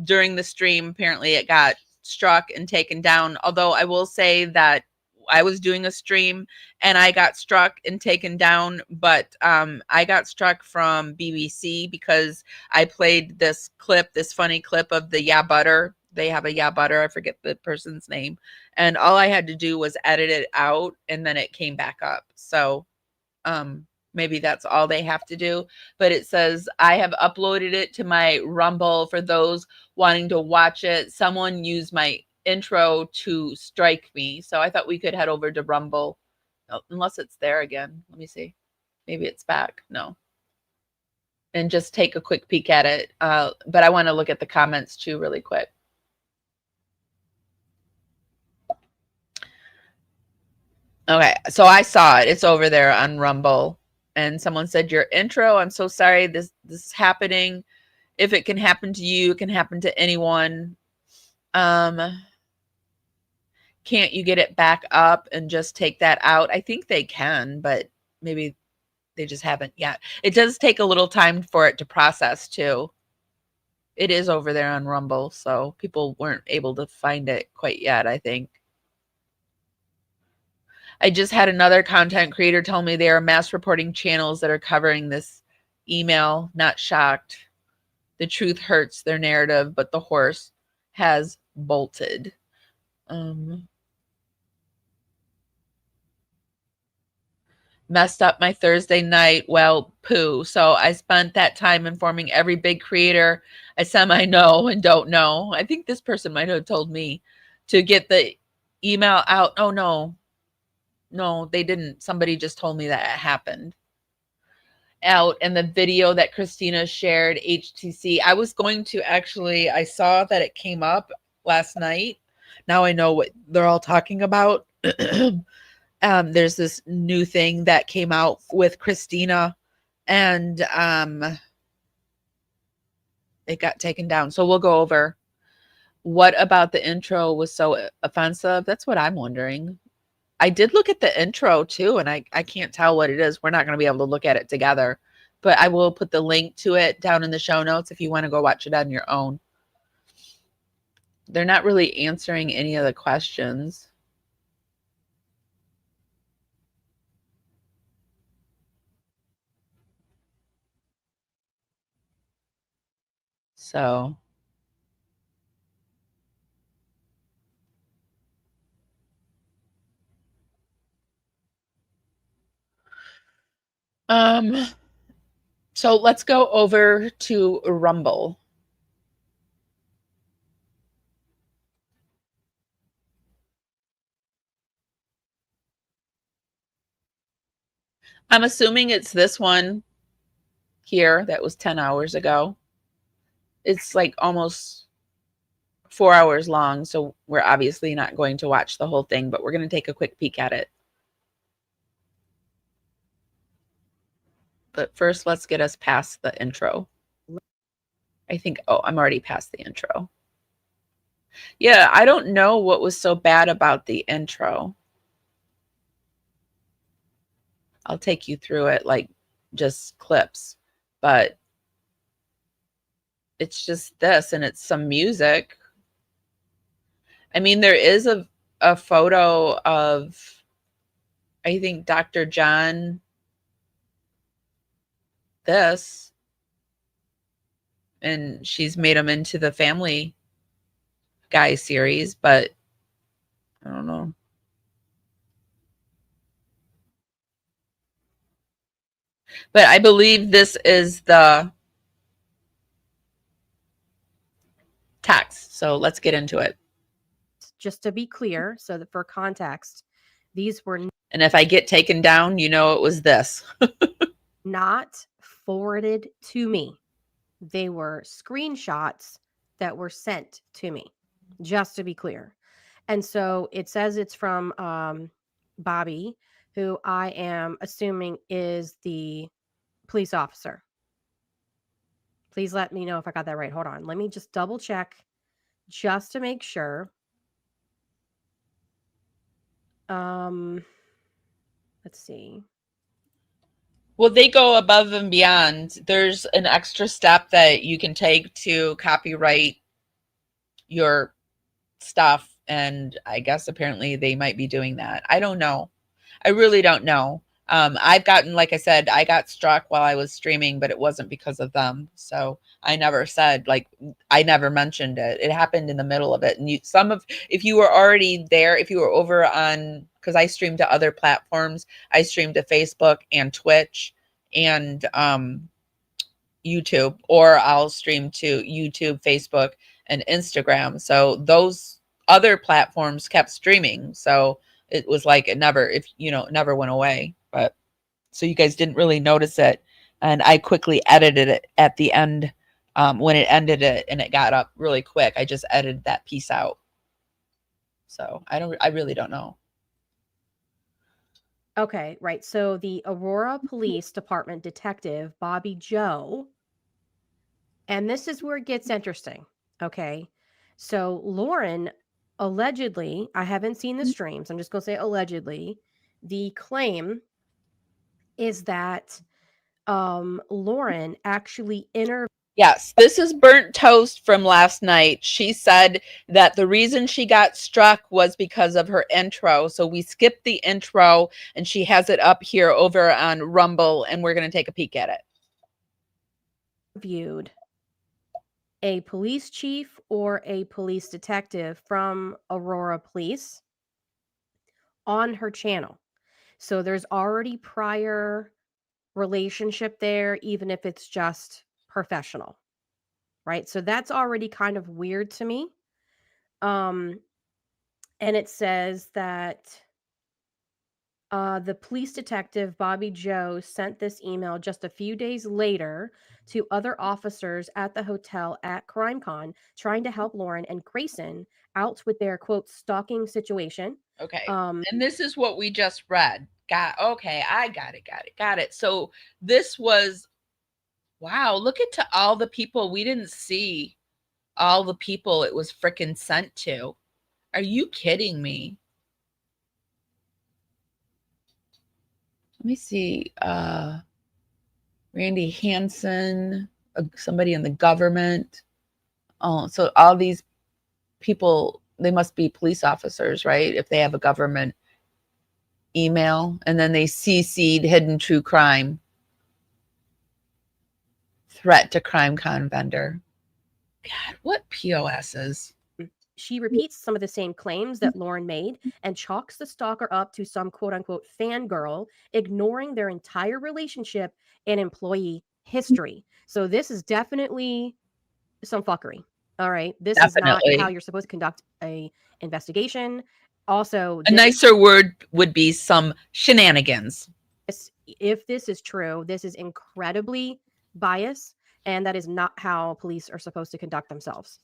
during the stream, apparently it got struck and taken down. Although I will say that I was doing a stream and I got struck and taken down, but I got struck from BBC because I played this clip, this funny clip of the Yeah Butter. They have a Yeah Butter. I forget the person's name. And all I had to do was edit it out and then it came back up. So maybe that's all they have to do. But it says, I have uploaded it to my Rumble for those wanting to watch it. Someone used my intro to strike me. So I thought we could head over to Rumble. Oh, unless it's there again. Let me see. Maybe it's back. No. And just take a quick peek at it. But I want to look at the comments too really quick. Okay, so I saw it. It's over there on Rumble. And someone said, your intro, I'm so sorry this is happening. If it can happen to you, it can happen to anyone. Can't you get it back up and just take that out? I think they can, but maybe they just haven't yet. It does take a little time for it to process too. It is over there on Rumble, so people weren't able to find it quite yet, I think. I just had another content creator tell me they are mass reporting channels that are covering this email. Not shocked. The truth hurts their narrative, but the horse has bolted. Messed up my Thursday night. Well, poo. So I spent that time informing every big creator I semi-know and don't know. I think this person might have told me to get the email out. Oh, no. No, they didn't. Somebody just told me that it happened. Out. And the video that Christina shared, HTC, I was going to actually, I saw that it came up last night. Now I know what they're all talking about. There's this new thing that came out with Christina and it got taken down. So we'll go over what about the intro was so offensive. That's what I'm wondering. I did look at the intro too, and I can't tell what it is. We're not going to be able to look at it together, but I will put the link to it down in the show notes if you want to go watch it on your own. They're not really answering any of the questions. So so let's go over to Rumble. I'm assuming it's this one here that was 10 hours ago. It's like almost 4 hours long, so we're obviously not going to watch the whole thing, but we're going to take a quick peek at it. But first, let's get us past the intro. I think, oh, I'm already past the intro. Yeah, I don't know what was so bad about the intro. I'll take you through it, like just clips, but it's just this, and it's some music. I mean, there is a photo of, I think, Dr. John, this, and she's made him into the Family Guy series, but I don't know. But I believe this is the text. So let's get into it. Just to be clear, so that for context, these were And if I get taken down, you know it was this. not forwarded to me. They were screenshots that were sent to me, just to be clear. And so it says it's from Bobby, who I am assuming is the police officer. Please let me know if I got that right. Hold on. Let me just double check just to make sure. Let's see. Well, they go above and beyond. There's an extra step that you can take to copyright your stuff. And I guess apparently they might be doing that. I don't know. I really don't know. I've gotten, like I said, I got struck while I was streaming, but it wasn't because of them. So I never said, like, I never mentioned it. It happened in the middle of it. And if you were already there, if you were over on, because I streamed to other platforms, I streamed to Facebook and Twitch and YouTube, or I'll stream to YouTube, Facebook, and Instagram. So those other platforms kept streaming. So it was like it never went away. But so you guys didn't really notice it. And I quickly edited it at the end when it ended it, and it got up really quick. I just edited that piece out. So I really don't know. Okay, right. So the Aurora Police Department detective, Bobby Joe, and this is where it gets interesting. Okay. So Lauren, allegedly, I haven't seen the streams. I'm just going to say allegedly. The claim is that Lauren actually Yes, this is burnt toast from last night. She said that the reason she got struck was because of her intro. So we skipped the intro, and she has it up here over on Rumble, and we're going to take a peek at it. interviewed a police chief or a police detective from Aurora Police on her channel. So there's already prior relationship there, even if it's just professional, right? So that's already kind of weird to me. And it says that the police detective, Bobby Joe, sent this email just a few days later to other officers at the hotel at CrimeCon, trying to help Lauren and Grayson out with their, quote, stalking situation. Okay. And this is what we just read. I got it. So this was, wow, look at all the people. We didn't see all the people it was freaking sent to. Are you kidding me? Let me see. Randy Hansen, somebody in the government. Oh, so all these people, they must be police officers, right? If they have a government email, and then they CC'd Hidden True Crime. Threat to CrimeCon vendor. God, what POSs? She repeats some of the same claims that Lauren made and chalks the stalker up to some quote unquote fangirl, ignoring their entire relationship and employee history. So this is definitely some fuckery. All right. This is not how you're supposed to conduct a investigation. Also, a nicer word would be some shenanigans. If this is true, this is incredibly biased, and that is not how police are supposed to conduct themselves.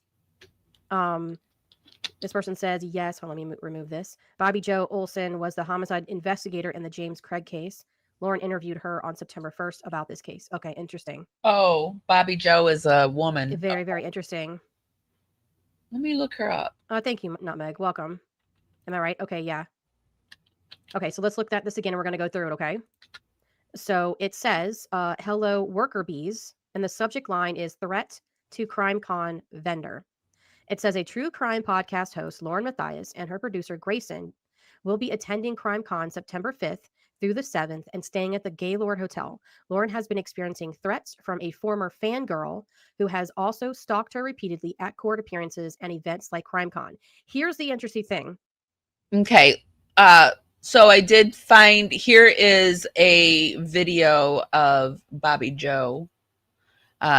This person says, yes, well, let me remove this. Bobby Joe Olson was the homicide investigator in the James Craig case. Lauren interviewed her on September 1st about this case. Okay, interesting. Oh, Bobby Joe is a woman. Very, very interesting. Let me look her up. Thank you, Nutmeg. Welcome. Am I right? Okay, yeah. Okay, so let's look at this again. We're going to go through it, okay? So it says, hello, worker bees. And the subject line is threat to CrimeCon vendor. It says a true crime podcast host, Lauren Matthias, and her producer, Grayson, will be attending CrimeCon September 5th through the 7th and staying at the Gaylord Hotel. Lauren has been experiencing threats from a former fangirl who has also stalked her repeatedly at court appearances and events like CrimeCon. Here's the interesting thing. Okay. So I did find, here is a video of Bobby Joe.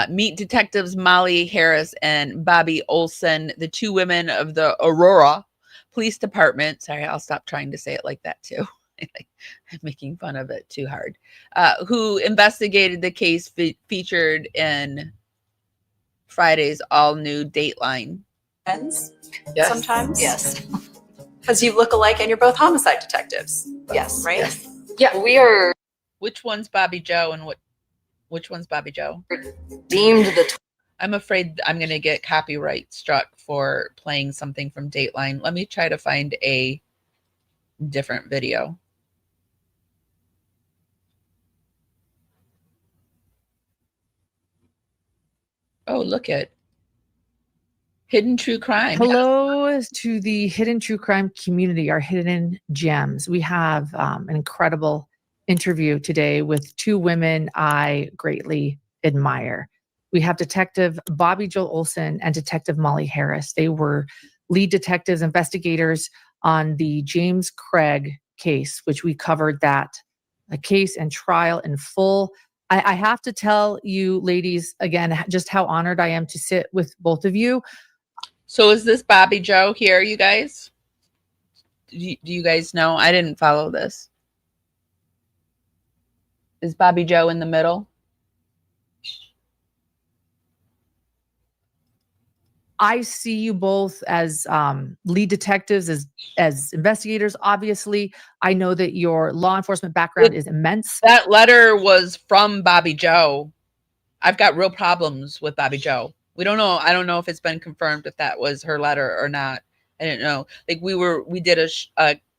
Meet detectives Molly Harris and Bobby Olson, the two women of the Aurora Police Department. Sorry, I'll stop trying to say it like that too. I'm making fun of it too hard. Who investigated the case featured in Friday's all-new Dateline. Friends, yes. Sometimes? Yes. Because you look alike and you're both homicide detectives. Yes. Right? Yes. Yeah, we are. Which one's Bobby Joe and which one's Bobby Joe? Deemed the. I'm afraid I'm going to get copyright struck for playing something from Dateline. Let me try to find a different video. Oh, look at Hidden True Crime. Hello to the hidden true crime community, our hidden gems. We have an incredible interview today with two women I greatly admire. We have Detective Bobby Joe Olson and Detective Molly Harris. They were lead detectives, investigators on the James Craig case, which we covered that case and trial in full. I have to tell you, ladies, again, just how honored I am to sit with both of you. So is this Bobby Joe here, you guys? Do you guys know? I didn't follow this. Is Bobby Joe in the middle? I see you both as lead detectives, as investigators. Obviously, I know that your law enforcement background is immense. That letter was from Bobby Joe. I've got real problems with Bobby Joe. We don't know. I don't know if it's been confirmed if that was her letter or not. I didn't know. Like we did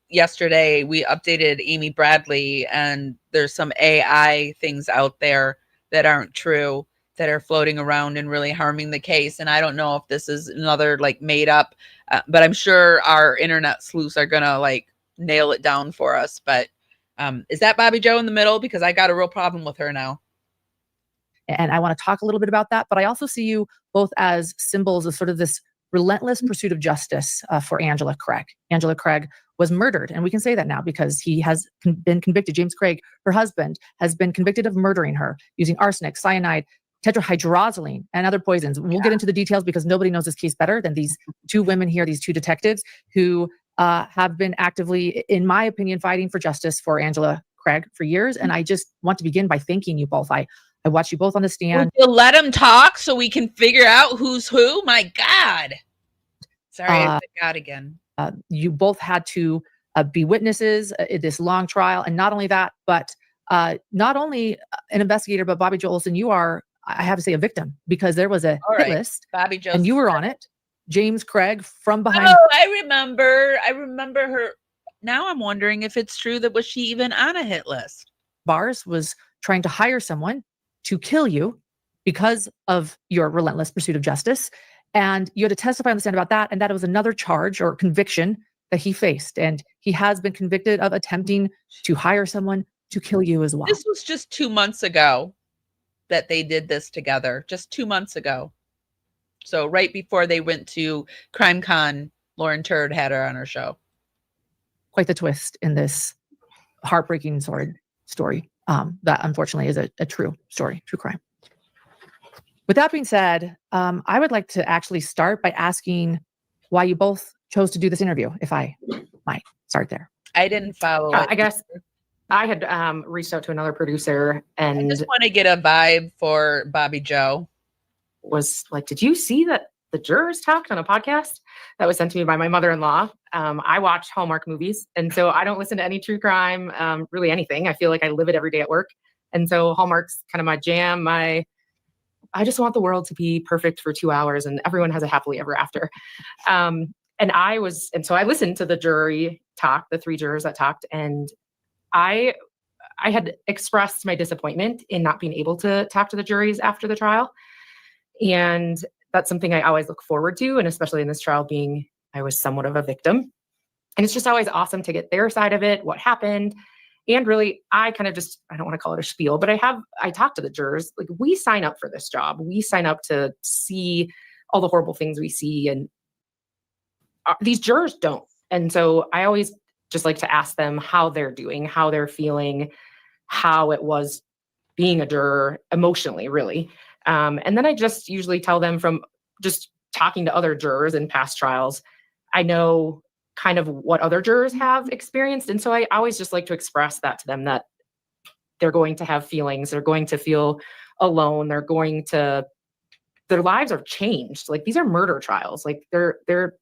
yesterday, we updated Amy Bradley, and there's some AI things out there that aren't true, that are floating around and really harming the case. And I don't know if this is another like made up, but I'm sure our internet sleuths are gonna like nail it down for us. But is that Bobby Joe in the middle? Because I got a real problem with her now. And I want to talk a little bit about that, but I also see you both as symbols of sort of this relentless pursuit of justice for Angela Craig. Angela Craig was murdered, and we can say that now because he has been convicted. James Craig, her husband, has been convicted of murdering her using arsenic, cyanide, tetrahydrozoline, and other poisons. We'll get into the details because nobody knows this case better than these two women here, these two detectives who have been actively, in my opinion, fighting for justice for Angela Craig for years. And I just want to begin by thanking you both. I watched you both on the stand. Would you let him talk so we can figure out who's who? My God. Sorry, I forgot again. You both had to be witnesses in this long trial. And not only that, but not only an investigator, but Bobby Joe Olson, you are, I have to say, a victim because there was a hit list. Bobby Joe, and you were on it. James Craig from behind. Oh, I remember her. Now I'm wondering if it's true that was she even on a hit list? Bars was trying to hire someone to kill you because of your relentless pursuit of justice. And you had to testify on the stand about that. And that was another charge or conviction that he faced. And he has been convicted of attempting to hire someone to kill you as well. This was just 2 months ago that they did this together, just 2 months ago. So right before they went to CrimeCon, Lauren Turd had her on her show. Quite the twist in this heartbreaking story. That unfortunately is a true story, true crime. With that being said, I would like to actually start by asking why you both chose to do this interview, if I might start there. I didn't follow it. I guess I had reached out to another producer and I just want to get a vibe for Bobby Joe. Was like, did you see that the jurors talked on a podcast that was sent to me by my mother-in-law? I watch Hallmark movies, and so I don't listen to any true crime, really anything. I feel like I live it every day at work. And so Hallmark's kind of my jam. I just want the world to be perfect for 2 hours and everyone has a happily ever after. And so I listened to the jury talk, the three jurors that talked, and I had expressed my disappointment in not being able to talk to the juries after the trial. And that's something I always look forward to. And especially in this trial, being I was somewhat of a victim. And it's just always awesome to get their side of it, what happened. And really, I kind of just, I don't want to call it a spiel, but I talk to the jurors. Like, we sign up for this job. We sign up to see all the horrible things we see. And these jurors don't. And so I always just like to ask them how they're doing, how they're feeling, how it was being a juror emotionally, really. And then I just usually tell them from just talking to other jurors in past trials, I know kind of what other jurors have experienced. And so I always just like to express that to them, that they're going to have feelings, they're going to feel alone, their lives are changed. Like, these are murder trials. Like, they're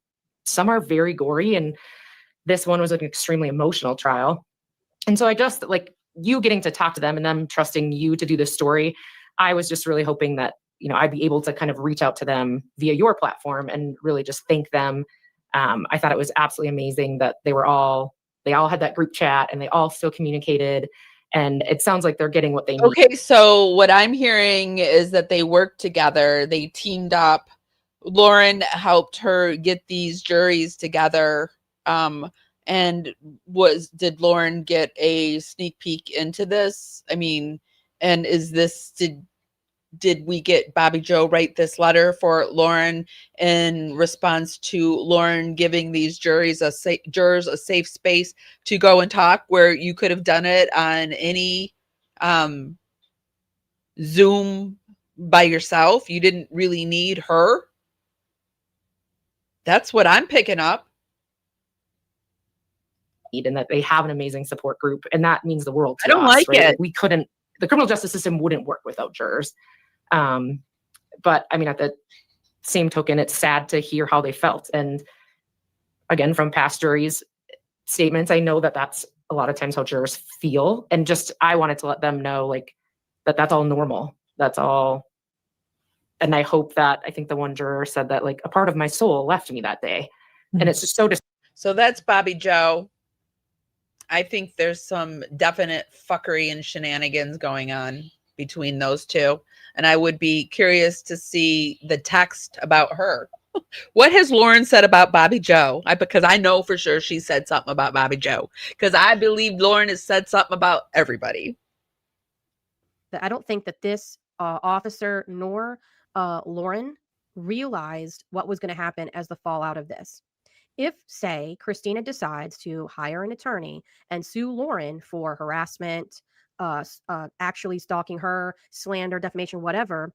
some are very gory, and this one was an extremely emotional trial. And so I just, like, you getting to talk to them and them trusting you to do this story, I was just really hoping that, I'd be able to kind of reach out to them via your platform and really just thank them. I thought it was absolutely amazing that they all had that group chat and they all still communicated. And it sounds like they're getting what they need. Okay, so what I'm hearing is that they worked together. They teamed up. Lauren helped her get these juries together. And did Lauren get a sneak peek into this? I mean, and did we get Bobby Joe write this letter for Lauren in response to Lauren giving these jurors a safe space to go and talk, where you could have done it on any Zoom by yourself? You didn't really need her. That's what I'm picking up. And that they have an amazing support group, and that means the world to I don't us, like right? it. The criminal justice system wouldn't work without jurors. But I mean, at the same token, it's sad to hear how they felt. And again, from past juries' statements, I know that that's a lot of times how jurors feel. And just, I wanted to let them know, like, that that's all normal. That's all. And I hope that, I think the one juror said that, like, a part of my soul left me that day. And it's just So that's Bobby Joe. I think there's some definite fuckery and shenanigans going on between those two. And I would be curious to see the text about her. What has Lauren said about Bobby Joe? Because I know for sure she said something about Bobby Joe, because I believe Lauren has said something about everybody. I don't think that this officer nor Lauren realized what was going to happen as the fallout of this. If, say, Christina decides to hire an attorney and sue Lauren for harassment, actually stalking her, slander, defamation, whatever,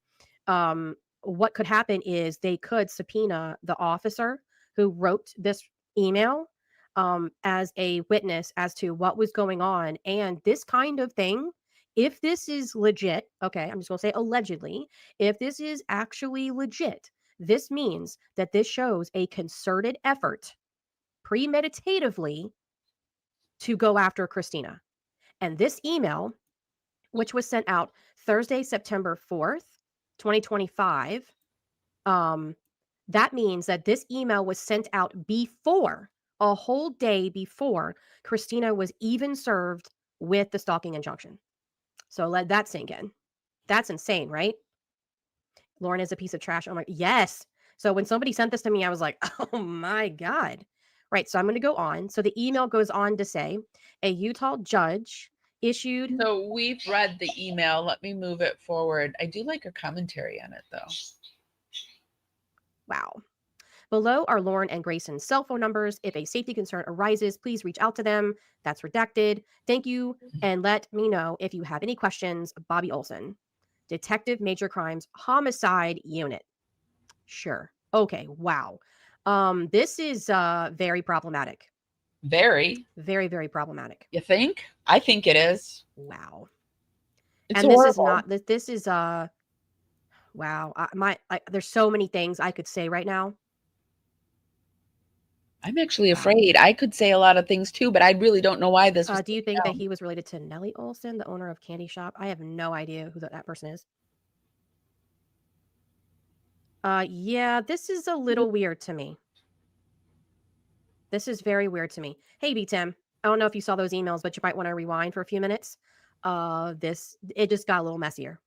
what could happen is they could subpoena the officer who wrote this email as a witness as to what was going on. And this kind of thing, if this is legit, okay, I'm just going to say allegedly, if this is actually legit, this means that this shows a concerted effort premeditatively to go after Christina. And this email, which was sent out Thursday, September 4th, 2025, that means that this email was sent out before, a whole day before Christina was even served with the stalking injunction. So let that sink in. That's insane, right? Lauren is a piece of trash. I'm like, yes. So when somebody sent this to me, I was like, oh my God. Right. So I'm going to go on. So the email goes on to say a Utah judge issued. So we've read the email. Let me move it forward. I do like a commentary on it, though. Wow. Below are Lauren and Grayson's cell phone numbers. If a safety concern arises, please reach out to them. That's redacted. Thank you. And let me know if you have any questions. Bobby Olson, Detective Major Crimes Homicide Unit. Sure. Okay. Wow. This is very problematic. Very, very problematic. You think? I think it is. Wow. It's and horrible. This is not. This is wow. There's so many things I could say right now. I'm actually afraid. I could say a lot of things too, but I really don't know why this was. Do you think that he was related to Nellie Olson, the owner of Candy Shop? I have no idea who that person is. Yeah, this is a little weird to me. This is very weird to me. Hey, B-Tim, I don't know if you saw those emails, but you might want to rewind for a few minutes. It just got a little messier.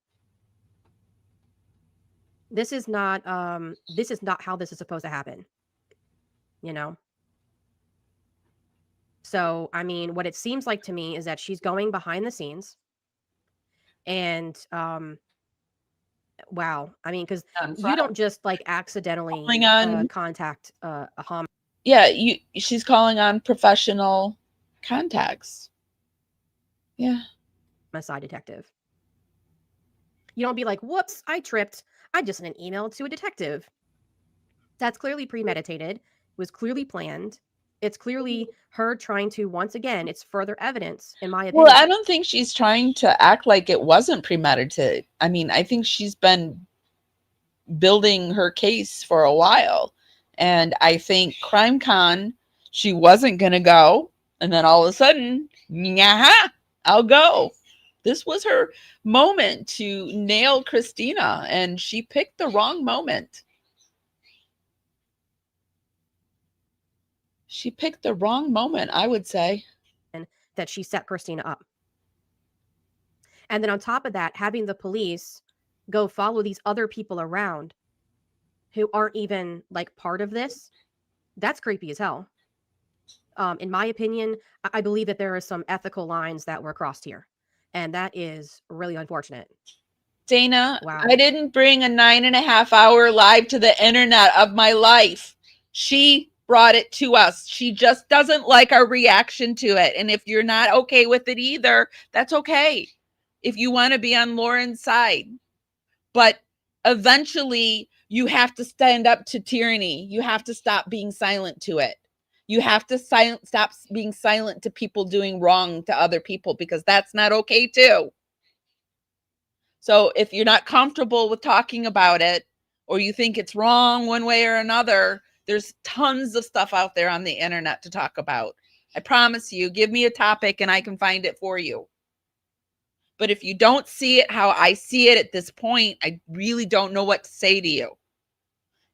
This is not how this is supposed to happen. You know? So, I mean, what it seems like to me is that she's going behind the scenes. And wow. I mean, because you don't just like accidentally contact a homicide. Yeah, she's calling on professional contacts. Yeah. Homicide detective. You don't be like, whoops, I tripped. I just sent an email to a detective. That's clearly premeditated. It was clearly planned. It's clearly her trying to, once again, it's further evidence, in my opinion. Well, I don't think she's trying to act like it wasn't premeditated. I mean, I think she's been building her case for a while. And I think CrimeCon, she wasn't going to go. And then all of a sudden, I'll go. This was her moment to nail Christina, and she picked the wrong moment. She picked the wrong moment, I would say. And that she set Christina up. And then on top of that, having the police go follow these other people around who aren't even like part of this, that's creepy as hell. In my opinion, I believe that there are some ethical lines that were crossed here. And that is really unfortunate. Dana, Wow. I didn't bring a 9.5 hour live to the internet of my life. She brought it to us. She just doesn't like our reaction to it. And if you're not okay with it either, that's okay. If you want to be on Lauren's side. But eventually you have to stand up to tyranny. You have to stop being silent to it. You have to stop being silent to people doing wrong to other people, because that's not okay too. So if you're not comfortable with talking about it, or you think it's wrong one way or another, there's tons of stuff out there on the internet to talk about. I promise you, give me a topic and I can find it for you. But if you don't see it how I see it at this point, I really don't know what to say to you,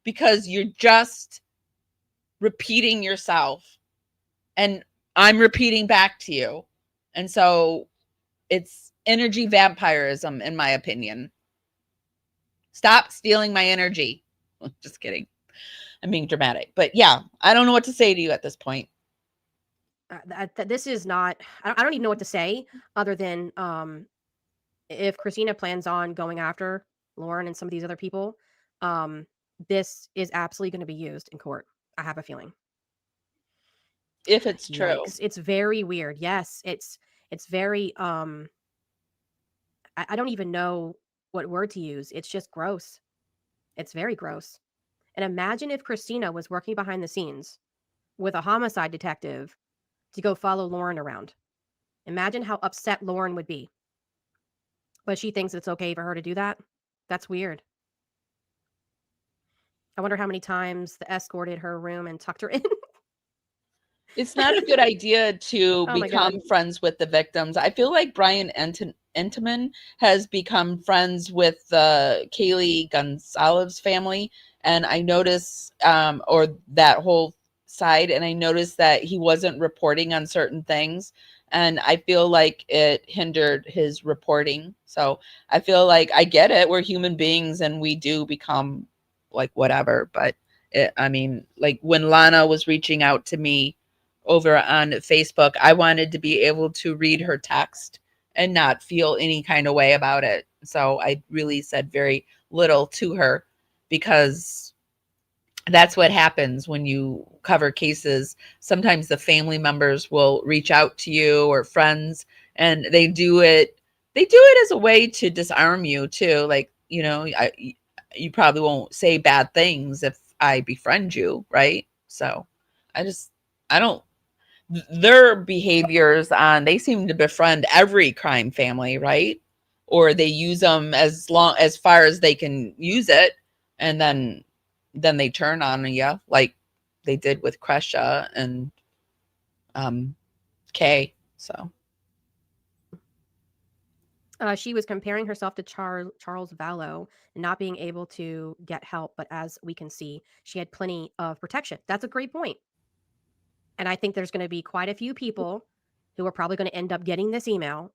because you're just repeating yourself and I'm repeating back to you. And so it's energy vampirism, in my opinion. Stop stealing my energy. Just kidding. I'm being dramatic. But yeah, I don't know what to say to you at this point. This is not, I don't even know what to say other than if Christina plans on going after Lauren and some of these other people, this is absolutely going to be used in court. I have a feeling. If it's true. Yikes. It's very weird. Yes, it's very I don't even know what word to use. It's just gross. It's very gross. And imagine if Christina was working behind the scenes with a homicide detective to go follow Lauren around. Imagine how upset Lauren would be. But she thinks it's okay for her to do that. That's weird. I wonder how many times the escorted her room and tucked her in. It's not a good idea to Oh my become God. friends with the victims. I feel like Brian Entman has become friends with the Kaylee Gonzalez family. And I notice, or that whole side, and I noticed that he wasn't reporting on certain things. And I feel like it hindered his reporting. So I feel like I get it. We're human beings and we do become like whatever. But I mean, like when Lana was reaching out to me over on Facebook, I wanted to be able to read her text and not feel any kind of way about it. So I really said very little to her, because that's what happens when you cover cases. Sometimes the family members will reach out to you or friends, and they do it as a way to disarm you too. Like, you know, you probably won't say bad things if I befriend you, right? So I don't, their behaviors they seem to befriend every crime family, right? Or they use them as far as they can use it, and then they turn on you, like they did with Kresha and Kay. So She was comparing herself to Charles Vallow and not being able to get help. But as we can see, she had plenty of protection. That's a great point. And I think there's going to be quite a few people who are probably going to end up getting this email,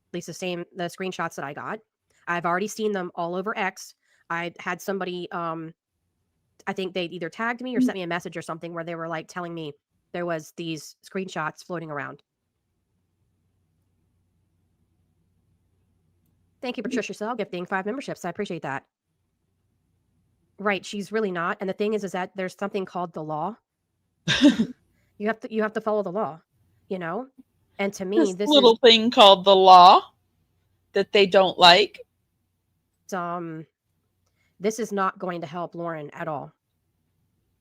at least the screenshots that I got. I've already seen them all over X. I had somebody, I think they either tagged me or sent me a message or something where they were like telling me there was these screenshots floating around. Thank you, Patricia Sell, gifting 5 memberships. I appreciate that. Right, she's really not. And the thing is that there's something called the law. You have to follow the law, you know? And to me, this little thing called the law that they don't like. This is not going to help Lauren at all.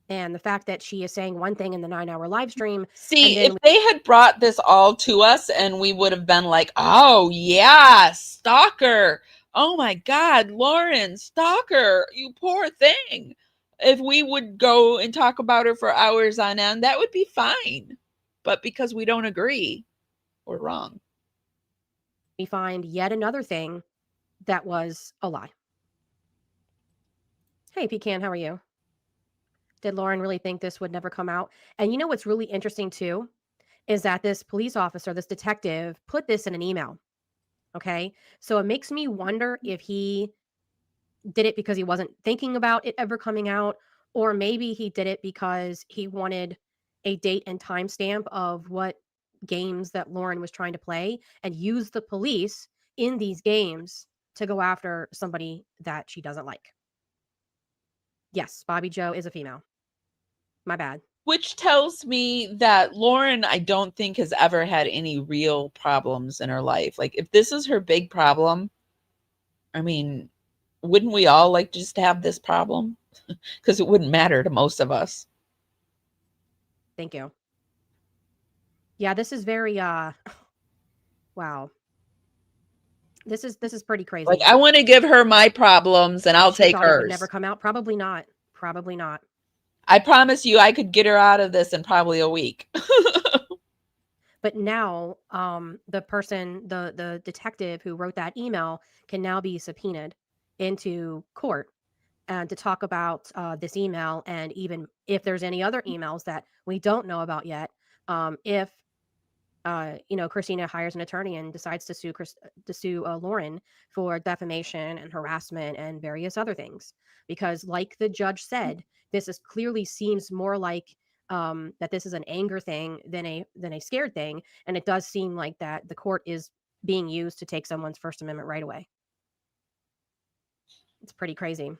And the fact that she is saying one thing in the 9-hour live stream. See, if they had brought this all to us and we would have been like, oh yeah, stalker. Oh my God, Lauren, stalker, you poor thing. If we would go and talk about her for hours on end, that would be fine. But because we don't agree, we're wrong. We find yet another thing that was a lie. Hey, Pecan, how are you? Did Lauren really think this would never come out? And you know what's really interesting too is that this police officer, this detective, put this in an email. Okay. So it makes me wonder if he did it because he wasn't thinking about it ever coming out, or maybe he did it because he wanted a date and timestamp of what games that Lauren was trying to play and use the police in these games to go after somebody that she doesn't like. Yes, Bobby Joe is a female. My bad. Which tells me that Lauren, I don't think, has ever had any real problems in her life. Like, if this is her big problem, I mean, wouldn't we all like just have this problem? Because it wouldn't matter to most of us. Thank you. Yeah, this is very wow. This is pretty crazy. Like, I want to give her my problems and I'll She take thought it would never hers. come out. Probably not. Probably not. I promise you I could get her out of this in probably a week. But now the person, the detective who wrote that email can now be subpoenaed into court and to talk about this email, and even if there's any other emails that we don't know about yet, if Christina hires an attorney and decides to sue Lauren for defamation and harassment and various other things, because like the judge said, this is clearly seems more like that this is an anger thing than a scared thing, and it does seem like that the court is being used to take someone's First Amendment right away. It's pretty crazy.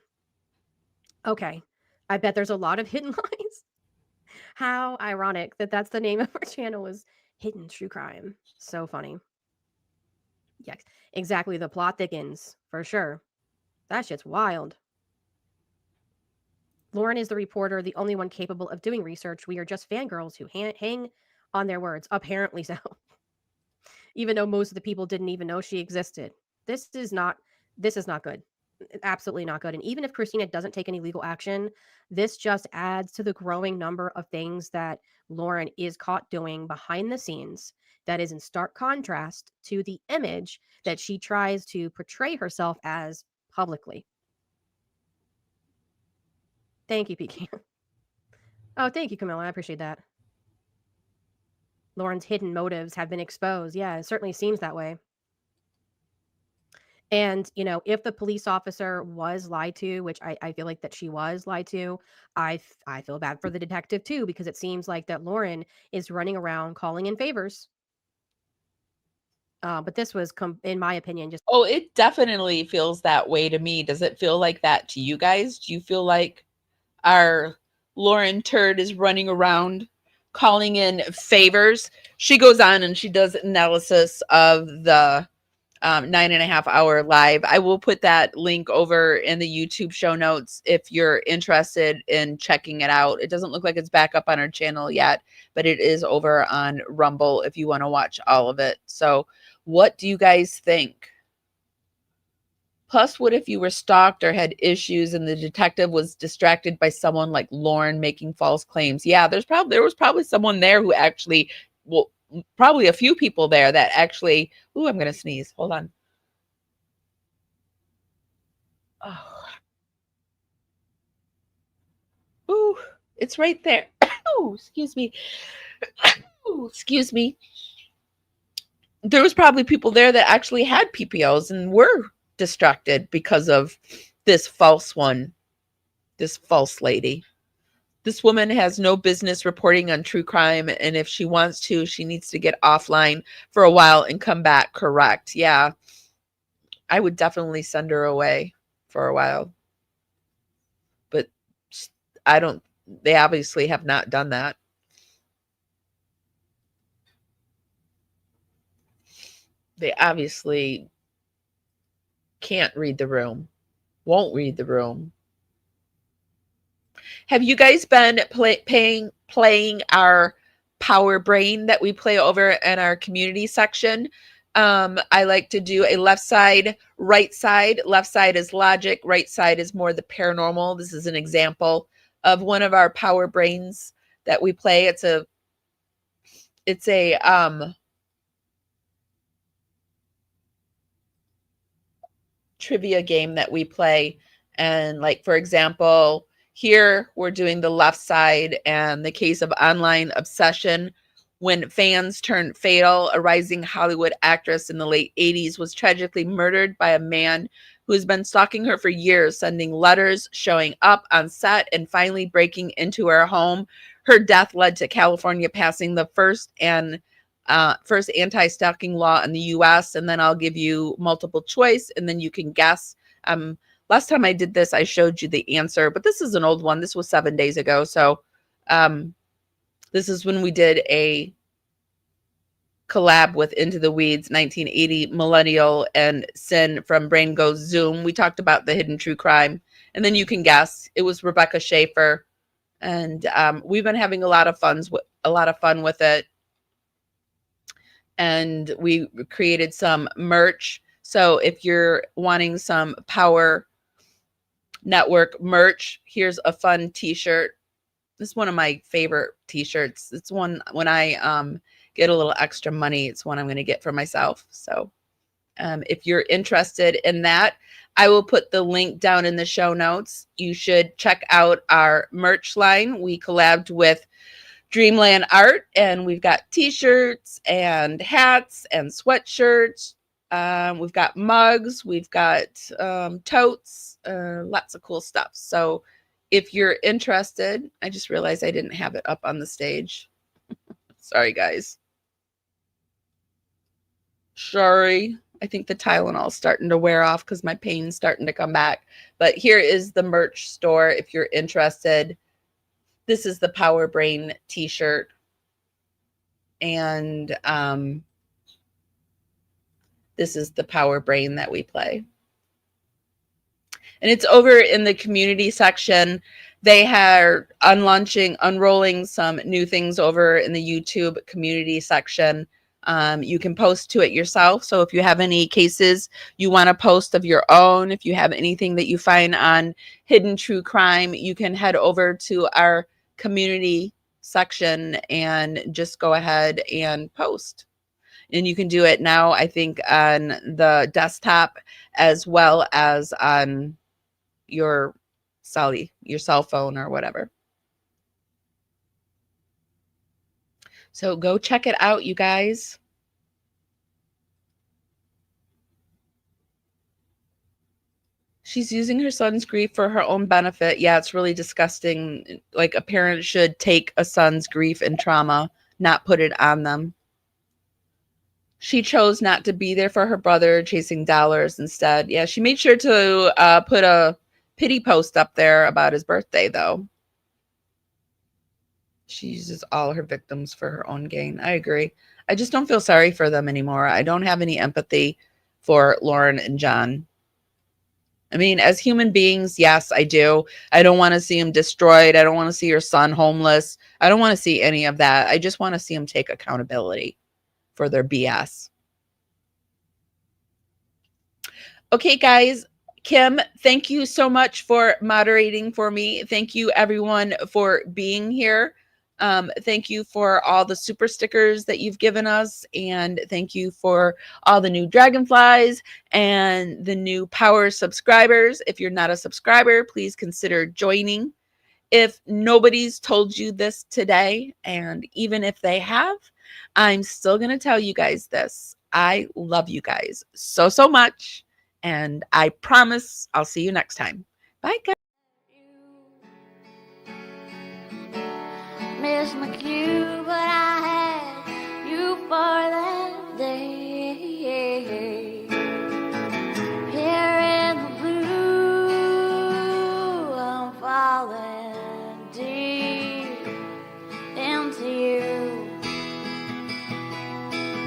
Okay, I bet there's a lot of hidden lies. How ironic that that's the name of our channel is Hidden True Crime. So funny. Yes, exactly. The plot thickens for sure. That shit's wild. Lauren is the reporter, the only one capable of doing research. We are just fangirls who hang on their words. Apparently so. Even though most of the people didn't even know she existed. This is not good. Absolutely not good. And even if Christina doesn't take any legal action, this just adds to the growing number of things that Lauren is caught doing behind the scenes that is in stark contrast to the image that she tries to portray herself as publicly. Thank you, PK. Oh, thank you, Camilla. I appreciate that. Lauren's hidden motives have been exposed. Yeah, it certainly seems that way. And, if the police officer was lied to, which I feel like that she was lied to, I feel bad for the detective too, because it seems like that Lauren is running around calling in favors. But this was, in my opinion, just... Oh, it definitely feels that way to me. Does it feel like that to you guys? Do you feel like our Lauren Turd is running around calling in favors? She goes on and she does analysis of the 9.5 hour live. I will put that link over in the YouTube show notes if you're interested in checking it out. It doesn't look like it's back up on our channel yet, but it is over on Rumble if you want to watch all of it. So what do you guys think? Plus, what if you were stalked or had issues and the detective was distracted by someone like Lauren making false claims? Yeah, there was probably someone there who actually, well, probably a few people there that actually, ooh, I'm going to sneeze. Hold on. Oh. Ooh, it's right there. Oh, excuse me. Ooh, excuse me. There was probably people there that actually had PPOs and were distracted because of this false one, this false lady. This woman has no business reporting on true crime, and if she wants to, she needs to get offline for a while and come back. Correct. Yeah. I would definitely send her away for a while. But they obviously have not done that. They obviously can't read the room, won't read the room. Have you guys been playing our Power Brain that we play over in our community section? I like to do a left side, right side. Left side is logic, right side is more the paranormal. This is an example of one of our Power Brains that we play. It's a trivia game that we play. And like, for example, here we're doing the left side, and the case of online obsession when fans turned fatal. A rising Hollywood actress in the late 80s was tragically murdered by a man who has been stalking her for years, sending letters, showing up on set, and finally breaking into her home. Her death led to California passing the first anti-stalking law in the U.S. And then I'll give you multiple choice, and then you can guess. Last time I did this, I showed you the answer, but this is an old one. This was 7 days ago. So this is when we did a collab with Into the Weeds, 1980, Millennial, and Sin from Brain Goes Zoom. We talked about the hidden true crime, and then you can guess. It was Rebecca Schaefer, and we've been having a lot of fun with it. And we created some merch. So if you're wanting some Power Network merch, here's a fun t-shirt. This is one of my favorite t-shirts. It's one when I get a little extra money, it's one I'm going to get for myself. So if you're interested in that, I will put the link down in the show notes. You should check out our merch line. We collabed with Dreamland Art, and we've got t-shirts and hats and sweatshirts. We've got mugs, we've got totes, lots of cool stuff. So if you're interested, I just realized I didn't have it up on the stage. Sorry, guys. Sorry. I think the Tylenol's starting to wear off because my pain's starting to come back. But here is the merch store if you're interested. This is the Power Brain t-shirt. And this is the Power Brain that we play. And it's over in the community section. They are unrolling some new things over in the YouTube community section. You can post to it yourself. So if you have any cases you want to post of your own, if you have anything that you find on Hidden True Crime, you can head over to our community section and just go ahead and post. And you can do it now, I think, on the desktop as well as on your cell phone or whatever. So go check it out, you guys. She's using her son's grief for her own benefit. Yeah, it's really disgusting. Like, a parent should take a son's grief and trauma, not put it on them. She chose not to be there for her brother, chasing dollars instead. Yeah, she made sure to put a pity post up there about his birthday, though. She uses all her victims for her own gain. I agree. I just don't feel sorry for them anymore. I don't have any empathy for Lauren and John. I mean, as human beings, yes, I do. I don't want to see him destroyed. I don't want to see your son homeless. I don't want to see any of that. I just want to see him take accountability for their BS. Okay, guys. Kim, thank you so much for moderating for me. Thank you, everyone, for being here. Thank you for all the super stickers that you've given us. And thank you for all the new dragonflies and the new Power subscribers. If you're not a subscriber, please consider joining. If nobody's told you this today, and even if they have, I'm still going to tell you guys this. I love you guys so, so much. And I promise I'll see you next time. Bye, guys. Miss my cue, but I had you for that day. Here in the blue, I'm falling deep into you.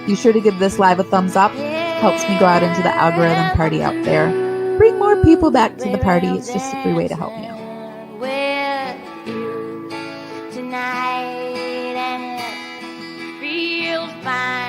Be sure to give this live a thumbs up. Helps me go out into the algorithm party out there. Bring more people back to the party. It's just a free way to help me out. With you tonight, and it feels fine.